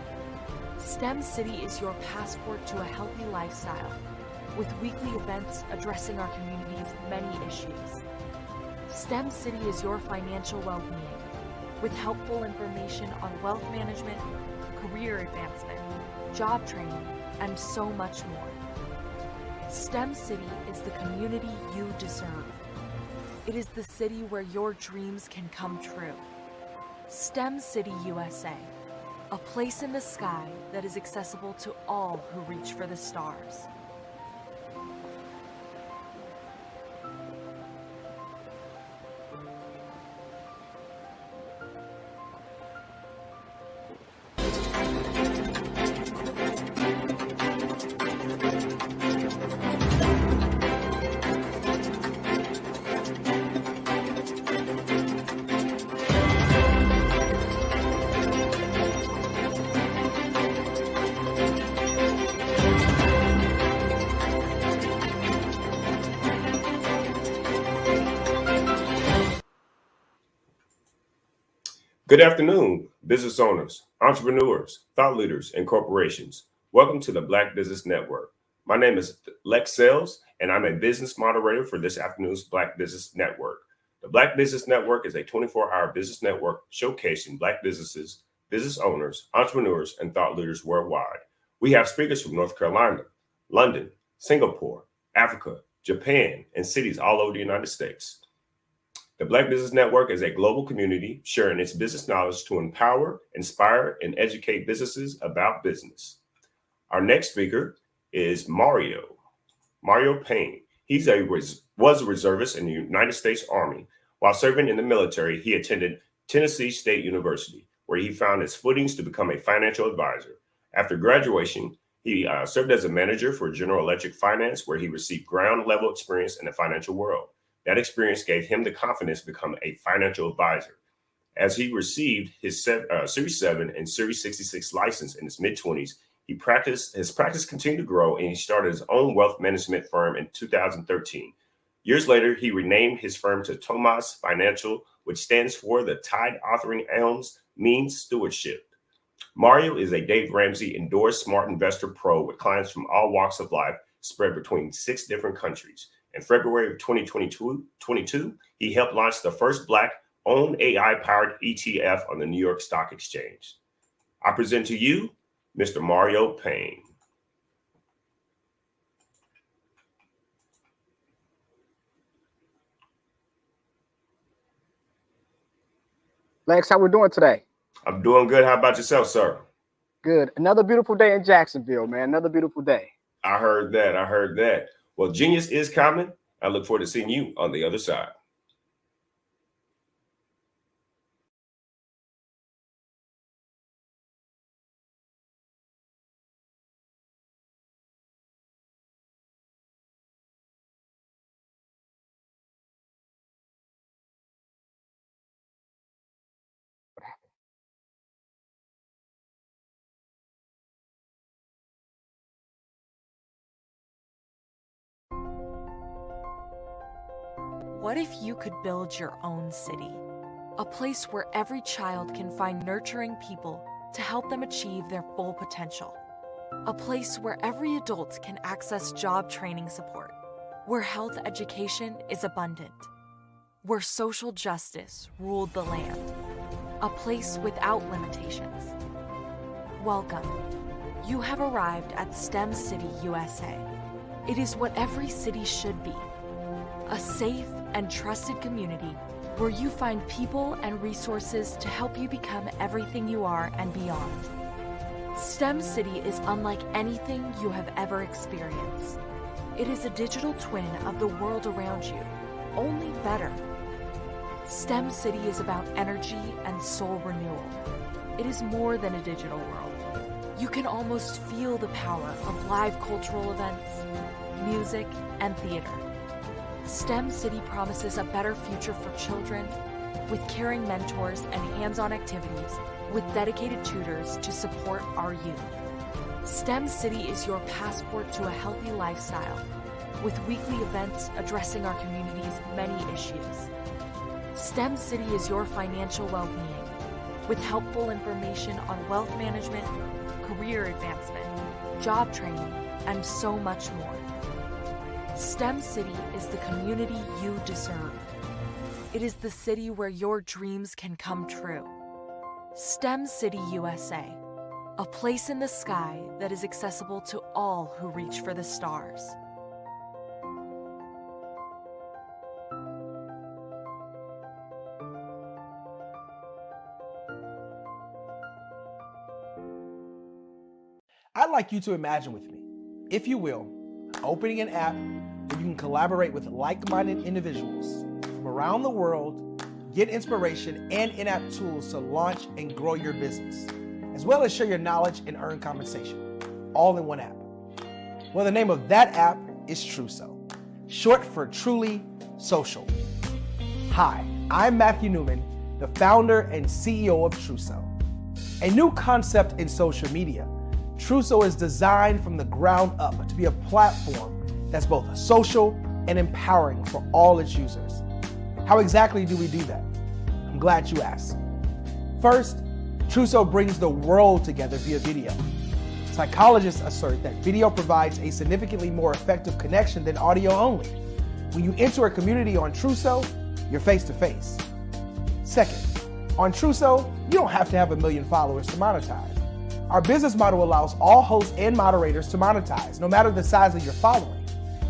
STEM City is your passport to a healthy lifestyle with weekly events addressing our community's many issues. STEM City is your financial well-being with helpful information on wealth management, career advancement, job training, and so much more. STEM City is the community you deserve. It is the city where your dreams can come true. STEM City USA, a place in the sky that is accessible to all who reach for the stars. Good afternoon, business owners, entrepreneurs, thought leaders, and corporations. Welcome to the Black Business Network. My name is Lex Sells, and I'm a business moderator for this afternoon's Black Business Network. The Black Business Network is a 24-hour business network showcasing Black businesses, business owners, entrepreneurs, and thought leaders worldwide. We have speakers from North Carolina, London, Singapore, Africa, Japan, and cities all over the United States. The Black Business Network is a global community sharing its business knowledge to empower, inspire, and educate businesses about business. Our next speaker is Mario Payne. He was a reservist in the United States Army. While serving in the military, he attended Tennessee State University, where he found his footings to become a financial advisor. After graduation, he served as a manager for General Electric Finance, where he received ground-level experience in the financial world. That experience gave him the confidence to become a financial advisor. As he received his Series 7 and Series 66 license in his mid-20s, his practice continued to grow, and he started his own wealth management firm in 2013. Years later, he renamed his firm to Tomas Financial, which stands for the Tide Authoring Elms Means Stewardship. Mario is a Dave Ramsey endorsed smart investor pro with clients from all walks of life spread between 6 different countries. In February of 2022, he helped launch the first Black-owned AI-powered ETF on the New York Stock Exchange. I present to you Mr. Mario Payne. Lex, how we doing today? I'm doing good. How about yourself, sir? Good. Another beautiful day in Jacksonville, man. Another beautiful day. I heard that. Well, genius is coming. I look forward to seeing you on the other side. What if you could build your own city? A place where every child can find nurturing people to help them achieve their full potential. A place where every adult can access job training support. Where health education is abundant. Where social justice ruled the land. A place without limitations. Welcome. You have arrived at STEM City USA. It is what every city should be. A safe and trusted community where you find people and resources to help you become everything you are and beyond. STEM City is unlike anything you have ever experienced. It is a digital twin of the world around you, only better. STEM City is about energy and soul renewal. It is more than a digital world. You can almost feel the power of live cultural events, music, and theater. STEM City promises a better future for children with caring mentors and hands-on activities with dedicated tutors to support our youth. STEM City is your passport to a healthy lifestyle, with weekly events addressing our community's many issues. STEM City is your financial well-being, with helpful information on wealth management, career advancement, job training, and so much more. STEM City is the community you deserve. It is the city where your dreams can come true. STEM City USA, a place in the sky that is accessible to all who reach for the stars. I'd like you to imagine with me, if you will, opening an app where you can collaborate with like-minded individuals from around the world, get inspiration and in-app tools to launch and grow your business, as well as share your knowledge and earn compensation, all in one app. Well, the name of that app is Truso, short for Truly Social. Hi, I'm Matthew Newman, the founder and CEO of Truso, a new concept in social media. Truso is designed from the ground up to be a platform that's both social and empowering for all its users. How exactly do we do that? I'm glad you asked. First, Truso brings the world together via video. Psychologists assert that video provides a significantly more effective connection than audio only. When you enter a community on Truso, you're face to face. Second, on Truso, you don't have to have 1 million followers to monetize. Our business model allows all hosts and moderators to monetize, no matter the size of your following,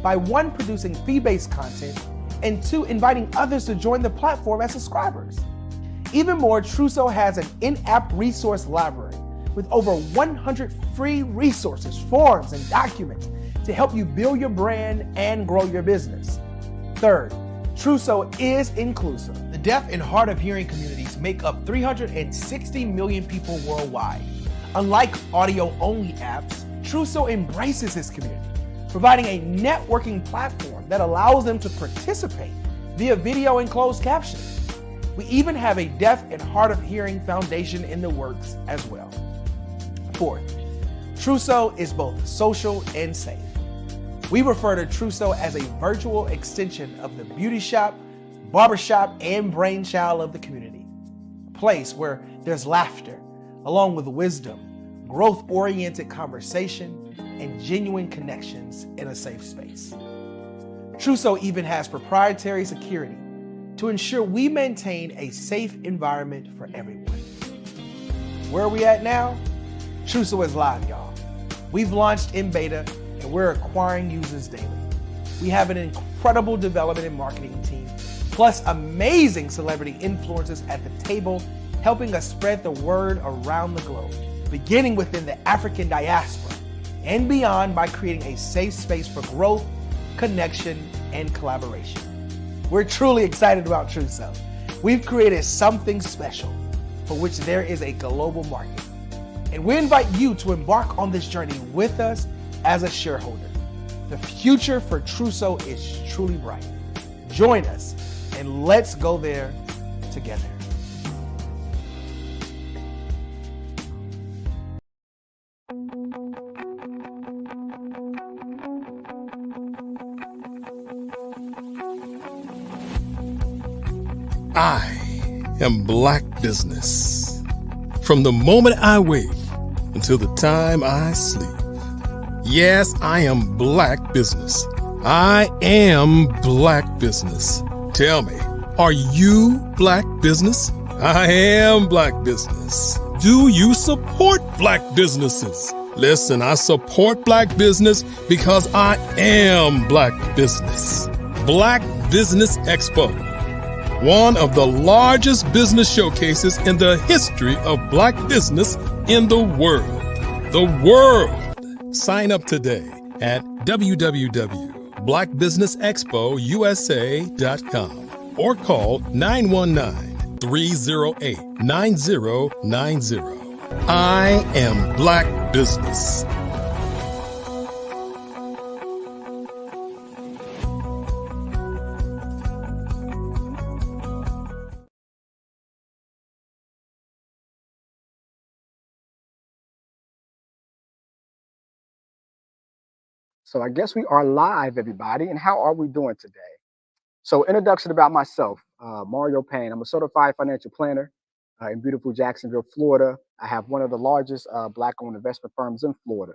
by 1, producing fee-based content, and 2, inviting others to join the platform as subscribers. Even more, Truso has an in-app resource library with over 100 free resources, forms, and documents to help you build your brand and grow your business. Third, Truso is inclusive. The deaf and hard of hearing communities make up 360 million people worldwide. Unlike audio-only apps, Truso embraces this community, providing a networking platform that allows them to participate via video and closed captioning. We even have a deaf and hard of hearing foundation in the works as well. Fourth, Truso is both social and safe. We refer to Truso as a virtual extension of the beauty shop, barbershop, and brainchild of the community. A place where there's laughter, along with wisdom, growth-oriented conversation, and genuine connections in a safe space. Truso even has proprietary security to ensure we maintain a safe environment for everyone. Where are we at now? Truso is live, y'all. We've launched in beta, and we're acquiring users daily. We have an incredible development and marketing team, plus amazing celebrity influencers at the table, helping us spread the word around the globe, beginning within the African diaspora and beyond by creating a safe space for growth, connection, and collaboration. We're truly excited about Truso. We've created something special for which there is a global market. And we invite you to embark on this journey with us as a shareholder. The future for Truso is truly bright. Join us and let's go there together. I am Black Business. From the moment I wake until the time I sleep. Yes, I am Black Business. I am Black Business. Tell me, are you Black Business? I am Black Business. Do you support Black businesses? Listen, I support Black business because I am Black Business. Black Business Expo, one of the largest business showcases in the history of Black business in the world. The world! Sign up today at www.blackbusinessexpousa.com or call 919-308-9090. I am Black Business. So I guess we are live, everybody. And how are we doing today? So introduction about myself, Mario Payne. I'm a certified financial planner in beautiful Jacksonville, Florida. I have one of the largest Black-owned investment firms in Florida.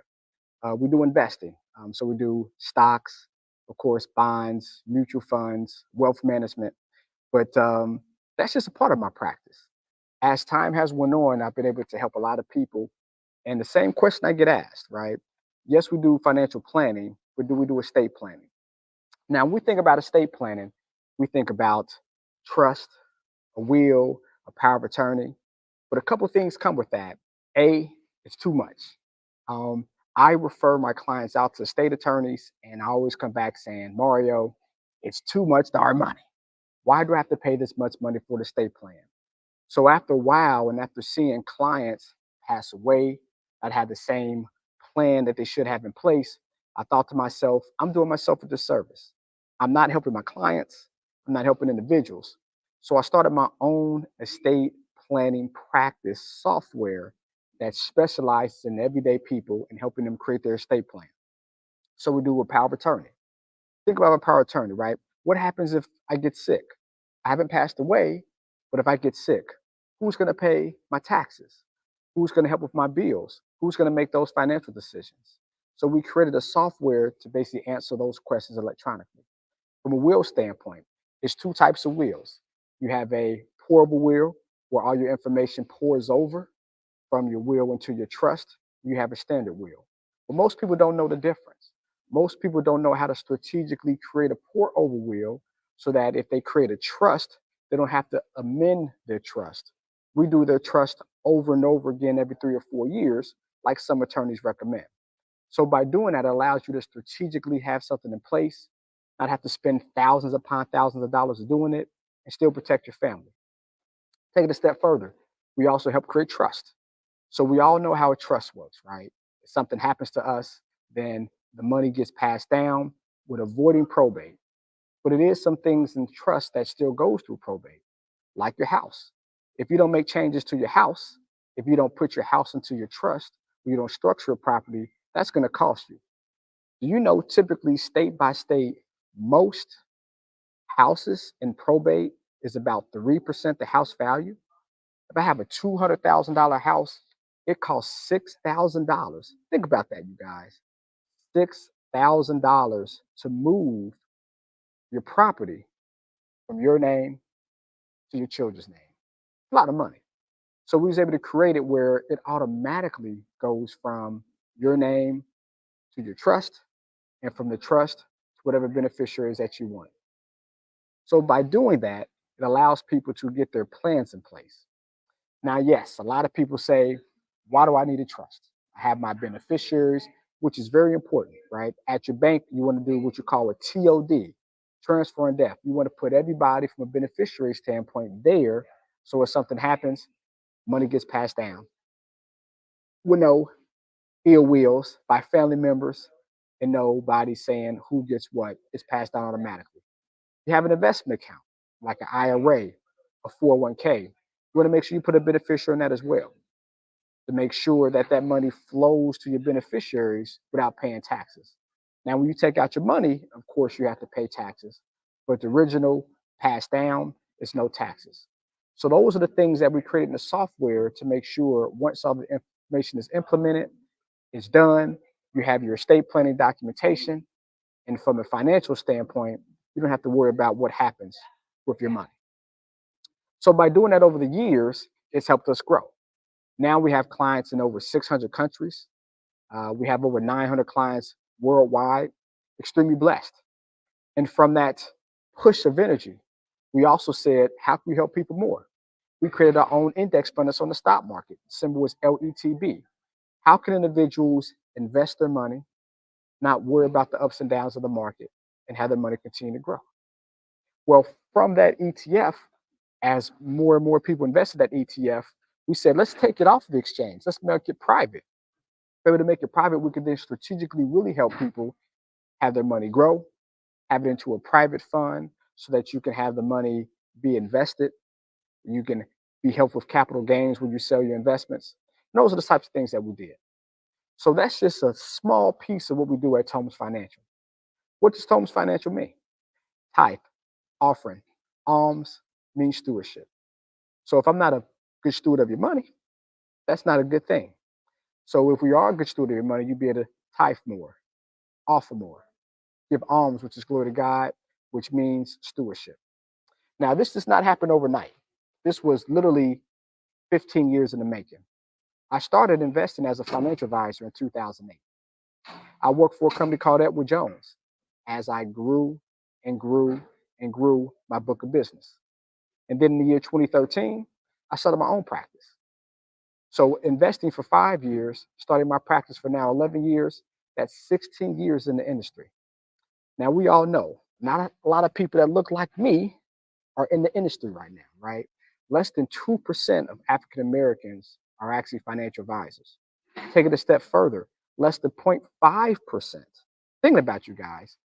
We do investing. So we do stocks, of course, bonds, mutual funds, wealth management. But that's just a part of my practice. As time has went on, I've been able to help a lot of people. And the same question I get asked, right? Yes, we do financial planning, but do we do estate planning? Now, when we think about estate planning, we think about trust, a will, a power of attorney. But a couple of things come with that. A, it's too much. I refer my clients out to estate attorneys, and I always come back saying, Mario, it's too much to our money. Why do I have to pay this much money for the estate plan? So after a while, and after seeing clients pass away that had the same plan that they should have in place, I thought to myself, I'm doing myself a disservice. I'm not helping my clients. I'm not helping individuals. So I started my own estate planning practice software that specializes in everyday people and helping them create their estate plan. So we do a power of attorney. Think about a power of attorney, right? What happens if I get sick? I haven't passed away, but if I get sick, who's going to pay my taxes? Who's going to help with my bills? Who's going to make those financial decisions? So we created a software to basically answer those questions electronically. From a will standpoint, there's two types of wills. You have a pourable will, where all your information pours over from your will into your trust. You have a standard will. But most people don't know the difference. Most people don't know how to strategically create a pour over will so that if they create a trust, they don't have to amend their trust. We do their trust over and over again every 3 or 4 years, like some attorneys recommend. So by doing that, it allows you to strategically have something in place, not have to spend thousands upon thousands of dollars doing it, and still protect your family. Take it a step further. We also help create trust. So we all know how a trust works, right? If something happens to us, then the money gets passed down with avoiding probate. But it is some things in trust that still goes through probate, like your house. If you don't make changes to your house, if you don't put your house into your trust, or you don't structure a property, that's going to cost you. Do you know typically state by state, most houses in probate is about 3% the house value? If I have a $200,000 house, it costs $6,000. Think about that, you guys. $6,000 to move your property from your name to your children's name. A lot of money. So we was able to create it where it automatically goes from your name to your trust, and from the trust to whatever beneficiaries that you want. So by doing that, it allows people to get their plans in place. Now, yes, a lot of people say, why do I need a trust? I have my beneficiaries, which is very important, right? At your bank, you want to do what you call a TOD, transfer and death. You want to put everybody from a beneficiary standpoint there, so if something happens, money gets passed down with no ill wills by family members and nobody saying who gets what. It's passed down automatically. You have an investment account, like an IRA, a 401k. You want to make sure you put a beneficiary in that as well, to make sure that that money flows to your beneficiaries without paying taxes. Now, when you take out your money, of course, you have to pay taxes, but the original passed down, it's no taxes. So those are the things that we created in the software to make sure once all the information is implemented, it's done, you have your estate planning documentation, and from a financial standpoint, you don't have to worry about what happens with your money. So by doing that over the years, it's helped us grow. Now we have clients in over 600 countries. We have over 900 clients worldwide, extremely blessed. And from that push of energy, we also said, how can we help people more? We created our own index fund that's on the stock market. The symbol is LETB. How can individuals invest their money, not worry about the ups and downs of the market, and have their money continue to grow? Well, from that ETF, as more and more people invested that ETF, we said, let's take it off the exchange. Let's make it private. If we were to make it private, we could then strategically really help people have their money grow, have it into a private fund so that you can have the money be invested. You can be helpful with capital gains when you sell your investments. And those are the types of things that we did. So that's just a small piece of what we do at Thomas Financial. What does Thomas Financial mean? Tithe, offering, alms means stewardship. So if I'm not a good steward of your money, that's not a good thing. So if we are a good steward of your money, you'll be able to tithe more, offer more, give alms, which is glory to God, which means stewardship. Now, this does not happen overnight. This was literally 15 years in the making. I started investing as a financial advisor in 2008. I worked for a company called Edward Jones as I grew and grew and grew my book of business. And then in the year 2013, I started my own practice. So investing for 5 years, starting my practice for now 11 years, that's 16 years in the industry. Now, we all know not a lot of people that look like me are in the industry right now, right? Less than 2% of African Americans are actually financial advisors. Take it a step further, less than 0.5%. Think about you guys,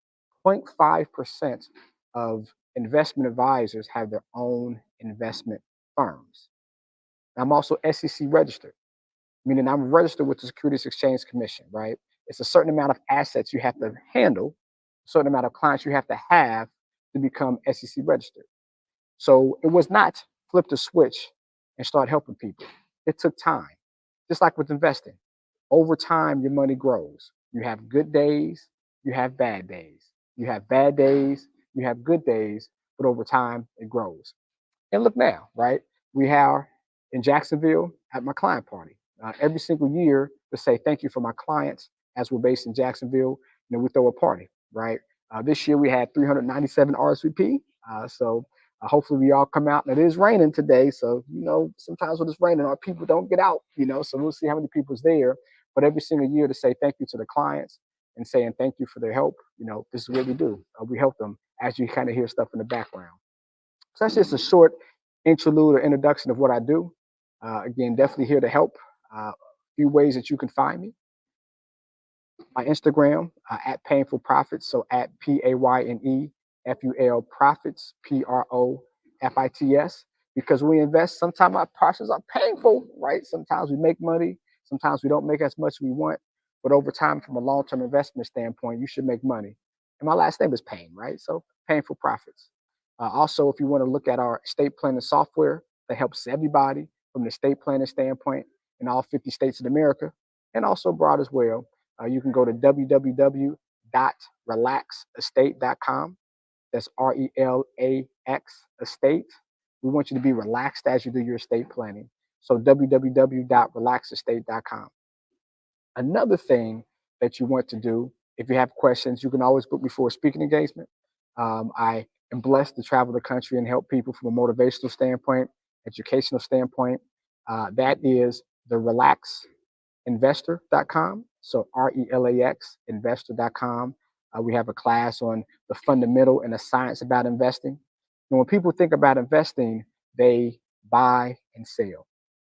0.5% of investment advisors have their own investment firms. I'm also SEC registered, meaning I'm registered with the Securities Exchange Commission, right? It's a certain amount of assets you have to handle, a certain amount of clients you have to become SEC registered. So it was not flip the switch and start helping people. It took time, just like with investing. Over time, your money grows. You have good days, you have bad days. You have bad days, you have good days, but over time, it grows. And look now, right? We are in Jacksonville at my client party. Every single year to say thank you for my clients, as we're based in Jacksonville, we throw a party, right? This year we had 397 RSVP. So hopefully we all come out. And it is raining today. So, sometimes when it's raining, our people don't get out, so we'll see how many people's there. But every single year to say thank you to the clients and saying thank you for their help. This is what we do. We help them as you kind of hear stuff in the background. So that's just a short interlude or introduction of what I do. Again, definitely here to help. A few ways that you can find me. My Instagram, at Painful Profits, so at PAYNEFUL Profits, PROFITS, because we invest, sometimes our processes are painful, right? Sometimes we make money, sometimes we don't make as much as we want, but over time, from a long-term investment standpoint, you should make money. And my last name is Payne, right? So Painful Profits. Also, if you want to look at our estate planning software that helps everybody from the estate planning standpoint in all 50 states in America, and also abroad as well, you can go to www.relaxestate.com. That's RELAX estate. We want you to be relaxed as you do your estate planning. So www.relaxestate.com. Another thing that you want to do, if you have questions, you can always book me for a speaking engagement. I am blessed to travel the country and help people from a motivational standpoint, educational standpoint. That is the relaxinvestor.com. So RELAX investor.com. We have a class on the fundamental and the science about investing. And when people think about investing, they buy and sell.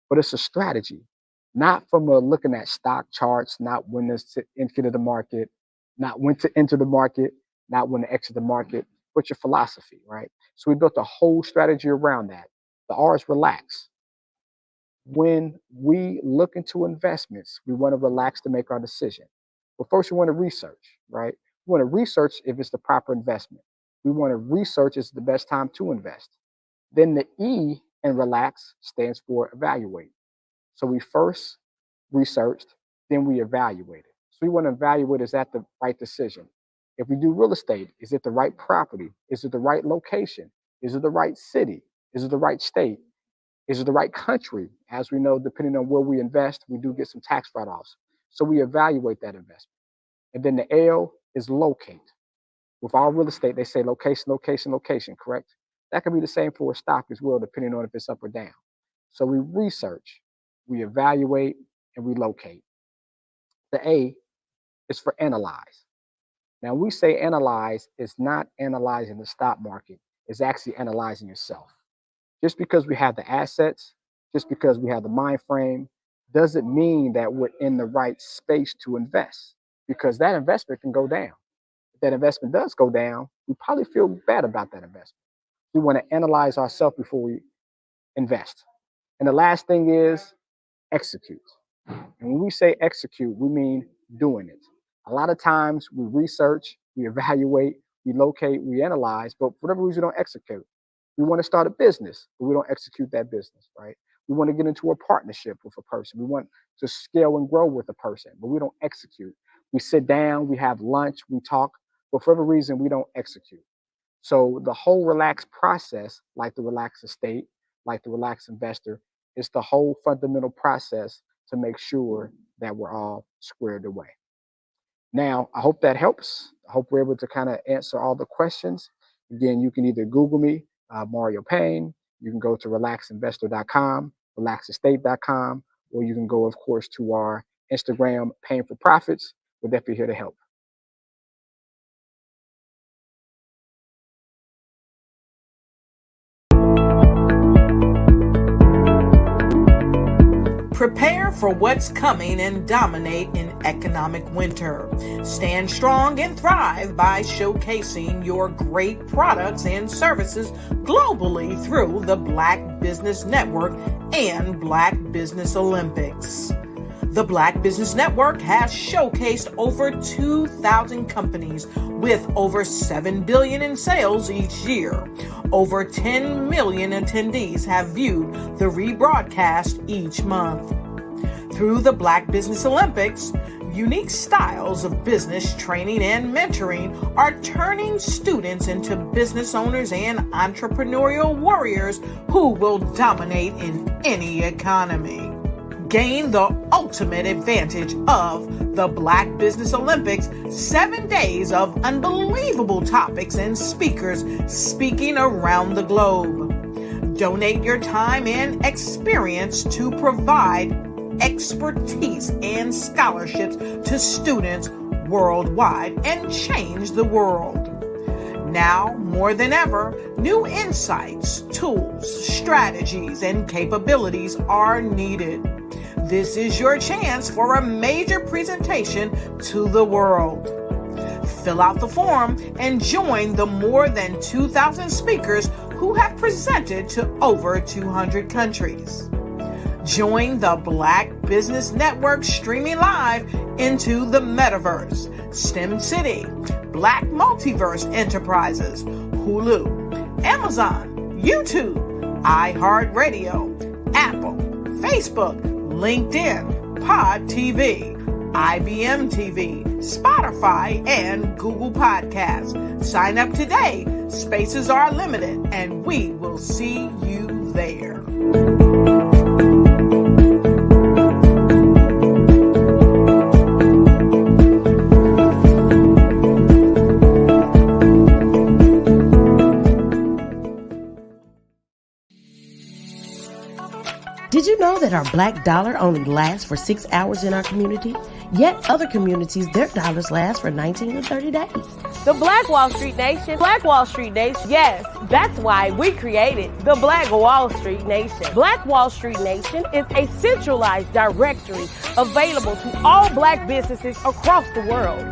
But it's a strategy, not from looking at stock charts, not when to enter the market, not when to enter the market, not when to exit the market, but your philosophy, right? So we built a whole strategy around that. The R is relax. When we look into investments, we want to relax to make our decision. But first, we want to research, right? We want to research if it's the proper investment. We want to research is the best time to invest. Then the E in relax stands for evaluate. So we first researched, then we evaluated. So we want to evaluate, is that the right decision? If we do real estate, is it the right property? Is it the right location? Is it the right city? Is it the right state? Is it the right country? As we know, depending on where we invest, we do get some tax write-offs. So we evaluate that investment. And then the L is locate. With all real estate, they say location, location, location, correct? That can be the same for a stock as well, depending on if it's up or down. So we research, we evaluate, and we locate. The A is for analyze. Now, when we say analyze, it's not analyzing the stock market. It's actually analyzing yourself. Just because we have the assets, just because we have the mind frame, doesn't mean that we're in the right space to invest, because that investment can go down. If that investment does go down, we probably feel bad about that investment. We want to analyze ourselves before we invest. And the last thing is execute. And when we say execute, we mean doing it. A lot of times we research, we evaluate, we locate, we analyze, but for whatever reason, we don't execute. We want to start a business, but we don't execute that business, right? We want to get into a partnership with a person. We want to scale and grow with a person, but we don't execute. We sit down, we have lunch, we talk, but for whatever reason, we don't execute. So the whole relaxed process, like the relaxed estate, like the relaxed investor, is the whole fundamental process to make sure that we're all squared away. Now, I hope that helps. I hope we're able to kind of answer all the questions. Again, you can either Google me, Mario Payne. You can go to relaxinvestor.com, relaxestate.com, or you can go, of course, to our Instagram, Payne for Profits. We're definitely here to help. Prepare for what's coming and dominate in economic winter. Stand strong and thrive by showcasing your great products and services globally through the Black Business Network and Black Business Olympics. The Black Business Network has showcased over 2,000 companies with over $7 billion in sales each year. Over 10 million attendees have viewed the rebroadcast each month. Through the Black Business Olympics, unique styles of business training and mentoring are turning students into business owners and entrepreneurial warriors who will dominate in any economy. Gain the ultimate advantage of the Black Business Olympics, 7 days of unbelievable topics and speakers speaking around the globe. Donate your time and experience to provide expertise and scholarships to students worldwide and change the world. Now, more than ever, new insights, tools, strategies, and capabilities are needed. This is your chance for a major presentation to the world. Fill out the form and join the more than 2,000 speakers who have presented to over 200 countries. Join the Black Business Network streaming live into the Metaverse, STEM City, Black Multiverse Enterprises, Hulu, Amazon, YouTube, iHeartRadio, Apple, Facebook, LinkedIn, Pod TV, IBM TV, Spotify, and Google Podcasts. Sign up today. Spaces are limited, and we will see you there. Did you know that our black dollar only lasts for 6 hours in our community? Yet other communities, their dollars last for 19 to 30 days. The Black Wall Street Nation. Black Wall Street Nation. Yes, that's why we created the Black Wall Street Nation. Black Wall Street Nation is a centralized directory available to all black businesses across the world.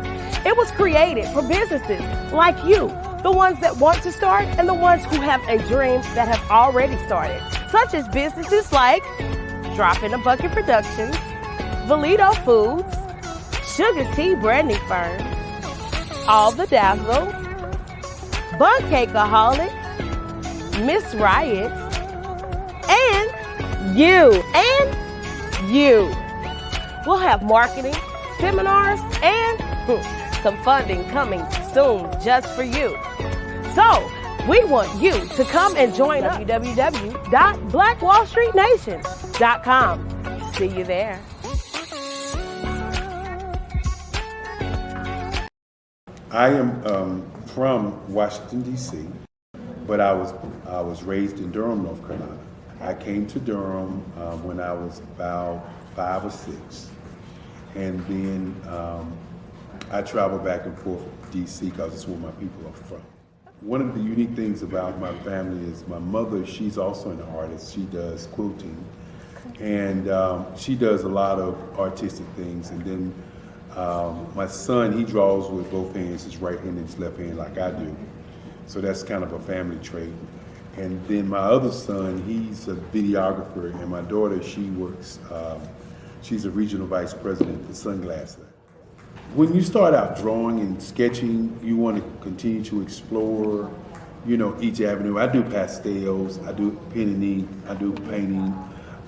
It was created for businesses like you, the ones that want to start and the ones who have a dream that have already started, such as businesses like Drop in a Bucket Productions, Valito Foods, Sugar Tea Branding Firm, All the Dazzle, Bun Cakeaholic, Miss Riot, and you. We'll have marketing, seminars, and some funding coming soon just for you. So, we want you to come and join us. www.blackwallstreetnation.com. See you there. I am from Washington, D.C., but I was raised in Durham, North Carolina. I came to Durham when I was about 5 or 6, and then I traveled back and forth to D.C. because it's where my people are from. One of the unique things about my family is my mother, she's also an artist. She does quilting, and she does a lot of artistic things. And then my son, he draws with both hands, his right hand and his left hand like I do. So that's kind of a family trait. And then my other son, he's a videographer, and my daughter, she works She's a regional vice president for Sunglass Lab. When you start out drawing and sketching, you want to continue to explore, each avenue. I do pastels, I do pen and ink, I do painting,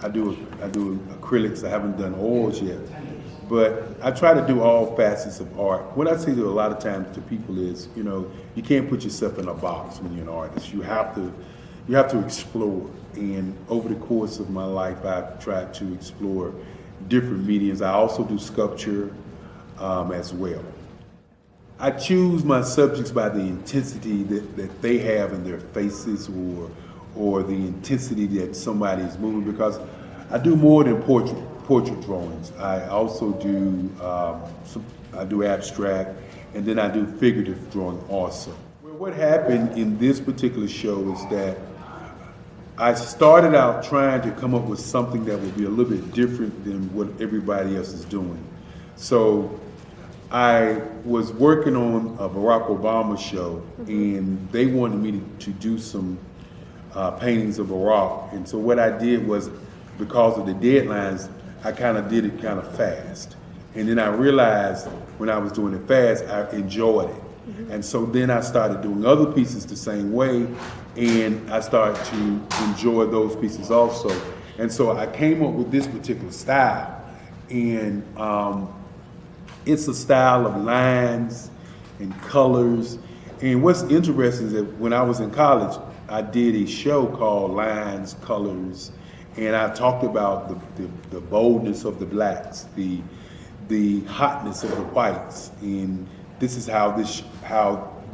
I do acrylics. I haven't done oils yet, but I try to do all facets of art. What I say to a lot of times to people is, you can't put yourself in a box when you're an artist. You have to explore. And over the course of my life, I've tried to explore different mediums. I also do sculpture as well. I choose my subjects by the intensity that they have in their faces, or the intensity that somebody is moving, because I do more than portrait drawings. I also do I do abstract, and then I do figurative drawing also. Well, what happened in this particular show is that I started out trying to come up with something that would be a little bit different than what everybody else is doing. So I was working on a Barack Obama show, and they wanted me to do some paintings of Barack. And so what I did was, because of the deadlines, I kind of did it kind of fast. And then I realized when I was doing it fast, I enjoyed it. And so then I started doing other pieces the same way, and I started to enjoy those pieces also. And so I came up with this particular style, and it's a style of lines and colors. And what's interesting is that when I was in college, I did a show called Lines, Colors, and I talked about the boldness of the blacks, the hotness of the whites, and this is how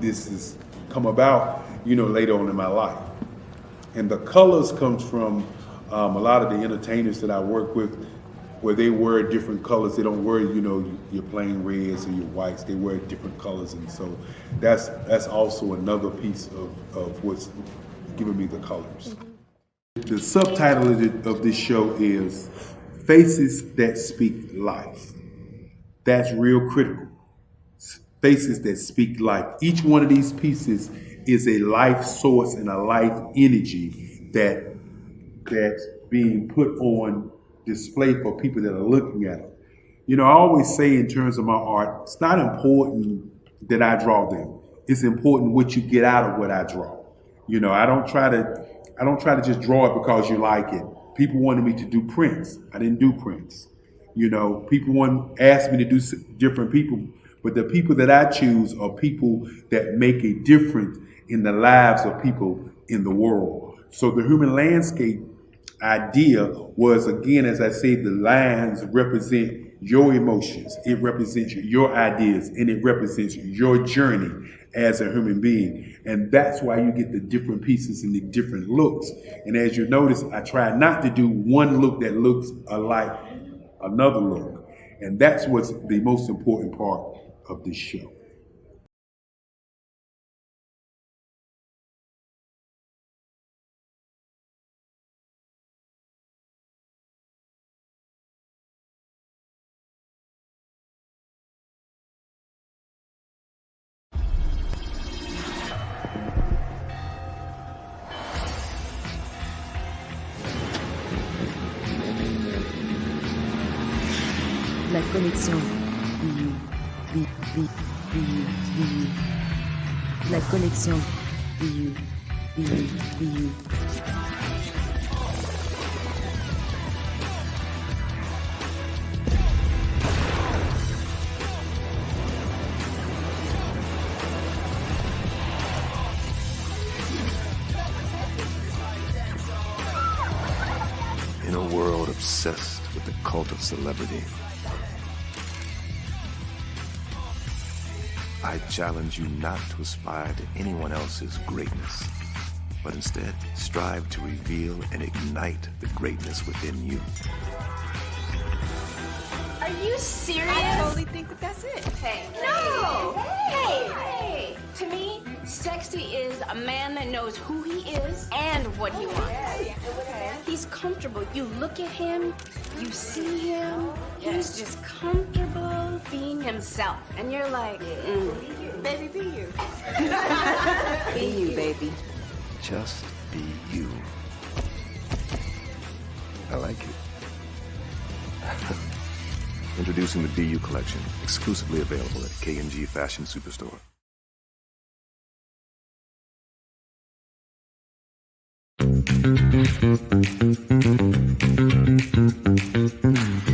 this has come about, later on in my life. And the colors comes from a lot of the entertainers that I work with, where they wear different colors. They don't wear, your plain reds or your whites. They wear different colors, and so that's also another piece of what's giving me the colors. The subtitle of this show is Faces That Speak Life. That's real critical. Faces that speak life. Each one of these pieces is a life source and a life energy that's being put on display for people that are looking at it. I always say in terms of my art, it's not important that I draw them. It's important what you get out of what I draw. I don't try to just draw it because you like it. People wanted me to do prints. I didn't do prints. People asked me to do different people, but the people that I choose are people that make a difference in the lives of people in the world. So the human landscape idea was, again, as I say, the lines represent your emotions, it represents your ideas, and it represents your journey as a human being. And that's why you get the different pieces and the different looks. And as you notice, I try not to do one look that looks alike another look. And that's what's the most important part of this show. La connexion. La connexion. In a world obsessed with the cult of celebrity, I challenge you not to aspire to anyone else's greatness, but instead strive to reveal and ignite the greatness within you. Are you serious? I totally think that's it. Hey. No! Hey! To me, sexy is a man that knows who he is and what he wants. He's comfortable. You look at him, you see him, he's just comfortable being himself. And you're like, baby, be you. Be you, baby. Just be you. I like it. Introducing the BU collection, exclusively available at K&G Fashion Superstore.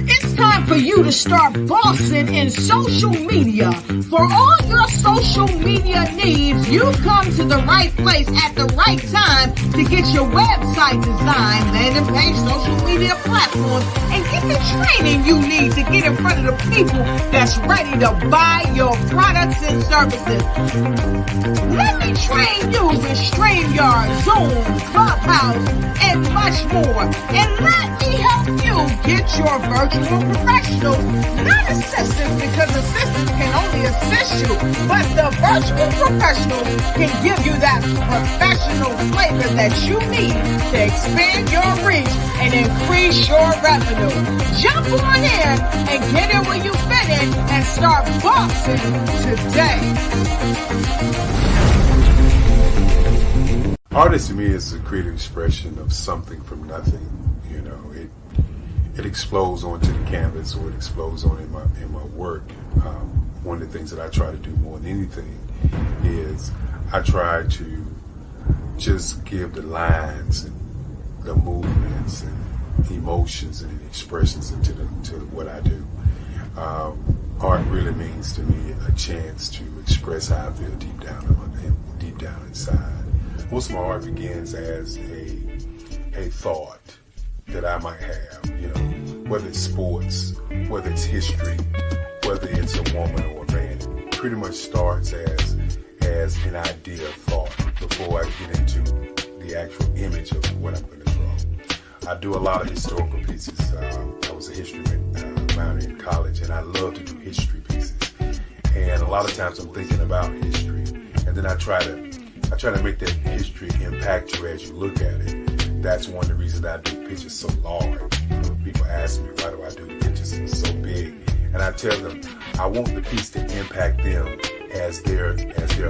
It's time for you to start bossing in social media. For all your social media needs, you've come to the right place at the right time to get your website designed, landing page, social media platforms, and get the training you need to get in front of the people that's ready to buy your products and services. Let me train you with StreamYard, Zoom, Clubhouse, and much more. And let me help you get your virtual professionals, not assistants, because assistants can only assist you, but the virtual professionals can give you that professional flavor that you need to expand your reach and increase your revenue. Jump on in and get in where you fit in and start boxing today. Artist to me is a creative expression of something from nothing. You know, it explodes onto the canvas, or it explodes on in my work. One of the things that I try to do more than anything is I try to just give the lines and the movements and emotions and expressions into to what I do. Art really means to me a chance to express how I feel deep down inside. Most of my art begins as a thought that I might have, you know, whether it's sports, whether it's history, whether it's a woman or a man. It pretty much starts as an idea of thought before I get into the actual image of what I'm going to draw. I do a lot of historical pieces. I was a history minor in college, and I love to do history pieces. And a lot of times I'm thinking about history, and then I try to make that history impact you as you look at it. That's one of the reasons I do pictures so large. People ask me, why do I do pictures so big? And I tell them, I want the piece to impact them as they're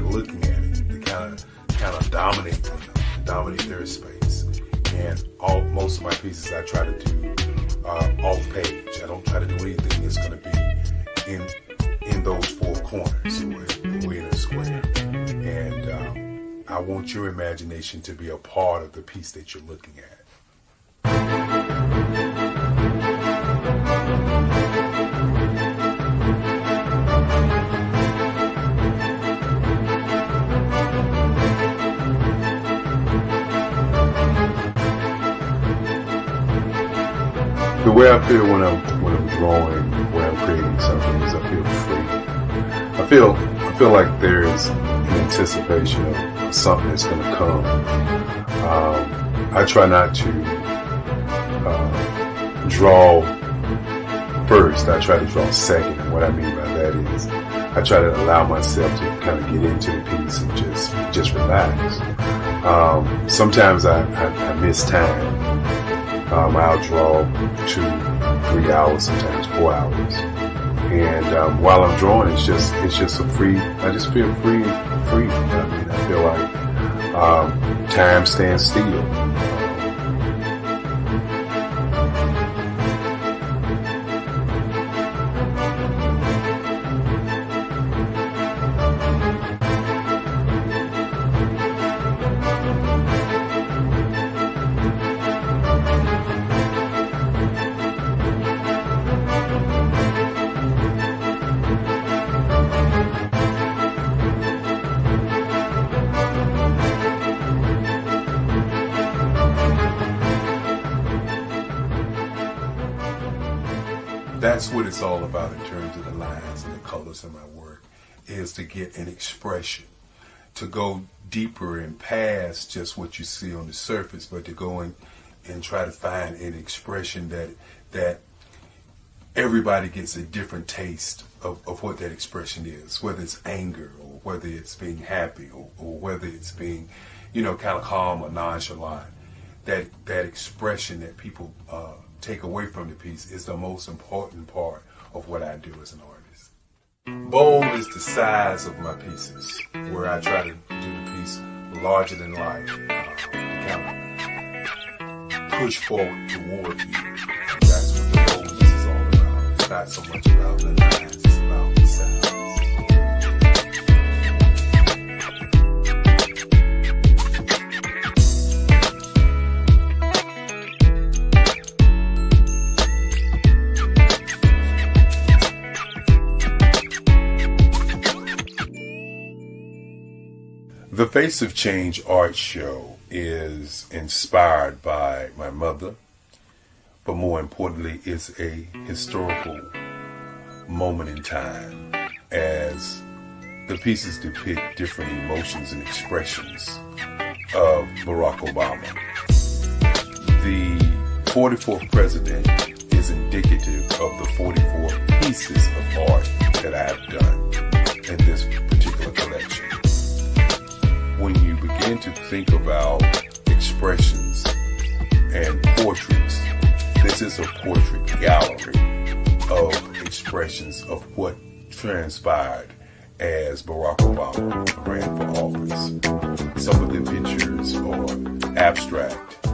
looking at it, to kind of dominate them, dominate their space. And most of my pieces I try to do off page. I don't try to do anything that's going to be in those four corners or in a square. And I want your imagination to be a part of the piece that you're looking at. The way I feel when I'm drawing, when I'm creating something, is I feel free. I feel like there is an anticipation of something that's going to come. I try not to draw first. I try to draw second. And what I mean by that is I try to allow myself to kind of get into the piece and just relax. Sometimes I miss time. I'll draw 2-3 hours, sometimes 4 hours. And while I'm drawing, it's just a free. I just feel free. I mean, I feel like time stands still. That's what it's all about in terms of the lines and the colors in my work, is to get an expression, to go deeper and past just what you see on the surface, but to go in and try to find an expression that everybody gets a different taste of what that expression is, whether it's anger or whether it's being happy or whether it's being, kind of calm or nonchalant. That expression that people take away from the piece is the most important part of what I do as an artist. Bold is the size of my pieces, where I try to do the piece larger than life, kind of push forward toward you. That's what the boldness is all about. not so much about the lines, it's about the sounds. The Face of Change art show is inspired by my mother, but more importantly, it's a historical moment in time as the pieces depict different emotions and expressions of Barack Obama. The 44th president is indicative of the 44 pieces of art that I have done in this particular collection. When you begin to think about expressions and portraits, this is a portrait gallery of expressions of what transpired as Barack Obama ran for office. Some of the pictures are abstract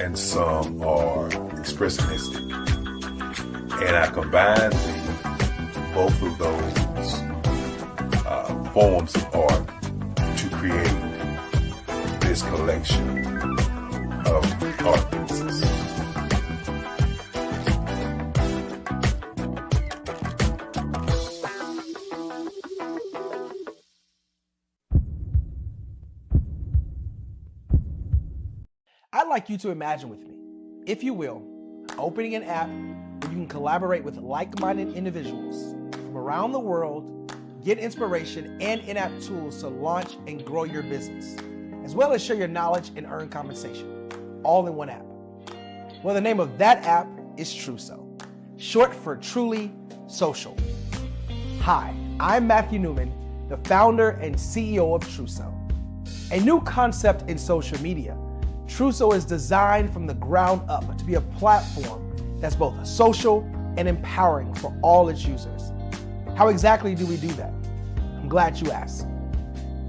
and some are expressionistic. And I combined both of those forms of art to create this collection of art pieces. I'd like you to imagine with me, if you will, opening an app where you can collaborate with like-minded individuals from around the world, get inspiration and in-app tools to launch and grow your business, as well as share your knowledge and earn compensation, all in one app. Well, the name of that app is Truso, short for Truly Social. Hi, I'm Matthew Newman, the founder and CEO of Truso. A new concept in social media, Truso is designed from the ground up to be a platform that's both social and empowering for all its users. How exactly do we do that? I'm glad you asked.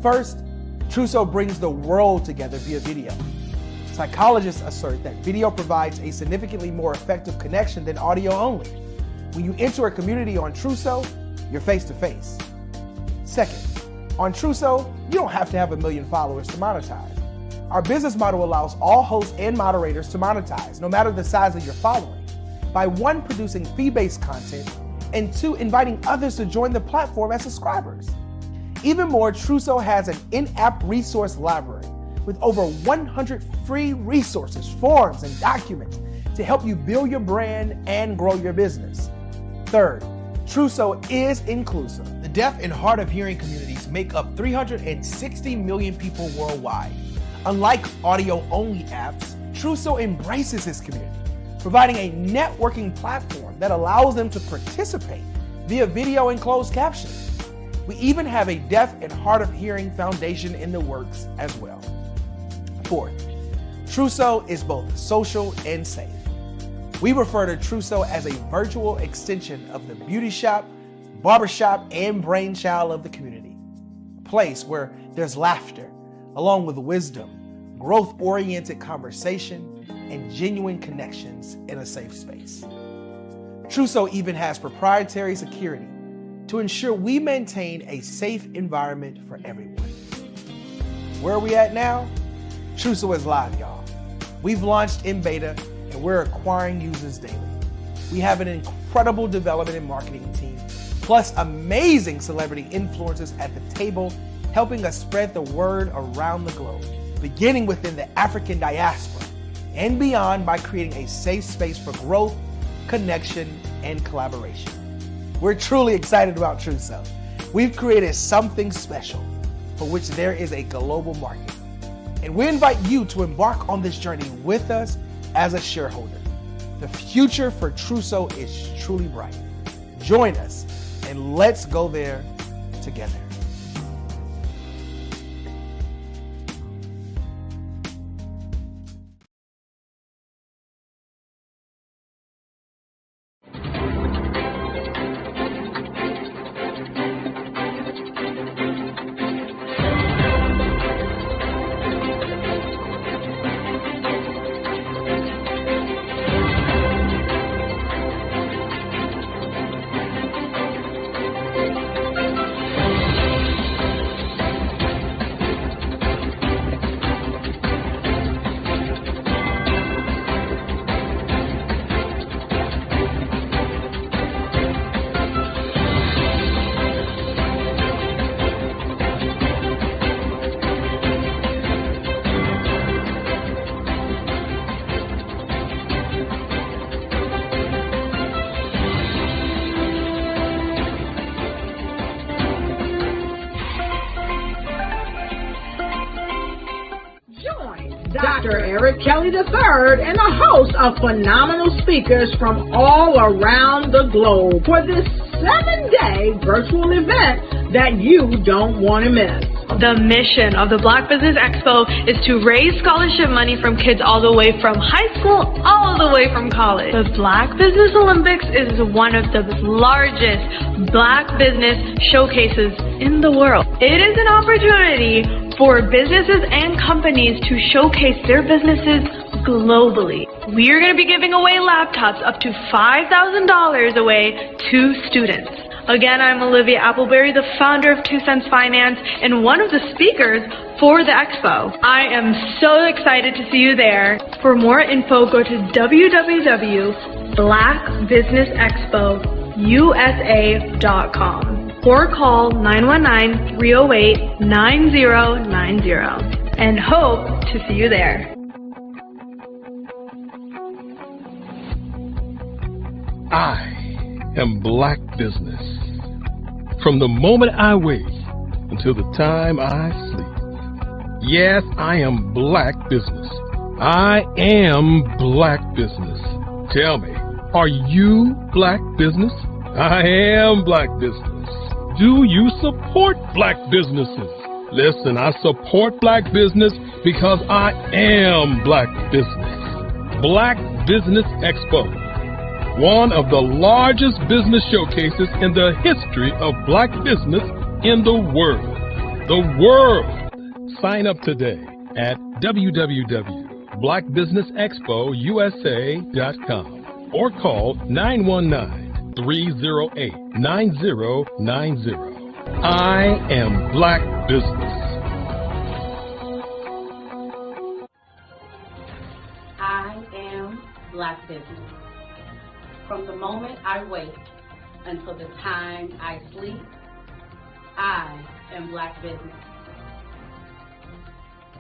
First, Truso brings the world together via video. Psychologists assert that video provides a significantly more effective connection than audio only. When you enter a community on Truso, you're face-to-face. Second, on Truso, you don't have to have 1 million followers to monetize. Our business model allows all hosts and moderators to monetize, no matter the size of your following, by 1, producing fee-based content, and 2, inviting others to join the platform as subscribers. Even more, Truso has an in-app resource library with over 100 free resources, forms, and documents to help you build your brand and grow your business. Third, Truso is inclusive. The deaf and hard of hearing communities make up 360 million people worldwide. Unlike audio-only apps, Truso embraces this community, providing a networking platform that allows them to participate via video and closed captioning. We even have a deaf and hard of hearing foundation in the works as well. Fourth, Truso is both social and safe. We refer to Truso as a virtual extension of the beauty shop, barbershop, and brainchild of the community. A place where there's laughter, along with wisdom, growth-oriented conversation, and genuine connections in a safe space. Truso even has proprietary security to ensure we maintain a safe environment for everyone. Where are we at now? Truso is live, y'all. We've launched in beta and we're acquiring users daily. We have an incredible development and marketing team, plus amazing celebrity influencers at the table, helping us spread the word around the globe, beginning within the African diaspora and beyond by creating a safe space for growth, connection, and collaboration. We're truly excited about Truso. We've created something special for which there is a global market. And we invite you to embark on this journey with us as a shareholder. The future for Truso is truly bright. Join us and let's go there together. Dr. Eric Kelly III and a host of phenomenal speakers from all around the globe for this 7-day virtual event that you don't want to miss. The mission of the Black Business Expo is to raise scholarship money from kids all the way from high school all the way from college. The Black Business Olympics is one of the largest Black business showcases in the world. It is an opportunity for businesses and companies to showcase their businesses globally. We are going to be giving away laptops up to $5,000 away to students. Again, I'm Olivia Appleberry, the founder of 2 Cents Finance and one of the speakers for the expo. I am so excited to see you there. For more info, go to www.blackbusinessexpousa.com or call 919-308-9090 and hope to see you there. I am Black Business. From the moment I wake until the time I sleep. Yes, I am Black Business. I am Black Business. Tell me, are you Black Business? I am Black Business. Do you support Black businesses? Listen, I support Black business because I am Black Business. Black Business Expo, one of the largest business showcases in the history of Black business in the world. The world! Sign up today at www.blackbusinessexpousa.com or call 919-308-9090. I am Black Business. I am Black Business. From the moment I wake until the time I sleep, I am Black Business.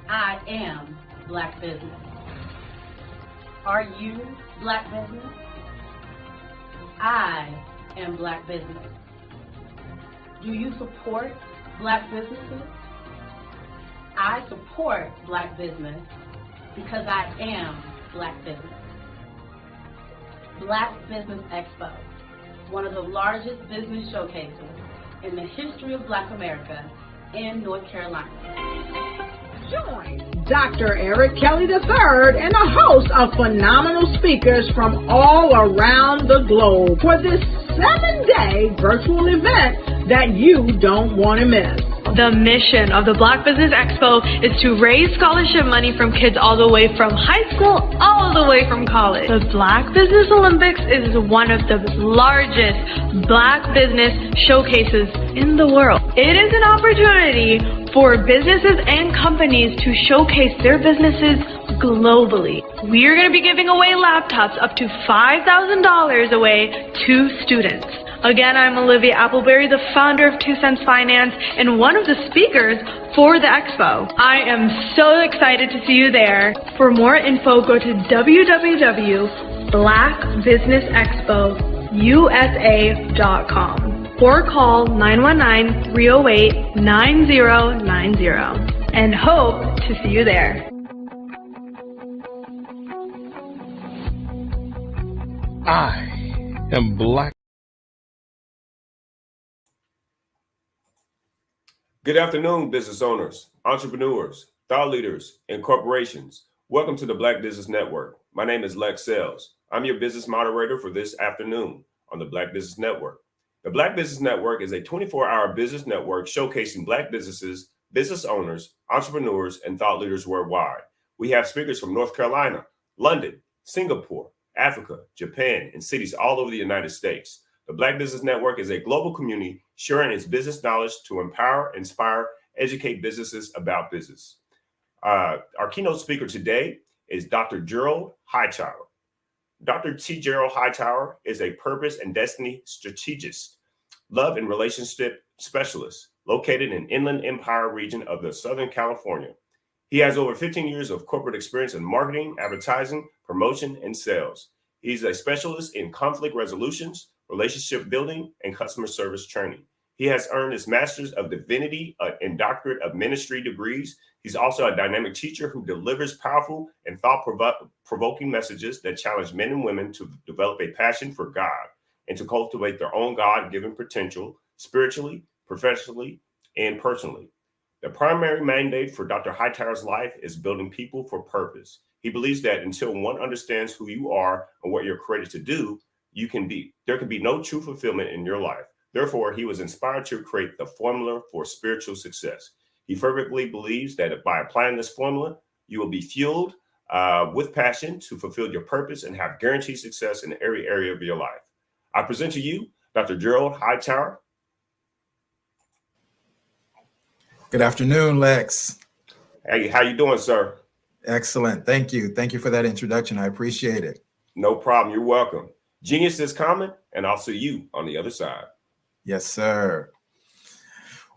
I am Black Business. Are you Black Business? I am Black Business. Do you support Black businesses? I support Black business because I am Black Business. Black Business Expo, one of the largest business showcases in the history of Black America in North Carolina. Join Dr. Eric Kelly III and a host of phenomenal speakers from all around the globe for this 7-day virtual event that you don't want to miss. The mission of the Black Business Expo is to raise scholarship money from kids all the way from high school all the way from college. The Black Business Olympics is one of the largest Black business showcases in the world. It is an opportunity for businesses and companies to showcase their businesses globally. We are going to be giving away laptops up to $5,000 away to students. Again, I'm Olivia Appleberry, the founder of 2 Cents Finance and one of the speakers for the expo. I am so excited to see you there. For more info, go to www.blackbusinessexpousa.com or call 919-308-9090 and hope to see you there. I am Black. Good afternoon, business owners, entrepreneurs, thought leaders, and corporations. Welcome to the Black Business Network. My name is Lex Sells. I'm your business moderator for this afternoon on the Black Business Network. The Black Business Network is a 24-hour business network showcasing Black businesses, business owners, entrepreneurs, and thought leaders worldwide. We have speakers from North Carolina, London, Singapore, Africa, Japan, and cities all over the United States. The Black Business Network is a global community sharing its business knowledge to empower, inspire, educate businesses about business. Our keynote speaker today is Dr. Gerald Hightower. Dr. T. Gerald Hightower is a purpose and destiny strategist, love and relationship specialist located in Inland Empire region of the Southern California. He has over 15 years of corporate experience in marketing, advertising, promotion, and sales. He's a specialist in conflict resolutions, relationship building, and customer service training. He has earned his Master's of Divinity and Doctorate of Ministry degrees. He's also a dynamic teacher who delivers powerful and thought-provoking messages that challenge men and women to develop a passion for God and to cultivate their own God-given potential spiritually, professionally, and personally. The primary mandate for Dr. Hightower's life is building people for purpose. He believes that until one understands who you are and what you're created to do, there can be no true fulfillment in your life. Therefore, he was inspired to create the formula for spiritual success. He fervently believes that by applying this formula, you will be fueled with passion to fulfill your purpose and have guaranteed success in every area of your life. I present to you Dr. Gerald Hightower. Good afternoon, Lex. Hey, how you doing, sir? Excellent. Thank you. Thank you for that introduction. I appreciate it. No problem. You're welcome. Genius is common, and I'll see you on the other side. Yes, sir.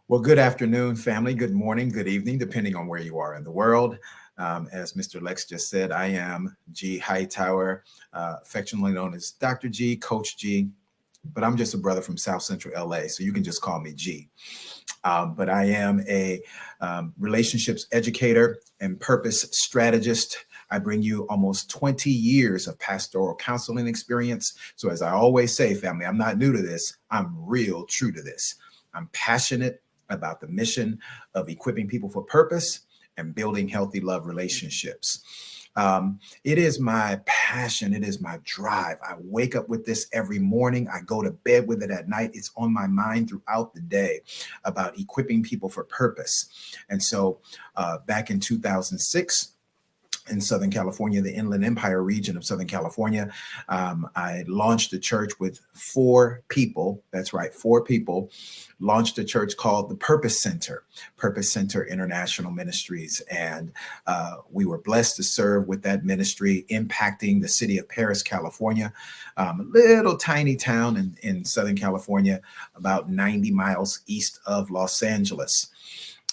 Well, good afternoon, family. Good morning, good evening, depending on where you are in the world. As Mr. Lex just said, I am G. Hightower, affectionately known as Dr. G, Coach G, but I'm just a brother from South Central LA, so you can just call me G. But I am a relationships educator and purpose strategist. I bring you almost 20 years of pastoral counseling experience. So as I always say, family, I'm not new to this. I'm real true to this. I'm passionate about the mission of equipping people for purpose and building healthy love relationships. It is my passion. It is my drive. I wake up with this every morning. I go to bed with it at night. It's on my mind throughout the day about equipping people for purpose. And so back in 2006, in Southern California, the Inland Empire region of Southern California, I launched a church with 4 people. That's right, 4 people. Launched a church called the Purpose Center International Ministries. And we were blessed to serve with that ministry, impacting the city of Paris, California, a little tiny town in Southern California, about 90 miles east of Los Angeles.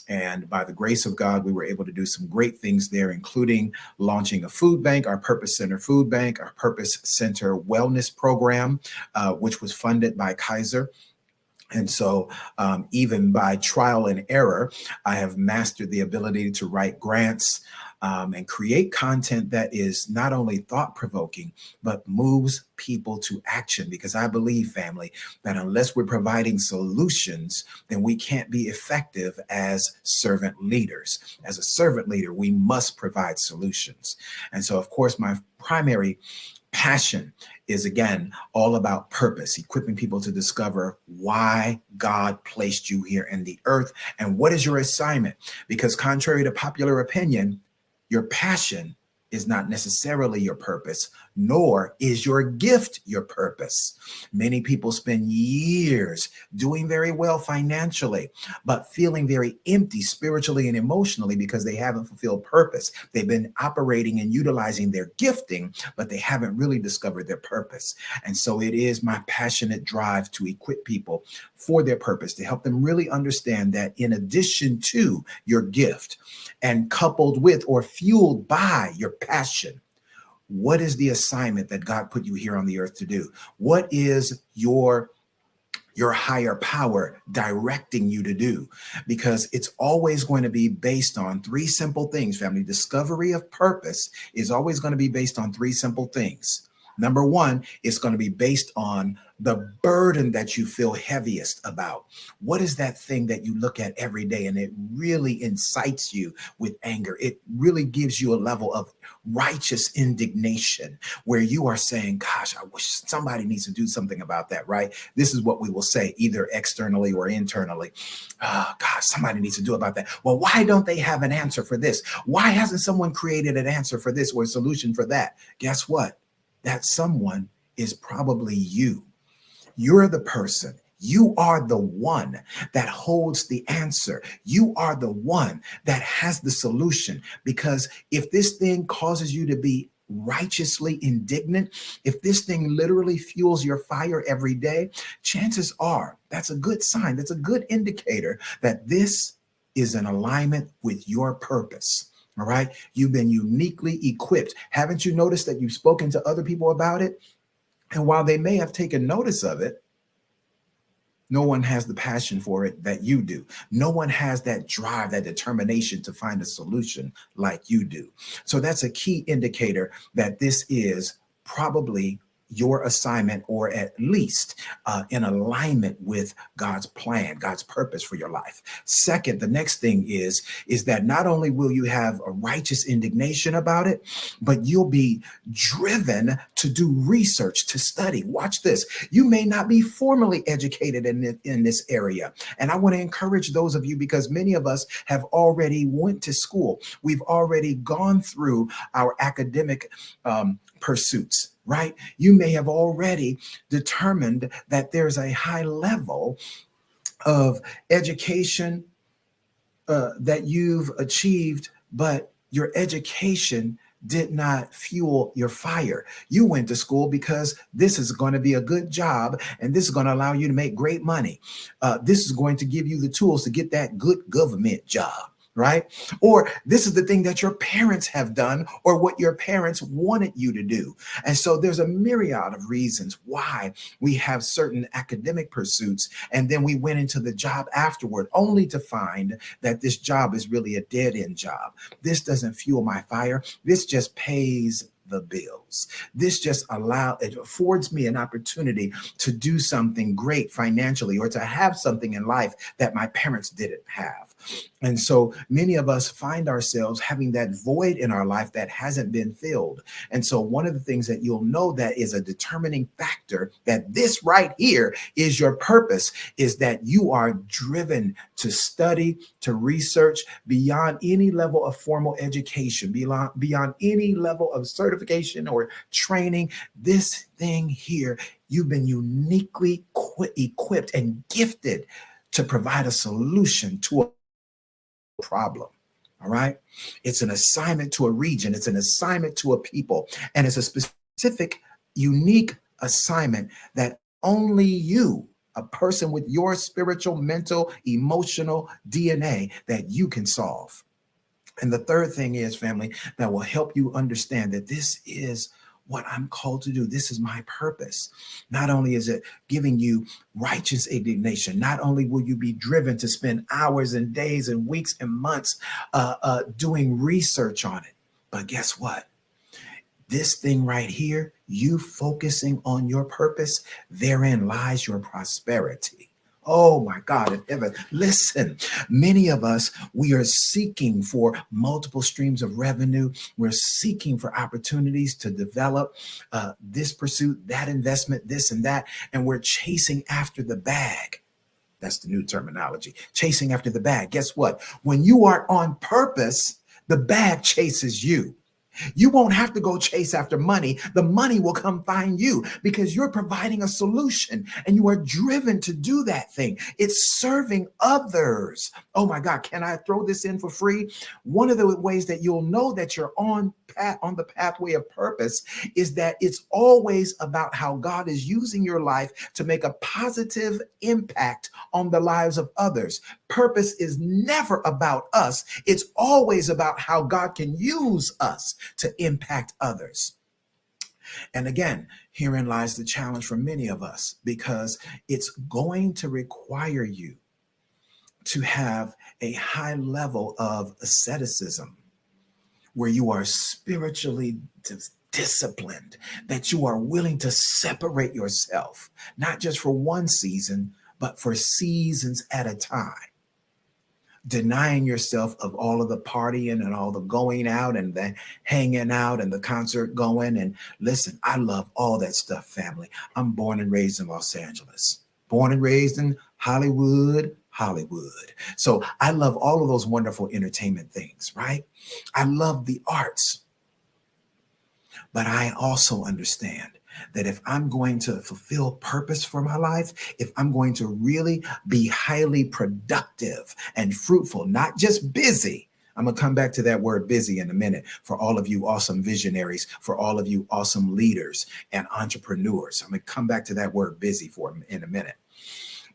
And by the grace of God, we were able to do some great things there, including launching a food bank, our Purpose Center Food Bank, our Purpose Center Wellness Program, which was funded by Kaiser. And so even by trial and error, I have mastered the ability to write grants and create content that is not only thought-provoking, but moves people to action. Because I believe, family, that unless we're providing solutions, then we can't be effective as servant leaders. As a servant leader, we must provide solutions. And so, of course, my primary passion is, again, all about purpose, equipping people to discover why God placed you here in the earth and what is your assignment. Because contrary to popular opinion, your passion is not necessarily your purpose, nor is your gift your purpose. Many people spend years doing very well financially, but feeling very empty spiritually and emotionally because they haven't fulfilled purpose. They've been operating and utilizing their gifting, but they haven't really discovered their purpose. And so it is my passionate drive to equip people for their purpose, to help them really understand that in addition to your gift and coupled with or fueled by your passion, what is the assignment that God put you here on the earth to do? What is your higher power directing you to do? Because it's always going to be based on 3 simple things, family. Discovery of purpose is always going to be based on 3 simple things. Number 1, it's going to be based on the burden that you feel heaviest about. What is that thing that you look at every day and it really incites you with anger? It really gives you a level of righteous indignation where you are saying, gosh, I wish somebody needs to do something about that, right? This is what we will say either externally or internally. Oh, gosh, somebody needs to do about that. Well, why don't they have an answer for this? Why hasn't someone created an answer for this or a solution for that? Guess what? That someone is probably you. You're the person. You are the one that holds the answer. You are the one that has the solution. Because if this thing causes you to be righteously indignant, if this thing literally fuels your fire every day, chances are that's a good sign. That's a good indicator that this is in alignment with your purpose. All right. You've been uniquely equipped. Haven't you noticed that you've spoken to other people about it? And while they may have taken notice of it, No one has the passion for it that you do. No one has that drive, that determination to find a solution like you do. So that's a key indicator that this is probably your assignment, or at least in alignment with God's plan, God's purpose for your life. Second, the next thing is that not only will you have a righteous indignation about it, but you'll be driven to do research, to study. Watch this. You may not be formally educated in this area. And I want to encourage those of you, because many of us have already went to school. We've already gone through our academic pursuits, right? You may have already determined that there's a high level of education that you've achieved, but your education did not fuel your fire. You went to school because this is going to be a good job, and this is going to allow you to make great money. This is going to give you the tools to get that good government job, right? Or this is the thing that your parents have done, or what your parents wanted you to do. And so there's a myriad of reasons why we have certain academic pursuits, and then we went into the job afterward, only to find that this job is really a dead-end job. This doesn't fuel my fire. This just pays the bills. This just it affords me an opportunity to do something great financially, or to have something in life that my parents didn't have. And so many of us find ourselves having that void in our life that hasn't been filled. And so one of the things that you'll know that is a determining factor that this right here is your purpose is that you are driven to study, to research beyond any level of formal education, beyond any level of certification or training. This thing here, you've been uniquely equipped and gifted to provide a solution to a problem. All right. It's an assignment to a region. It's an assignment to a people. And it's a specific, unique assignment that only you, a person with your spiritual, mental, emotional DNA, that you can solve. And the third thing is, family, that will help you understand that this is what I'm called to do. This is my purpose. Not only is it giving you righteous indignation, not only will you be driven to spend hours and days and weeks and months doing research on it, but guess what? This thing right here, you focusing on your purpose, therein lies your prosperity. Oh my God in heaven. Listen, many of us, we are seeking for multiple streams of revenue. We're seeking for opportunities to develop this pursuit, that investment, this and that. And we're chasing after the bag. That's the new terminology. Chasing after the bag. Guess what? When you are on purpose, the bag chases you. You won't have to go chase after money. The money will come find you because you're providing a solution and you are driven to do that thing. It's serving others. Oh my God, can I throw this in for free? One of the ways that you'll know that you're on the pathway of purpose is that it's always about how God is using your life to make a positive impact on the lives of others. Purpose is never about us. It's always about how God can use us to impact others. And again, herein lies the challenge for many of us, because it's going to require you to have a high level of asceticism, where you are spiritually disciplined, that you are willing to separate yourself, not just for one season, but for seasons at a time. Denying yourself of all of the partying and all the going out and the hanging out and the concert going. And listen, I love all that stuff, family. I'm born and raised in Los Angeles, born and raised in Hollywood. So I love all of those wonderful entertainment things, right? I love the arts. But I also understand that if I'm going to fulfill purpose for my life, if I'm going to really be highly productive and fruitful, not just busy. I'm going to come back to that word busy in a minute for all of you awesome visionaries, for all of you awesome leaders and entrepreneurs. I'm going to come back to that word busy in a minute.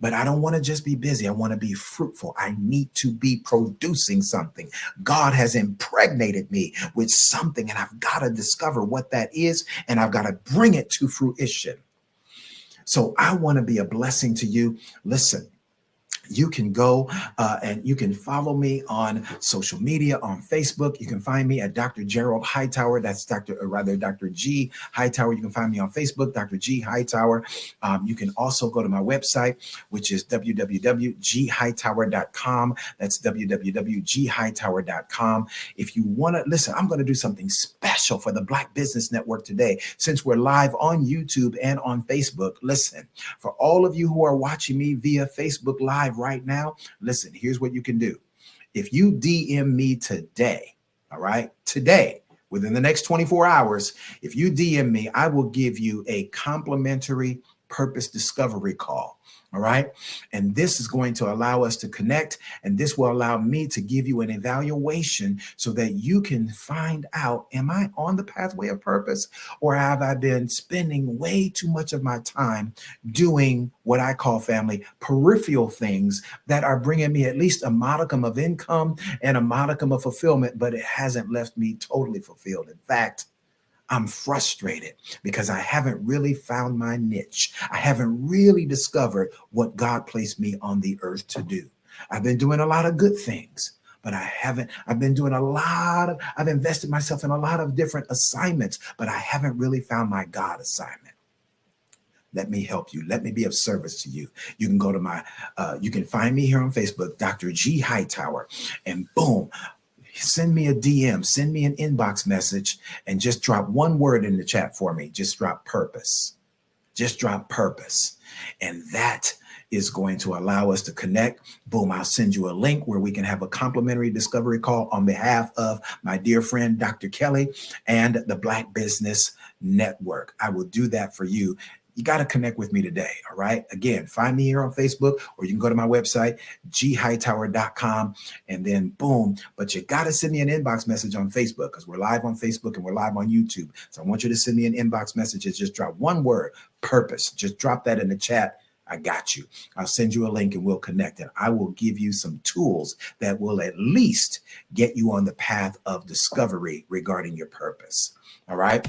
But I don't want to just be busy. I want to be fruitful. I need to be producing something. God has impregnated me with something, and I've got to discover what that is, and I've got to bring it to fruition. So I want to be a blessing to you. Listen, you can go and you can follow me on social media, on Facebook. You can find me at Dr. Gerald Hightower. That's Dr. G Hightower. You can find me on Facebook, Dr. G Hightower. You can also go to my website, which is www.ghightower.com. That's www.ghightower.com. If you want to listen, I'm going to do something special for the Black Business Network today, since we're live on YouTube and on Facebook. Listen, for all of you who are watching me via Facebook Live right now, listen, here's what you can do. If you DM me today, all right, today, within the next 24 hours, if you DM me, I will give you a complimentary purpose discovery call. All right. And this is going to allow us to connect. And this will allow me to give you an evaluation so that you can find out, am I on the pathway of purpose, or have I been spending way too much of my time doing what I call, family, peripheral things that are bringing me at least a modicum of income and a modicum of fulfillment, but it hasn't left me totally fulfilled. In fact, I'm frustrated because I haven't really found my niche. I haven't really discovered what God placed me on the earth to do. I've been doing a lot of good things, but I've invested myself in a lot of different assignments, but I haven't really found my God assignment. Let me help you. Let me be of service to you. You can go to you can find me here on Facebook, Dr. G Hightower, and boom, send me a DM, send me an inbox message, and just drop one word in the chat for me. Just drop purpose. Just drop purpose. And that is going to allow us to connect. Boom, I'll send you a link where we can have a complimentary discovery call on behalf of my dear friend, Dr. Kelly, and the Black Business Network. I will do that for you. You got to connect with me today. All right. Again, find me here on Facebook, or you can go to my website, ghightower.com, and then boom. But you got to send me an inbox message on Facebook, because we're live on Facebook and we're live on YouTube. So I want you to send me an inbox message and just drop one word, purpose. Just drop that in the chat. I got you. I'll send you a link and we'll connect, and I will give you some tools that will at least get you on the path of discovery regarding your purpose. All right.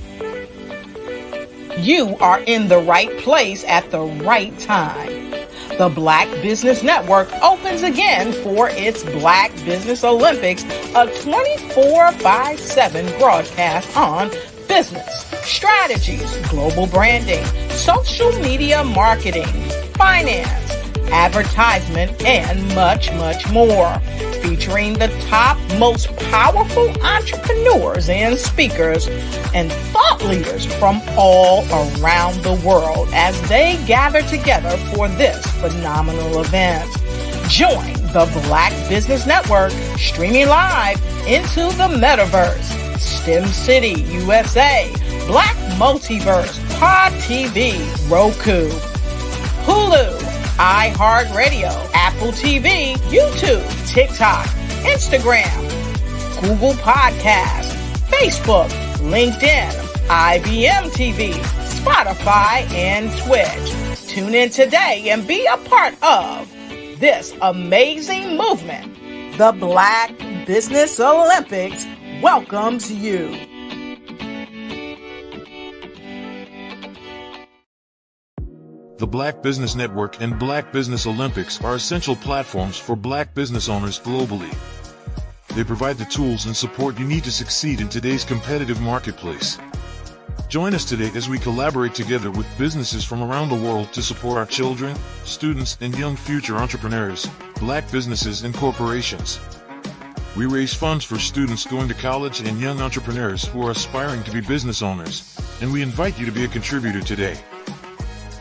You are in the right place at the right time. The Black Business Network opens again for its Black Business Olympics, a 24/7 broadcast on business, strategies, global branding, social media marketing, finance, advertisement, and much, much more. Featuring the top, most powerful entrepreneurs and speakers and thought leaders from all around the world as they gather together for this phenomenal event. Join the Black Business Network streaming live into the metaverse, STEM City USA, Black Multiverse, Pod TV, Roku, Hulu, iHeartRadio, Apple TV, YouTube, TikTok, Instagram, Google Podcasts, Facebook, LinkedIn, IBM TV, Spotify, and Twitch. Tune in today and be a part of this amazing movement. The Black Business Olympics welcomes you. The Black Business Network and Black Business Olympics are essential platforms for Black business owners globally. They provide the tools and support you need to succeed in today's competitive marketplace. Join us today as we collaborate together with businesses from around the world to support our children, students, and young future entrepreneurs, Black businesses, and corporations. We raise funds for students going to college and young entrepreneurs who are aspiring to be business owners, and we invite you to be a contributor today.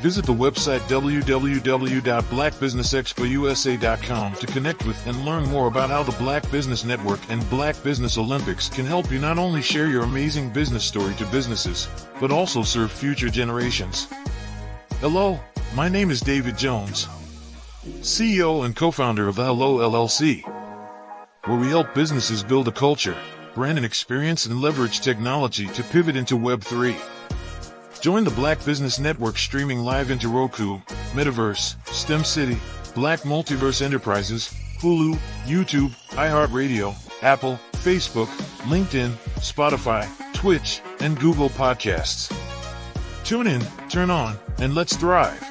Visit the website www.blackbusinessexpousa.com to connect with and learn more about how the Black Business Network and Black Business Olympics can help you not only share your amazing business story to businesses, but also serve future generations. Hello, my name is David Jones, CEO and co-founder of the Hello LLC, where we help businesses build a culture, brand an experience, and leverage technology to pivot into Web3. Join the Black Business Network streaming live into Roku, Metaverse, STEM City, Black Multiverse Enterprises, Hulu, YouTube, iHeartRadio, Apple, Facebook, LinkedIn, Spotify, Twitch, and Google Podcasts. Tune in, turn on, and let's thrive.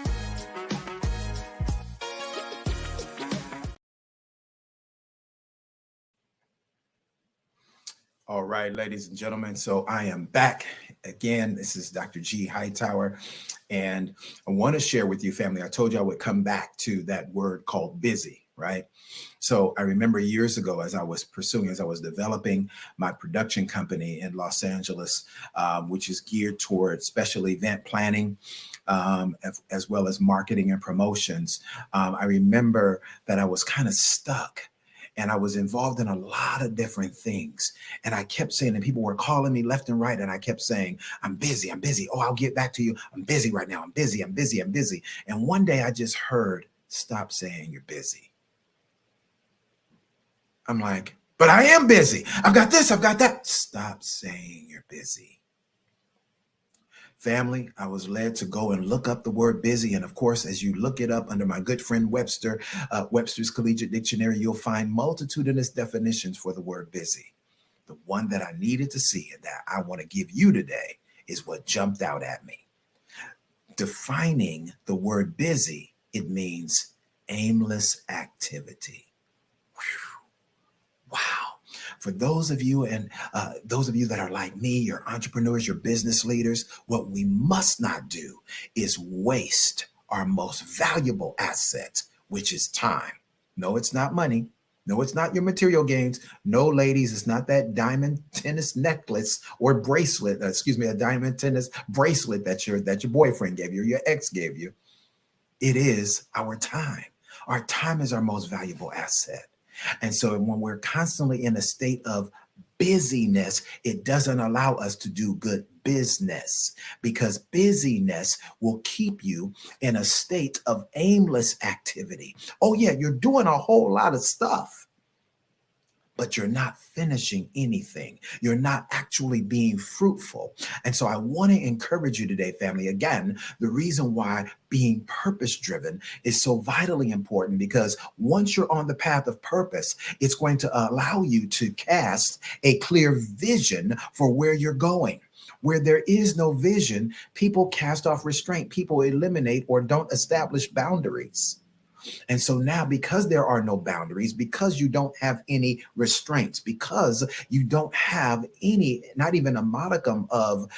All right, ladies and gentlemen. So I am back again. This is Dr. G. Hightower. And I want to share with you, family. I told you I would come back to that word called busy, right? So I remember years ago as I was developing my production company in Los Angeles, which is geared toward special event planning, as well as marketing and promotions. I remember that I was kind of stuck. And I was involved in a lot of different things. And I kept saying, and people were calling me left and right. And I kept saying, I'm busy. I'm busy. Oh, I'll get back to you. I'm busy right now. I'm busy. I'm busy. I'm busy. And one day I just heard, stop saying you're busy. I'm like, but I am busy. I've got this. I've got that. Stop saying you're busy. Family, I was led to go and look up the word busy. And of course, as you look it up under my good friend Webster, Webster's Collegiate Dictionary, you'll find multitudinous definitions for the word busy. The one that I needed to see and that I want to give you today is what jumped out at me. Defining the word busy, it means aimless activity. Whew. Wow. For those of you that are like me, you're entrepreneurs, you're business leaders, what we must not do is waste our most valuable asset, which is time. No, it's not money. No, it's not your material gains. No, ladies, it's not that diamond tennis necklace or bracelet, a diamond tennis bracelet that your boyfriend gave you or your ex gave you. It is our time. Our time is our most valuable asset. And so when we're constantly in a state of busyness, it doesn't allow us to do good business, because busyness will keep you in a state of aimless activity. Oh yeah, you're doing a whole lot of stuff, but you're not finishing anything. You're not actually being fruitful. And so I want to encourage you today, family. Again, the reason why being purpose-driven is so vitally important, because once you're on the path of purpose, it's going to allow you to cast a clear vision for where you're going. Where there is no vision, people cast off restraint. People eliminate or don't establish boundaries. And so now, because there are no boundaries, because you don't have any restraints, because you don't have any, not even a modicum of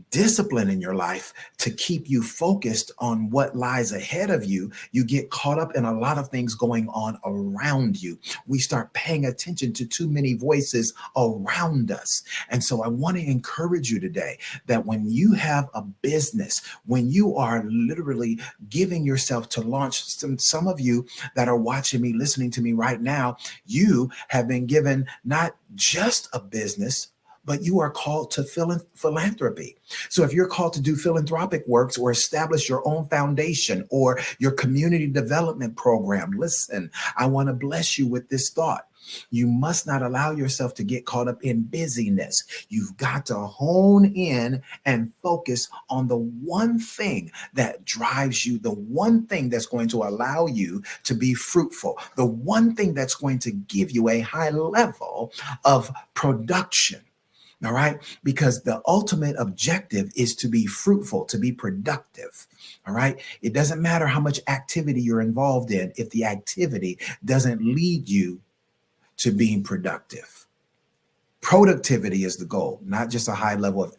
discipline in your life to keep you focused on what lies ahead of you, you get caught up in a lot of things going on around you. We start paying attention to too many voices around us. And so I want to encourage you today that when you have a business, when you are literally giving yourself to launch, some of you that are watching me, listening to me right now, you have been given not just a business, but you are called to philanthropy. So if you're called to do philanthropic works or establish your own foundation or your community development program, listen, I want to bless you with this thought. You must not allow yourself to get caught up in busyness. You've got to hone in and focus on the one thing that drives you, the one thing that's going to allow you to be fruitful, the one thing that's going to give you a high level of production. All right, because the ultimate objective is to be fruitful, to be productive. All right, it doesn't matter how much activity you're involved in if the activity doesn't lead you to being productive. Productivity is the goal, not just a high level of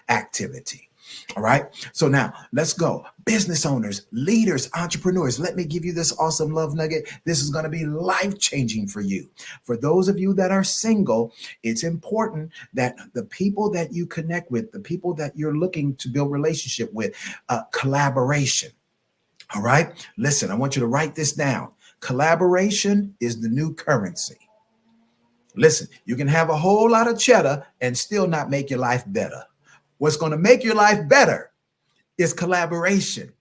activity. All right. So now let's go. Business owners, leaders, entrepreneurs, let me give you this awesome love nugget. This is going to be life-changing for you. For those of you that are single, it's important that the people that you connect with, the people that you're looking to build relationship with, collaboration. All right. Listen, I want you to write this down. Collaboration is the new currency. Listen, you can have a whole lot of cheddar and still not make your life better. What's going to make your life better is collaboration,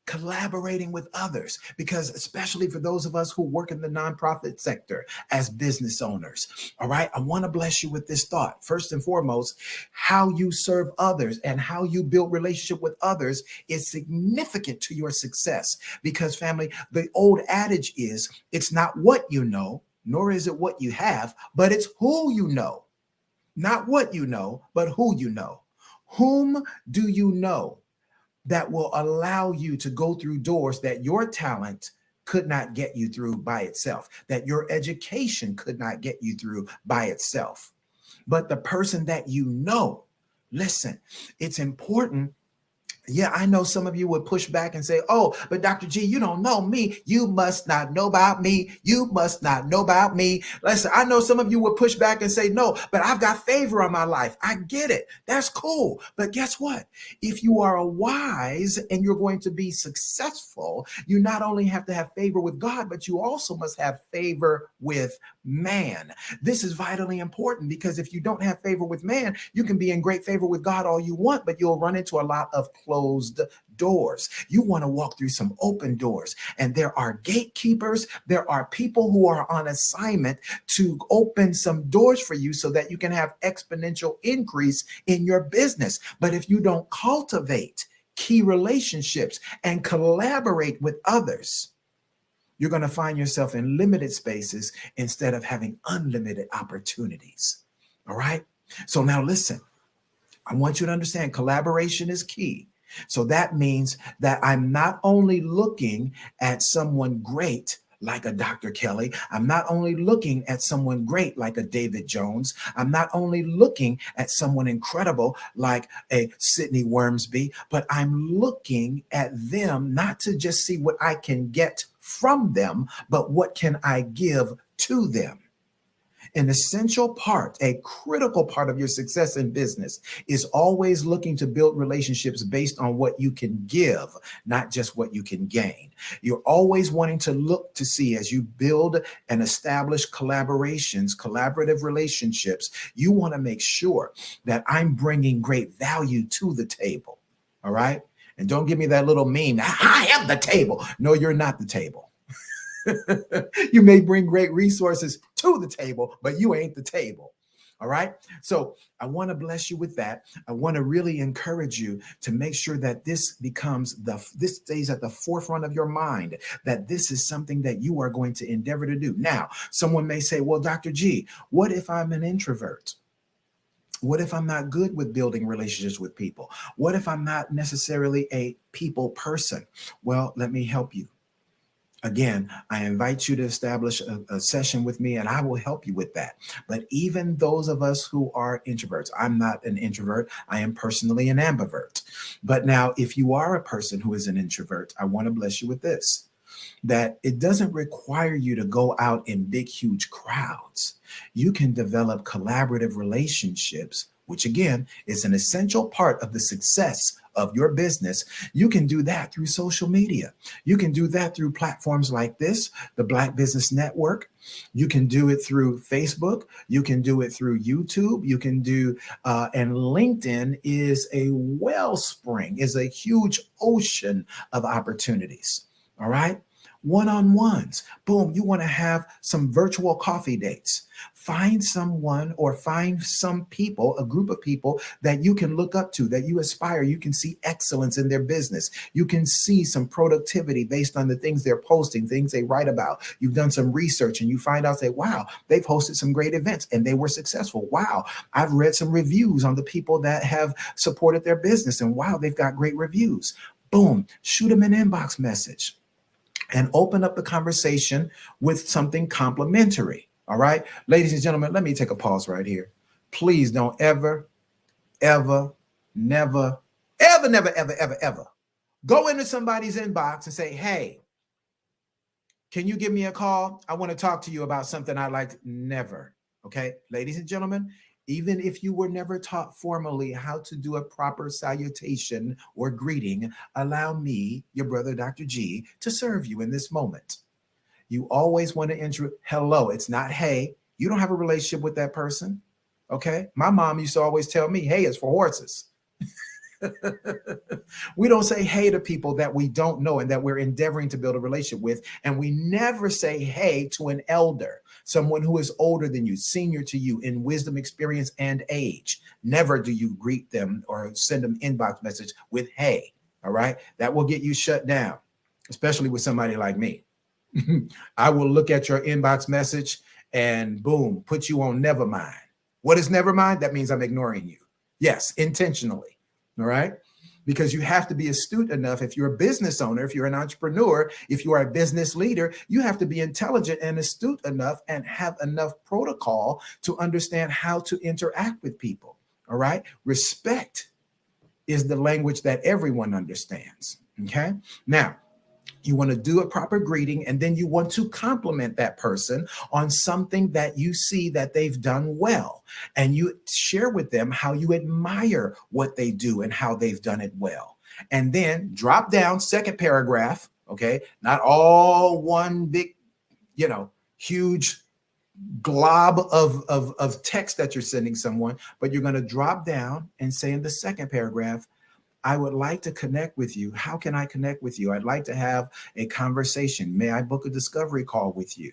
collaborating with others, because especially for those of us who work in the nonprofit sector as business owners, all right, I want to bless you with this thought. First and foremost, how you serve others and how you build relationship with others is significant to your success, because family, the old adage is it's not what you know, nor is it what you have, but it's who you know. Not what you know, but who you know. Whom do you know that will allow you to go through doors that your talent could not get you through by itself, that your education could not get you through by itself. But the person that you know, listen, it's important. Yeah, I know some of you would push back and say, oh, but Dr. G, you don't know me. You must not know about me. You must not know about me. Listen, I know some of you would push back and say, no, but I've got favor on my life. I get it. That's cool. But guess what? If you are wise and you're going to be successful, you not only have to have favor with God, but you also must have favor with man. This is vitally important, because if you don't have favor with man, you can be in great favor with God all you want, but you'll run into a lot of closed doors. You want to walk through some open doors, and there are gatekeepers. There are people who are on assignment to open some doors for you so that you can have exponential increase in your business. But if you don't cultivate key relationships and collaborate with others, you're going to find yourself in limited spaces instead of having unlimited opportunities. All right. So now listen, I want you to understand collaboration is key. So that means that I'm not only looking at someone great like a Dr. Kelly. I'm not only looking at someone great like a David Jones. I'm not only looking at someone incredible like a Sydney Wormsby, but I'm looking at them not to just see what I can get from them, but what can I give to them. An essential part, a critical part of your success in business is always looking to build relationships based on what you can give, not just what you can gain. You're always wanting to look to see, as you build and establish collaborations, collaborative relationships, you want to make sure that I'm bringing great value to the table. All right. And don't give me that little meme. I am the table. No, you're not the table. You may bring great resources to the table, but you ain't the table. All right. So I want to bless you with that. I want to really encourage you to make sure that this stays at the forefront of your mind, that this is something that you are going to endeavor to do. Now, someone may say, well, Dr. G, what if I'm an introvert? What if I'm not good with building relationships with people? What if I'm not necessarily a people person? Well, let me help you. Again, I invite you to establish a session with me, and I will help you with that. But even those of us who are introverts, I'm not an introvert. I am personally an ambivert. But now, if you are a person who is an introvert, I want to bless you with this, that it doesn't require you to go out in big, huge crowds. You can develop collaborative relationships, which again is an essential part of the success of your business. You can do that through social media. You can do that through platforms like this, the Black Business Network. You can do it through Facebook. You can do it through YouTube. You can do, and LinkedIn is a wellspring, is a huge ocean of opportunities. All right. One-on-ones. Boom. You want to have some virtual coffee dates. Find someone or find some people, a group of people that you can look up to, that you aspire. You can see excellence in their business. You can see some productivity based on the things they're posting, things they write about. You've done some research and you find out, say, wow, they've hosted some great events and they were successful. Wow, I've read some reviews on the people that have supported their business, and wow, they've got great reviews. Boom, shoot them an inbox message and open up the conversation with something complimentary. All right, ladies and gentlemen, let me take a pause right here. Please don't ever never go into somebody's inbox and say, hey, can you give me a call? I want to talk to you about something I like. Never. Okay, ladies and gentlemen, even if you were never taught formally how to do a proper salutation or greeting, allow me, your brother, Dr. G, to serve you in this moment. You always want to enter hello. It's not hey. You don't have a relationship with that person. Okay. My mom used to always tell me, hey, it's for horses. We don't say hey to people that we don't know and that we're endeavoring to build a relationship with. And we never say hey to an elder, someone who is older than you, senior to you in wisdom, experience, and age. Never do you greet them or send them inbox message with hey. All right. That will get you shut down, especially with somebody like me. I will look at your inbox message and boom, put you on never mind. What is never mind? That means I'm ignoring you. Yes, intentionally. All right. because you have to be astute enough. If you're a business owner, if you're an entrepreneur, if you are a business leader, you have to be intelligent and astute enough and have enough protocol to understand how to interact with people. All right. Respect is the language that everyone understands. Okay. Now, you want to do a proper greeting, and then you want to compliment that person on something that you see that they've done well. And you share with them how you admire what they do and how they've done it well. And then drop down, second paragraph, okay? Not all one big, huge glob of text that you're sending someone, but you're going to drop down and say in the second paragraph, I would like to connect with you. How can I connect with you? I'd like to have a conversation. May I book a discovery call with you?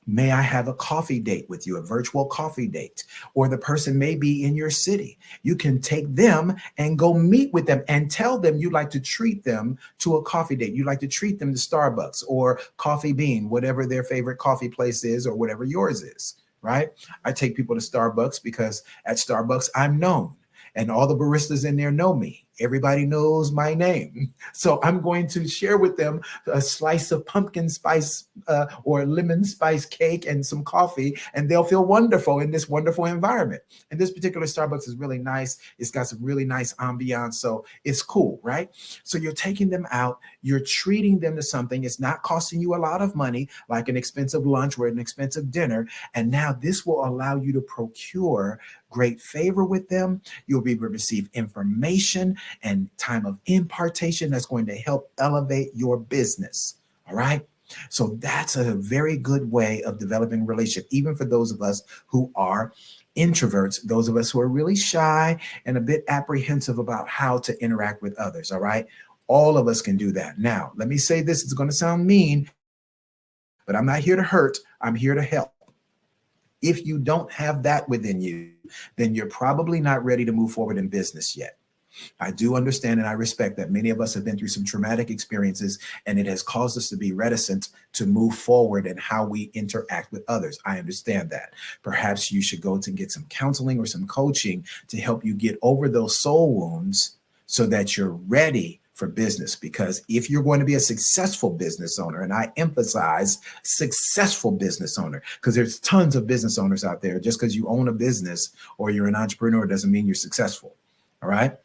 May I have a coffee date with you, a virtual coffee date? Or the person may be in your city. You can take them and go meet with them and tell them you'd like to treat them to a coffee date. You'd like to treat them to Starbucks or Coffee Bean, whatever their favorite coffee place is or whatever yours is, right? I take people to Starbucks because at Starbucks, I'm known. And all the baristas in there know me. Everybody knows my name. So I'm going to share with them a slice of pumpkin spice or lemon spice cake and some coffee, and they'll feel wonderful in this wonderful environment. And this particular Starbucks is really nice. It's got some really nice ambiance. So it's cool, right? So you're taking them out. You're treating them to something. It's not costing you a lot of money, like an expensive lunch or an expensive dinner. And now this will allow you to procure great favor with them. You'll be able to receive information and time of impartation that's going to help elevate your business. All right. So that's a very good way of developing a relationship, even for those of us who are introverts, those of us who are really shy and a bit apprehensive about how to interact with others. All right. All of us can do that. Now, let me say this. It's going to sound mean, but I'm not here to hurt. I'm here to help. If you don't have that within you, then you're probably not ready to move forward in business yet. I do understand and I respect that many of us have been through some traumatic experiences, and it has caused us to be reticent to move forward in how we interact with others. I understand that. Perhaps you should go to get some counseling or some coaching to help you get over those soul wounds so that you're ready for business. Because if you're going to be a successful business owner, and I emphasize successful business owner, because there's tons of business owners out there. Just because you own a business or you're an entrepreneur doesn't mean you're successful. All right.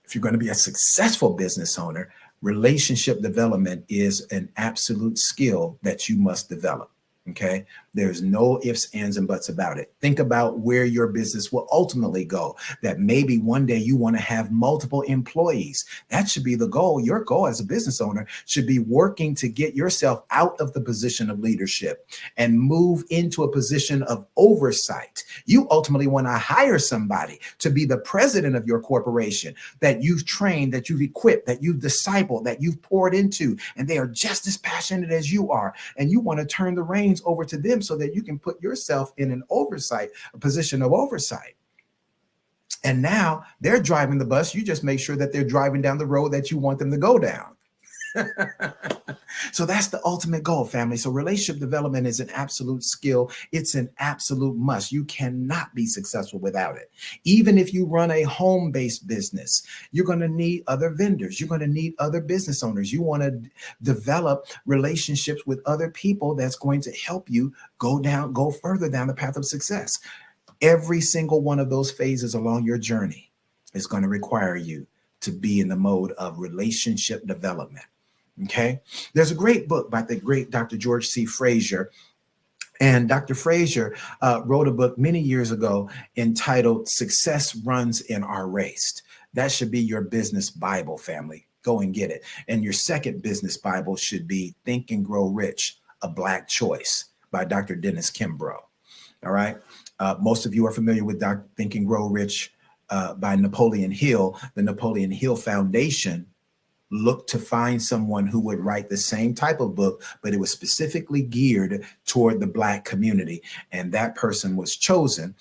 If you're going to be a successful business owner, relationship development is an absolute skill that you must develop. Okay. There's no ifs, ands, and buts about it. Think about where your business will ultimately go, that maybe one day you want to have multiple employees. That should be the goal. Your goal as a business owner should be working to get yourself out of the position of leadership and move into a position of oversight. You ultimately want to hire somebody to be the president of your corporation that you've trained, that you've equipped, that you've discipled, that you've poured into, and they are just as passionate as you are. And you want to turn the reins over to them so that you can put yourself in a position of oversight. And now they're driving the bus. You just make sure that they're driving down the road that you want them to go down. So that's the ultimate goal, family. So relationship development is an absolute skill. It's an absolute must. You cannot be successful without it. Even if you run a home-based business, you're going to need other vendors. You're going to need other business owners. You want to develop relationships with other people that's going to help you go further down the path of success. Every single one of those phases along your journey is going to require you to be in the mode of relationship development. Okay. There's a great book by the great Dr. George C. Frazier. And Dr. Frazier wrote a book many years ago entitled Success Runs in Our Race. That should be your business Bible, family. Go and get it. And your second business Bible should be Think and Grow Rich, A Black Choice by Dr. Dennis Kimbrough. All right. Most of you are familiar with Think and Grow Rich by Napoleon Hill. The Napoleon Hill Foundation looked to find someone who would write the same type of book, but it was specifically geared toward the Black community. And that person was chosen,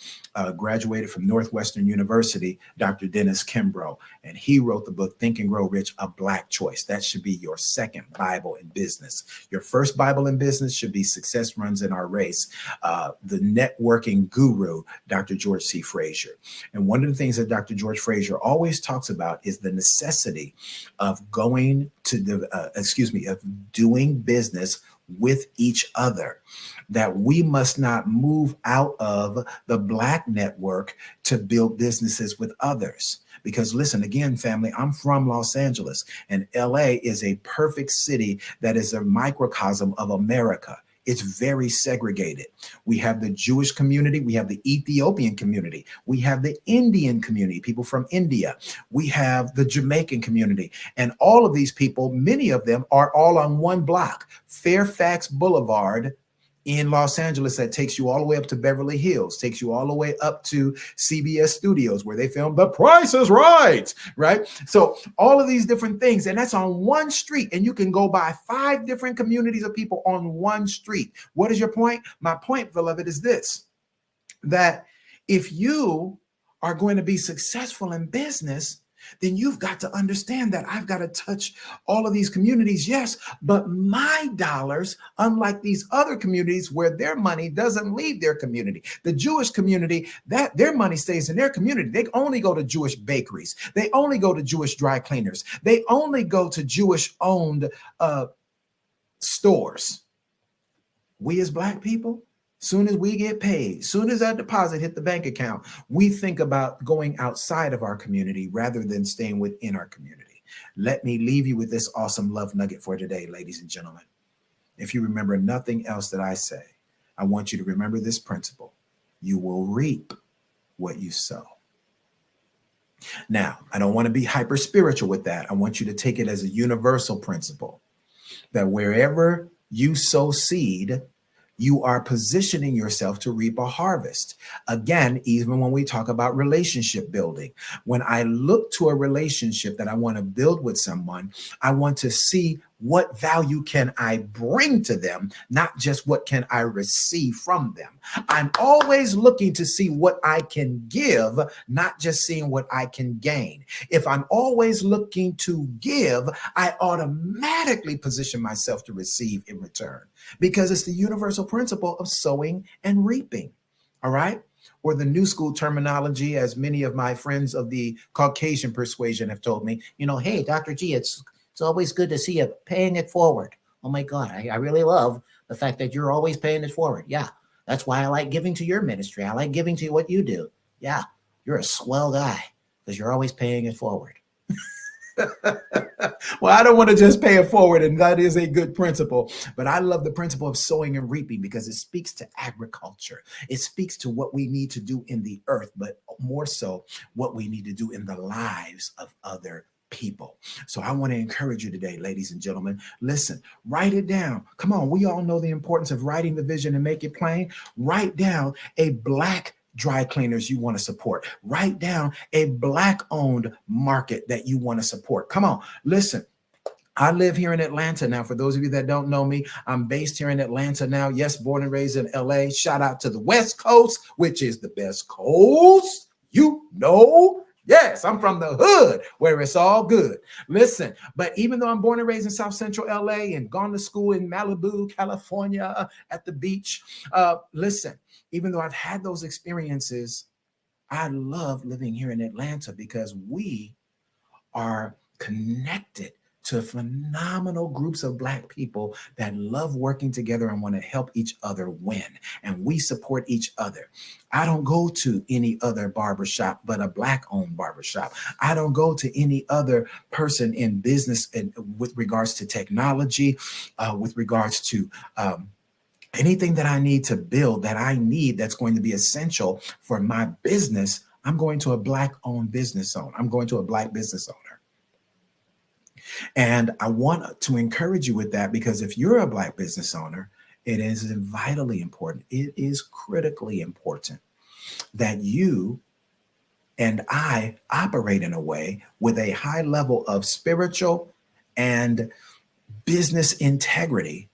graduated from Northwestern University, Dr. Dennis Kimbrough. And he wrote the book, Think and Grow Rich, A Black Choice. That should be your second Bible in business. Your first Bible in business should be Success Runs in Our Race, the networking guru, Dr. George C. Frazier. And one of the things that Dr. George Frazier always talks about is the necessity of going to of doing business with each other, that we must not move out of the Black network to build businesses with others. Because listen, again, family, I'm from Los Angeles, and LA is a perfect city that is a microcosm of America. It's very segregated. We have the Jewish community. We have the Ethiopian community. We have the Indian community, people from India. We have the Jamaican community. And all of these people, many of them are all on one block, Fairfax Boulevard in Los Angeles, that takes you all the way up to Beverly Hills, takes you all the way up to CBS Studios, where they film The Price is Right, right? So all of these different things, and that's on one street, and you can go by 5 different communities of people on one street. What is your point? My point, beloved, is this, that if you are going to be successful in business, then you've got to understand that I've got to touch all of these communities, yes, but my dollars, unlike these other communities where their money doesn't leave their community. The Jewish community, that their money stays in their community. They only go to Jewish bakeries. They only go to Jewish dry cleaners. They only go to Jewish-owned stores. We as Black people, soon as we get paid, soon as that deposit hit the bank account, we think about going outside of our community rather than staying within our community. Let me leave you with this awesome love nugget for today, ladies and gentlemen. If you remember nothing else that I say, I want you to remember this principle. You will reap what you sow. Now, I don't want to be hyper spiritual with that. I want you to take it as a universal principle that wherever you sow seed, you are positioning yourself to reap a harvest. Again, even when we talk about relationship building, when I look to a relationship that I want to build with someone, I want to see what value can I bring to them, not just what can I receive from them. I'm always looking to see what I can give, not just seeing what I can gain. If I'm always looking to give, I automatically position myself to receive in return, because it's the universal principle of sowing and reaping. All right? Or the new school terminology, as many of my friends of the Caucasian persuasion have told me, hey, Dr. G, it's always good to see you paying it forward. Oh my God, I really love the fact that you're always paying it forward. Yeah, that's why I like giving to your ministry. I like giving to what you do. Yeah, you're a swell guy because you're always paying it forward. Well, I don't want to just pay it forward, and that is a good principle, but I love the principle of sowing and reaping because it speaks to agriculture. It speaks to what we need to do in the earth, but more so what we need to do in the lives of other people. So I want to encourage you today, ladies and gentlemen, listen, write it down. Come on, we all know the importance of writing the vision and make it plain. Write down a Black dry cleaners you want to support. Write down a Black-owned market that you want to support. Come on, listen. I live here in Atlanta now. For those of you that don't know me, I'm based here in Atlanta now. Yes, born and raised in LA. Shout out to the West Coast, which is the best coast. Yes, I'm from the hood where it's all good. Listen, but even though I'm born and raised in South Central LA and gone to school in Malibu, California at the beach, listen, even though I've had those experiences, I love living here in Atlanta because we are connected to phenomenal groups of Black people that love working together and want to help each other win. And we support each other. I don't go to any other barbershop but a Black-owned barbershop. I don't go to any other person in business with regards to technology, with regards to anything that I need to build, that I need that's going to be essential for my business. I'm going to a Black-owned business owner. I'm going to a Black business owner. And I want to encourage you with that, because if you're a Black business owner, it is vitally important. It is critically important that you and I operate in a way with a high level of spiritual and business integrity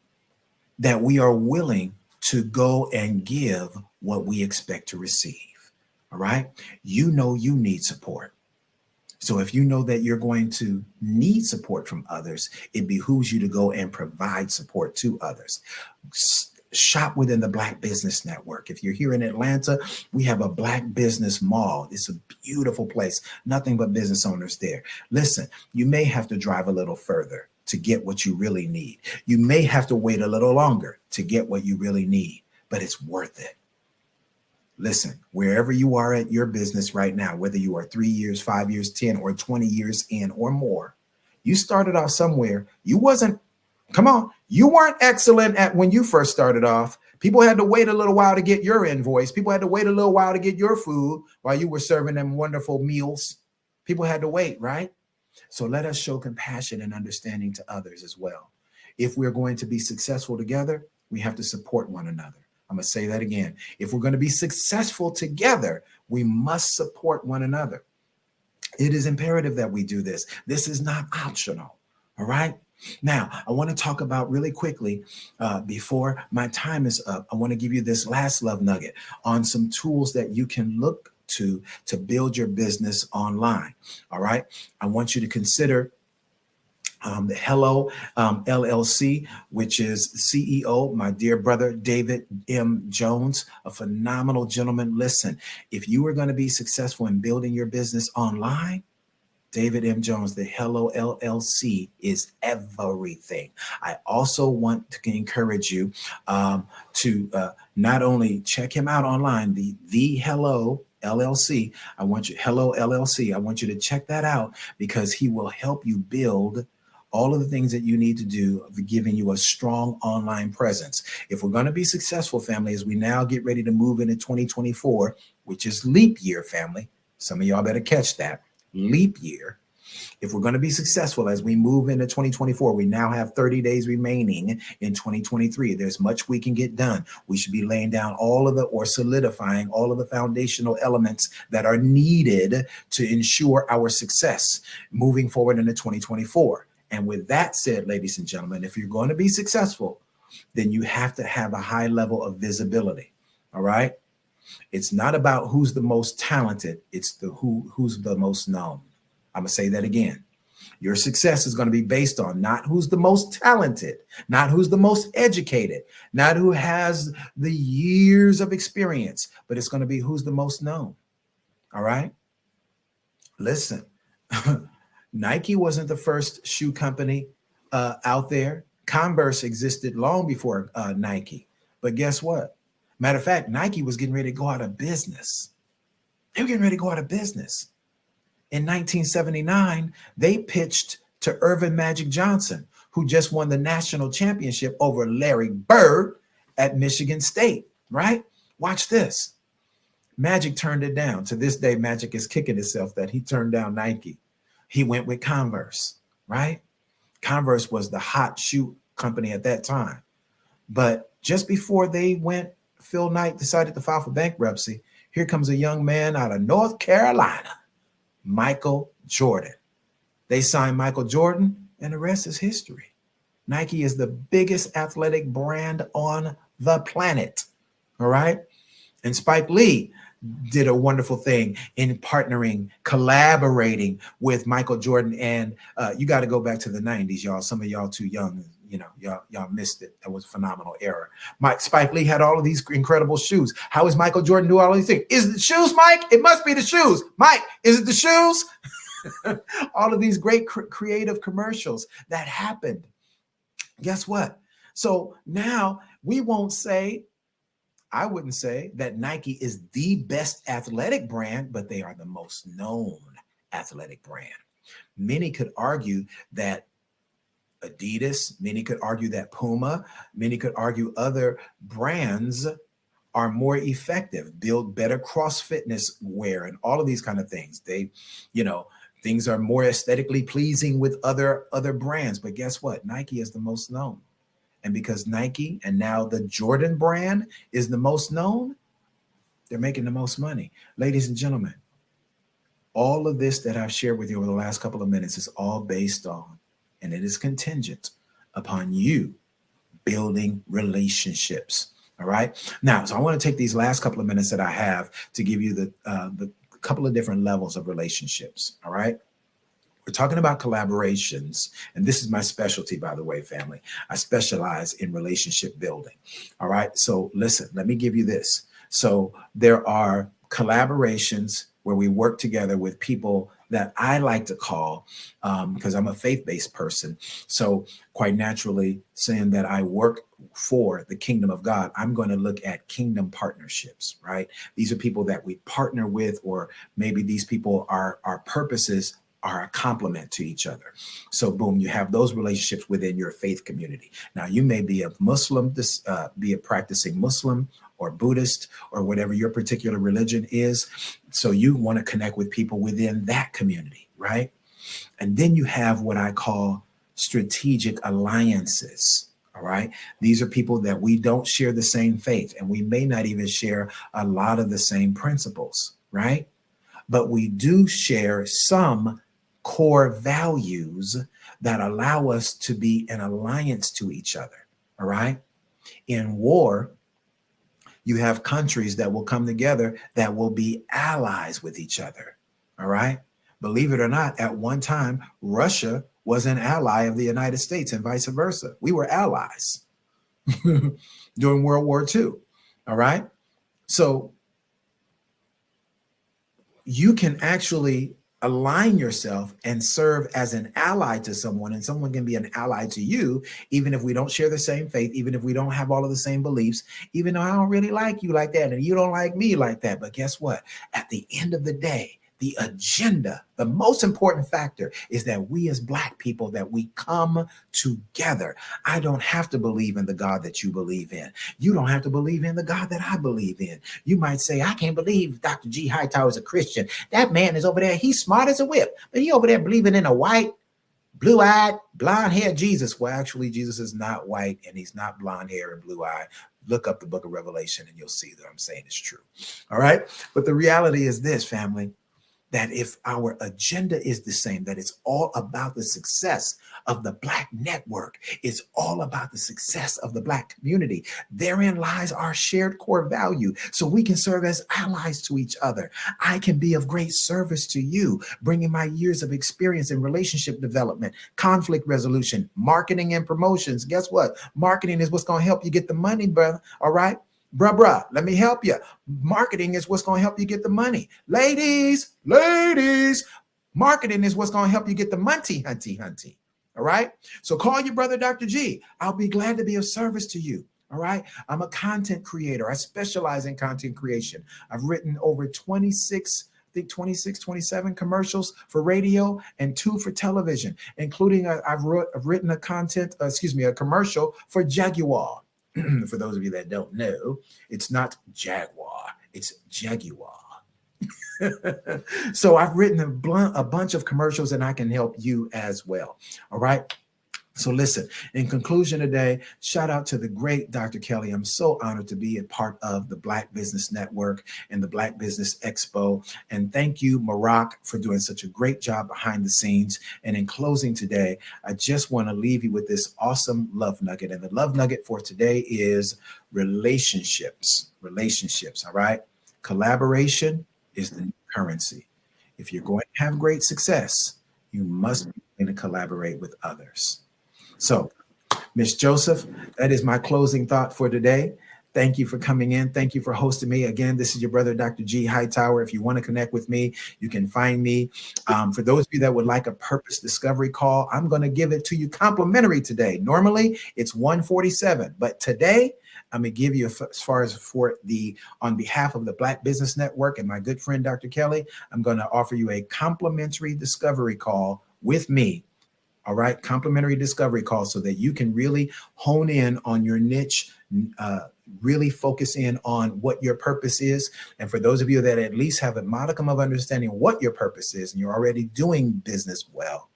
that we are willing to go and give what we expect to receive. All right. You know, you need support. So if you know that you're going to need support from others, it behooves you to go and provide support to others. Shop within the Black Business Network. If you're here in Atlanta, we have a Black Business Mall. It's a beautiful place. Nothing but business owners there. Listen, you may have to drive a little further to get what you really need. You may have to wait a little longer to get what you really need, but it's worth it. Listen, wherever you are at your business right now, whether you are 3 years, 5 years, 10 or 20 years in or more, you started off somewhere. You weren't excellent at when you first started off. People had to wait a little while to get your invoice. People had to wait a little while to get your food while you were serving them wonderful meals. People had to wait, right? So let us show compassion and understanding to others as well. If we're going to be successful together, we have to support one another. I'm going to say that again. If we're going to be successful together, we must support one another. It is imperative that we do this. This is not optional. All right. Now, I want to talk about really quickly before my time is up. I want to give you this last love nugget on some tools that you can look to build your business online. All right. I want you to consider the Hello LLC, which is CEO, my dear brother, David M. Jones, a phenomenal gentleman. Listen, if you are going to be successful in building your business online, David M. Jones, the Hello LLC is everything. I also want to encourage you to not only check him out online, the Hello LLC. Hello LLC. I want you to check that out because he will help you build all of the things that you need to do, giving you a strong online presence. If we're going to be successful, family, as we now get ready to move into 2024, which is leap year, family, some of y'all better catch that, leap year. If we're going to be successful as we move into 2024, we now have 30 days remaining in 2023. There's much we can get done. We should be laying down solidifying all of the foundational elements that are needed to ensure our success moving forward into 2024. And with that said, ladies and gentlemen, if you're going to be successful, then you have to have a high level of visibility. All right. It's not about who's the most talented. It's who's the most known. I'm going to say that again. Your success is going to be based on not who's the most talented, not who's the most educated, not who has the years of experience, but it's going to be who's the most known. All right. Listen. Nike wasn't the first shoe company out there. Converse existed long before Nike. But guess what? Matter of fact, Nike was getting ready to go out of business. They were getting ready to go out of business. In 1979, they pitched to Irvin Magic Johnson, who just won the national championship over Larry Bird at Michigan State, right? Watch this. Magic turned it down. To this day, Magic is kicking itself that he turned down Nike. He went with Converse, right? Converse was the hot shoe company at that time. But just before they went, Phil Knight decided to file for bankruptcy. Here comes a young man out of North Carolina, Michael Jordan. They signed Michael Jordan, and the rest is history. Nike is the biggest athletic brand on the planet, all right? And Spike Lee did a wonderful thing in partnering, collaborating with Michael Jordan. And you got to go back to the 90s, y'all. Some of y'all too young, y'all missed it. That was a phenomenal era. Spike Lee had all of these incredible shoes. How is Michael Jordan do all of these things? Is it the shoes, Mike? It must be the shoes. Mike, is it the shoes? All of these great creative commercials that happened. Guess what? So now I wouldn't say that Nike is the best athletic brand, but they are the most known athletic brand. Many could argue that Adidas, many could argue that Puma, many could argue other brands are more effective, build better cross fitness wear and all of these kind of things. Things are more aesthetically pleasing with other brands. But guess what? Nike is the most known. And because Nike and now the Jordan brand is the most known, they're making the most money. Ladies and gentlemen, all of this that I've shared with you over the last couple of minutes is all based on and it is contingent upon you building relationships. All right. Now, so I want to take these last couple of minutes that I have to give you the couple of different levels of relationships. All right. We're talking about collaborations, and this is my specialty, by the way, family. I specialize in relationship building. All right. So listen, let me give you this. So there are collaborations where we work together with people that I like to call, because I'm a faith-based person. So quite naturally, saying that I work for the kingdom of God, I'm going to look at kingdom partnerships, right? These are people that we partner with, or maybe these people are our purposes are a complement to each other. So boom, you have those relationships within your faith community. Now you may be a Muslim, be a practicing Muslim or Buddhist or whatever your particular religion is. So you want to connect with people within that community, right? And then you have what I call strategic alliances. All right. These are people that we don't share the same faith, and we may not even share a lot of the same principles, right? But we do share some core values that allow us to be in alliance to each other. All right. In war, you have countries that will come together that will be allies with each other. All right. Believe it or not, at one time, Russia was an ally of the United States and vice versa. We were allies during World War II. All right. So you can actually align yourself and serve as an ally to someone, and someone can be an ally to you, even if we don't share the same faith, even if we don't have all of the same beliefs, even though I don't really like you like that and you don't like me like that. But guess what? At the end of the day, the agenda, the most important factor is that we as Black people, that we come together. I don't have to believe in the God that you believe in. You don't have to believe in the God that I believe in. You might say, I can't believe Dr. G. Hightower is a Christian. That man is over there. He's smart as a whip, but he over there believing in a white, blue-eyed, blonde-haired Jesus. Well, actually, Jesus is not white, and he's not blonde hair and blue-eyed. Look up the book of Revelation and you'll see that I'm saying it's true. All right. But the reality is this, family, that if our agenda is the same, that it's all about the success of the Black network, it's all about the success of the Black community. Therein lies our shared core value, so we can serve as allies to each other. I can be of great service to you, bringing my years of experience in relationship development, conflict resolution, marketing and promotions. Guess what? Marketing is what's going to help you get the money, brother. All right? Bruh, let me help you. Marketing is what's going to help you get the money. Ladies, marketing is what's going to help you get the money, hunty. All right. So call your brother, Dr. G. I'll be glad to be of service to you. All right. I'm a content creator. I specialize in content creation. I've written over 26 commercials for radio and 2 for television, including I've written a commercial for Jaguar. For those of you that don't know, it's not Jaguar, it's Jaguar. So I've written a bunch of commercials, and I can help you as well. All right. So listen, in conclusion today, shout out to the great Dr. Kelly. I'm so honored to be a part of the Black Business Network and the Black Business Expo. And thank you, Maroc, for doing such a great job behind the scenes. And in closing today, I just want to leave you with this awesome love nugget. And the love nugget for today is relationships. All right. Collaboration is the new currency. If you're going to have great success, you must be going to collaborate with others. So, Ms. Joseph, that is my closing thought for today. Thank you for coming in. Thank you for hosting me. Again, this is your brother, Dr. G. Hightower. If you want to connect with me, you can find me. For those of you that would like a purpose discovery call, I'm going to give it to you complimentary today. Normally, it's $147, but today, I'm going to give you, on behalf of the Black Business Network and my good friend, Dr. Kelly, I'm going to offer you a complimentary discovery call with me. All right. Complimentary discovery call so that you can really hone in on your niche, really focus in on what your purpose is. And for those of you that at least have a modicum of understanding what your purpose is, and you're already doing business well,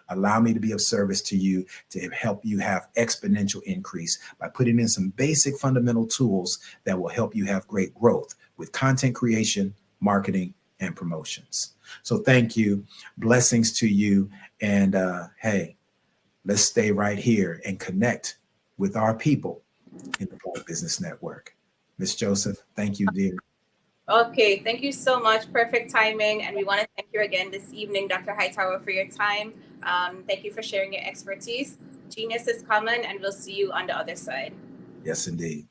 allow me to be of service to you to help you have exponential increase by putting in some basic fundamental tools that will help you have great growth with content creation, marketing, and promotions. So thank you. Blessings to you. And hey, let's stay right here and connect with our people in the Black Business Network. Ms. Joseph, thank you, dear. Okay, thank you so much. Perfect timing. And we want to thank you again this evening, Dr. Hightower, for your time. Thank you for sharing your expertise. Genius is common, and we'll see you on the other side. Yes, indeed.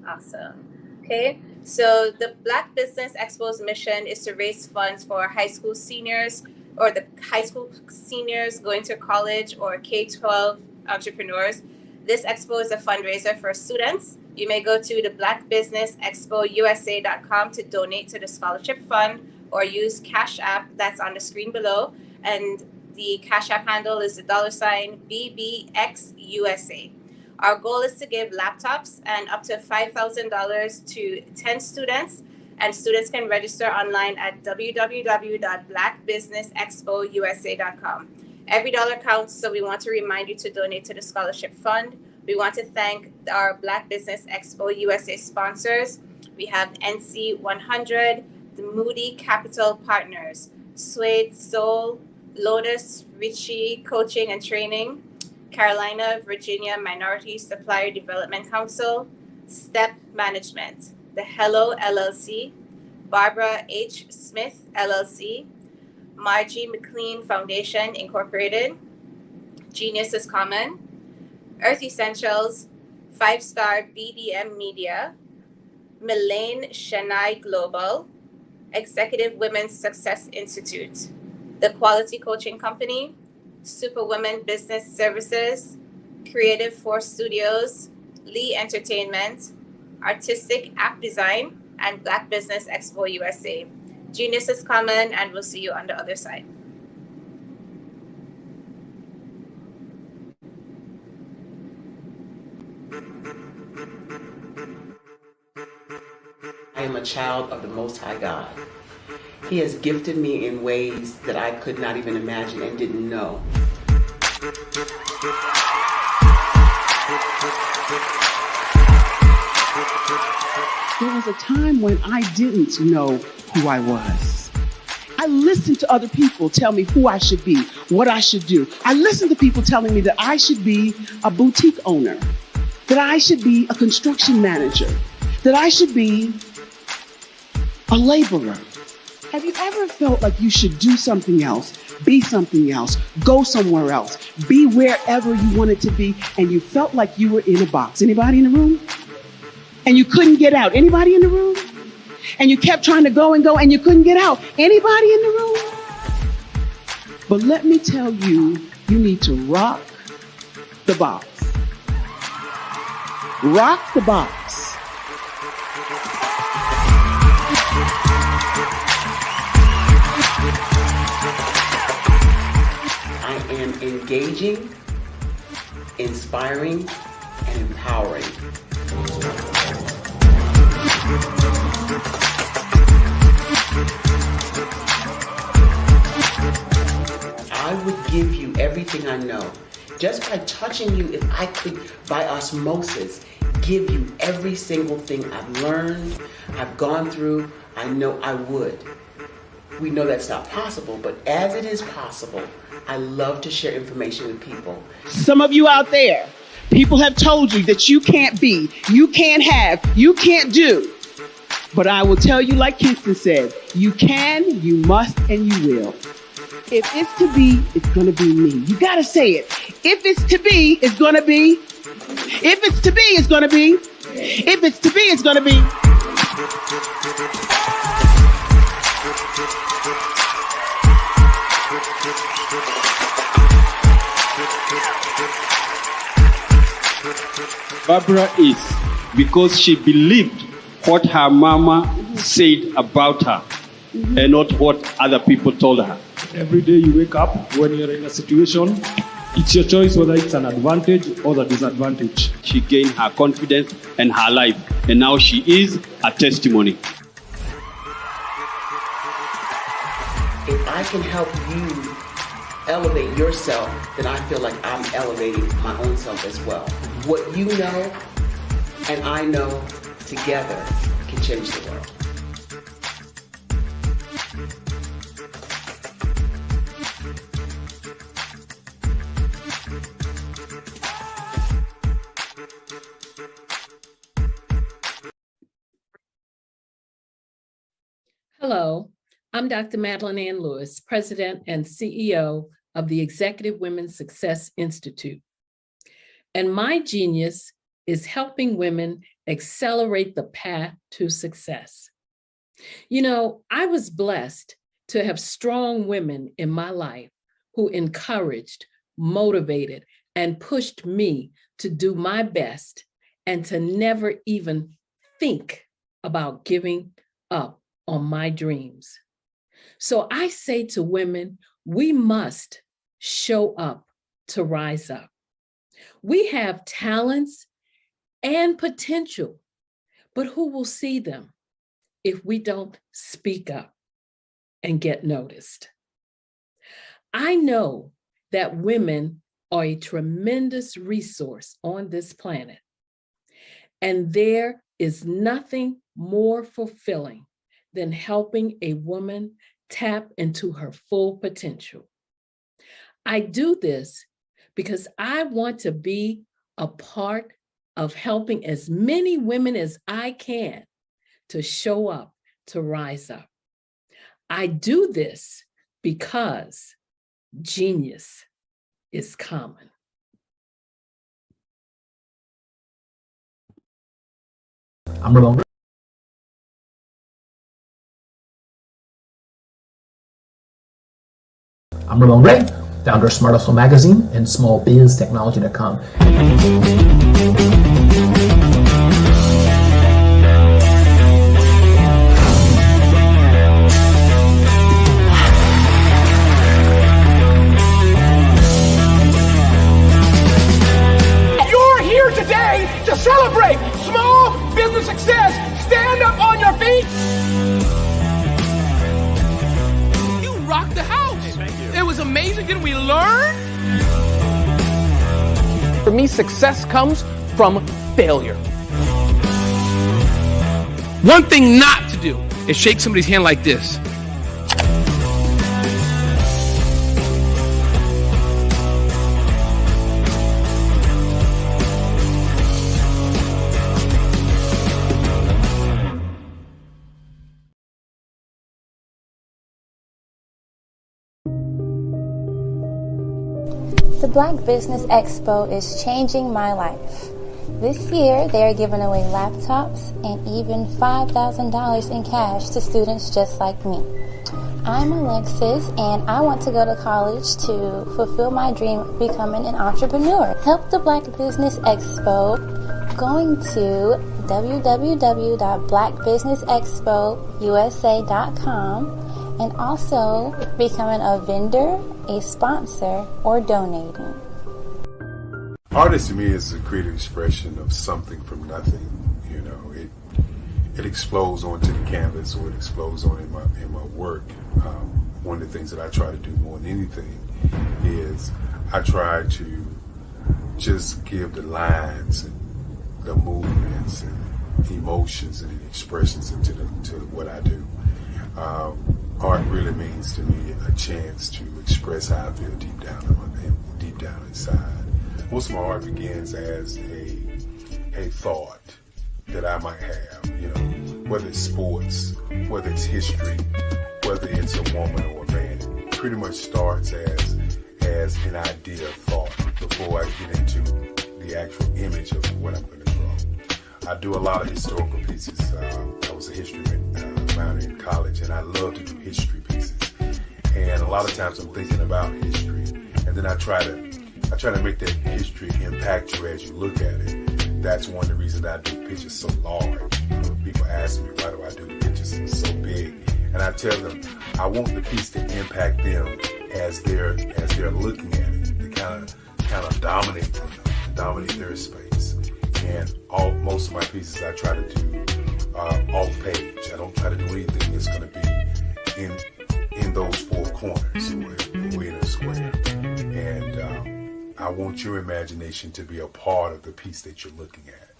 Awesome. Okay, so the Black Business Expo's mission is to raise funds for high school seniors or the high school seniors going to college or K-12 entrepreneurs. This expo is a fundraiser for students. You may go to the blackbusinessexpousa.com to donate to the scholarship fund or use Cash App that's on the screen below. And the Cash App handle is the $BBXUSA. Our goal is to give laptops and up to $5,000 to 10 students. And students can register online at www.blackbusinessexpousa.com. Every dollar counts, so we want to remind you to donate to the scholarship fund. We want to thank our Black Business Expo USA sponsors. We have NC 100, the Moody Capital Partners, Suede Soul, Lotus Ritchie Coaching and Training, Carolina, Virginia Minority Supplier Development Council, Step Management, The Hello LLC, Barbara H. Smith LLC, Margie McLean Foundation Incorporated, Genius is Common, Earth Essentials, 5-Star BDM Media, Milane Chennai Global, Executive Women's Success Institute, The Quality Coaching Company, Superwomen Business Services, Creative Force Studios, Lee Entertainment, Artistic App Design, and Black Business Expo USA. Genius is common, and we'll see you on the other side. I am a child of the Most High God. He has gifted me in ways that I could not even imagine and didn't know. There was a time when I didn't know who I was. I listened to other people tell me who I should be, what I should do. I listened to people telling me that I should be a boutique owner, that I should be a construction manager, that I should be a laborer. Have you ever felt like you should do something else, be something else, go somewhere else, be wherever you wanted to be, and you felt like you were in a box? Anybody in the room? And you couldn't get out? Anybody in the room? And you kept trying to go and you couldn't get out? Anybody in the room? But let me tell you, you need to rock the box. Rock the box. I am engaging, inspiring, and empowering. I would give you everything I know. Just by touching you, if I could, by osmosis, give you every single thing I've learned, I've gone through, I know I would. We know that's not possible, but as it is possible, I love to share information with people. Some of you out there, people have told you that you can't be, you can't have, you can't do. But I will tell you, like Kinston said, you can, you must, and you will. If it's to be, it's going to be me. You got to say it. If it's to be, it's going to be. If it's to be, it's going to be. If it's to be, it's going to be. Barbara is because she believed what her mama said about her and not what other people told her. Every day you wake up, when you're in a situation, it's your choice whether it's an advantage or the disadvantage. She gained her confidence and her life, and now she is a testimony. If I can help you elevate yourself, then I feel like I'm elevating my own self as well. What you know and I know together can change the world. Hello, I'm Dr. Madeline Ann Lewis, President and CEO of the Executive Women's Success Institute. And my genius is helping women accelerate the path to success. You know, I was blessed to have strong women in my life who encouraged, motivated, and pushed me to do my best and to never even think about giving up on my dreams. So I say to women, we must show up to rise up. We have talents and potential, but who will see them if we don't speak up and get noticed? I know that women are a tremendous resource on this planet, and there is nothing more fulfilling than helping a woman tap into her full potential. I do this because I want to be a part of helping as many women as I can to show up, to rise up. I do this because genius is common. I'm Ramon. I'm Ramon Ray, founder of Smart Hustle Magazine and smallbiztechnology.com. You're here today to celebrate small business success. Stand up on your feet. You rocked the house. It was amazing. Didn't we learn? For me, success comes from failure. One thing not to do is shake somebody's hand like this. The Black Business Expo is changing my life. This year, they are giving away laptops and even $5,000 in cash to students just like me. I'm Alexis, and I want to go to college to fulfill my dream of becoming an entrepreneur. Help the Black Business Expo going to www.blackbusinessexpousa.com and also becoming a vendor, a sponsor, or donating. Artist to me is a creative expression of something from nothing. You know, it explodes onto the canvas, or it explodes on in my work. One of the things that I try to do more than anything is I try to just give the lines and the movements and emotions and expressions into what I do. Art really means to me a chance to express how I feel deep down inside. Most of my art begins as a thought that I might have, you know, whether it's sports, whether it's history, whether it's a woman or a man. It pretty much starts as an idea of thought before I get into the actual image of what I'm going to draw. I do a lot of historical pieces. I was a history minor in college, and I love to do history pieces. And a lot of times I'm thinking about history, and then I try to make that history impact you as you look at it. That's one of the reasons I do pictures so large. People ask me, why do I do the pictures so big? And I tell them, I want the piece to impact them as they're looking at it, to kind of dominate them, dominate their space. And most of my pieces I try to do off page. I don't try to do anything that's going to be in those four corners or in a square. And I want your imagination to be a part of the piece that you're looking at.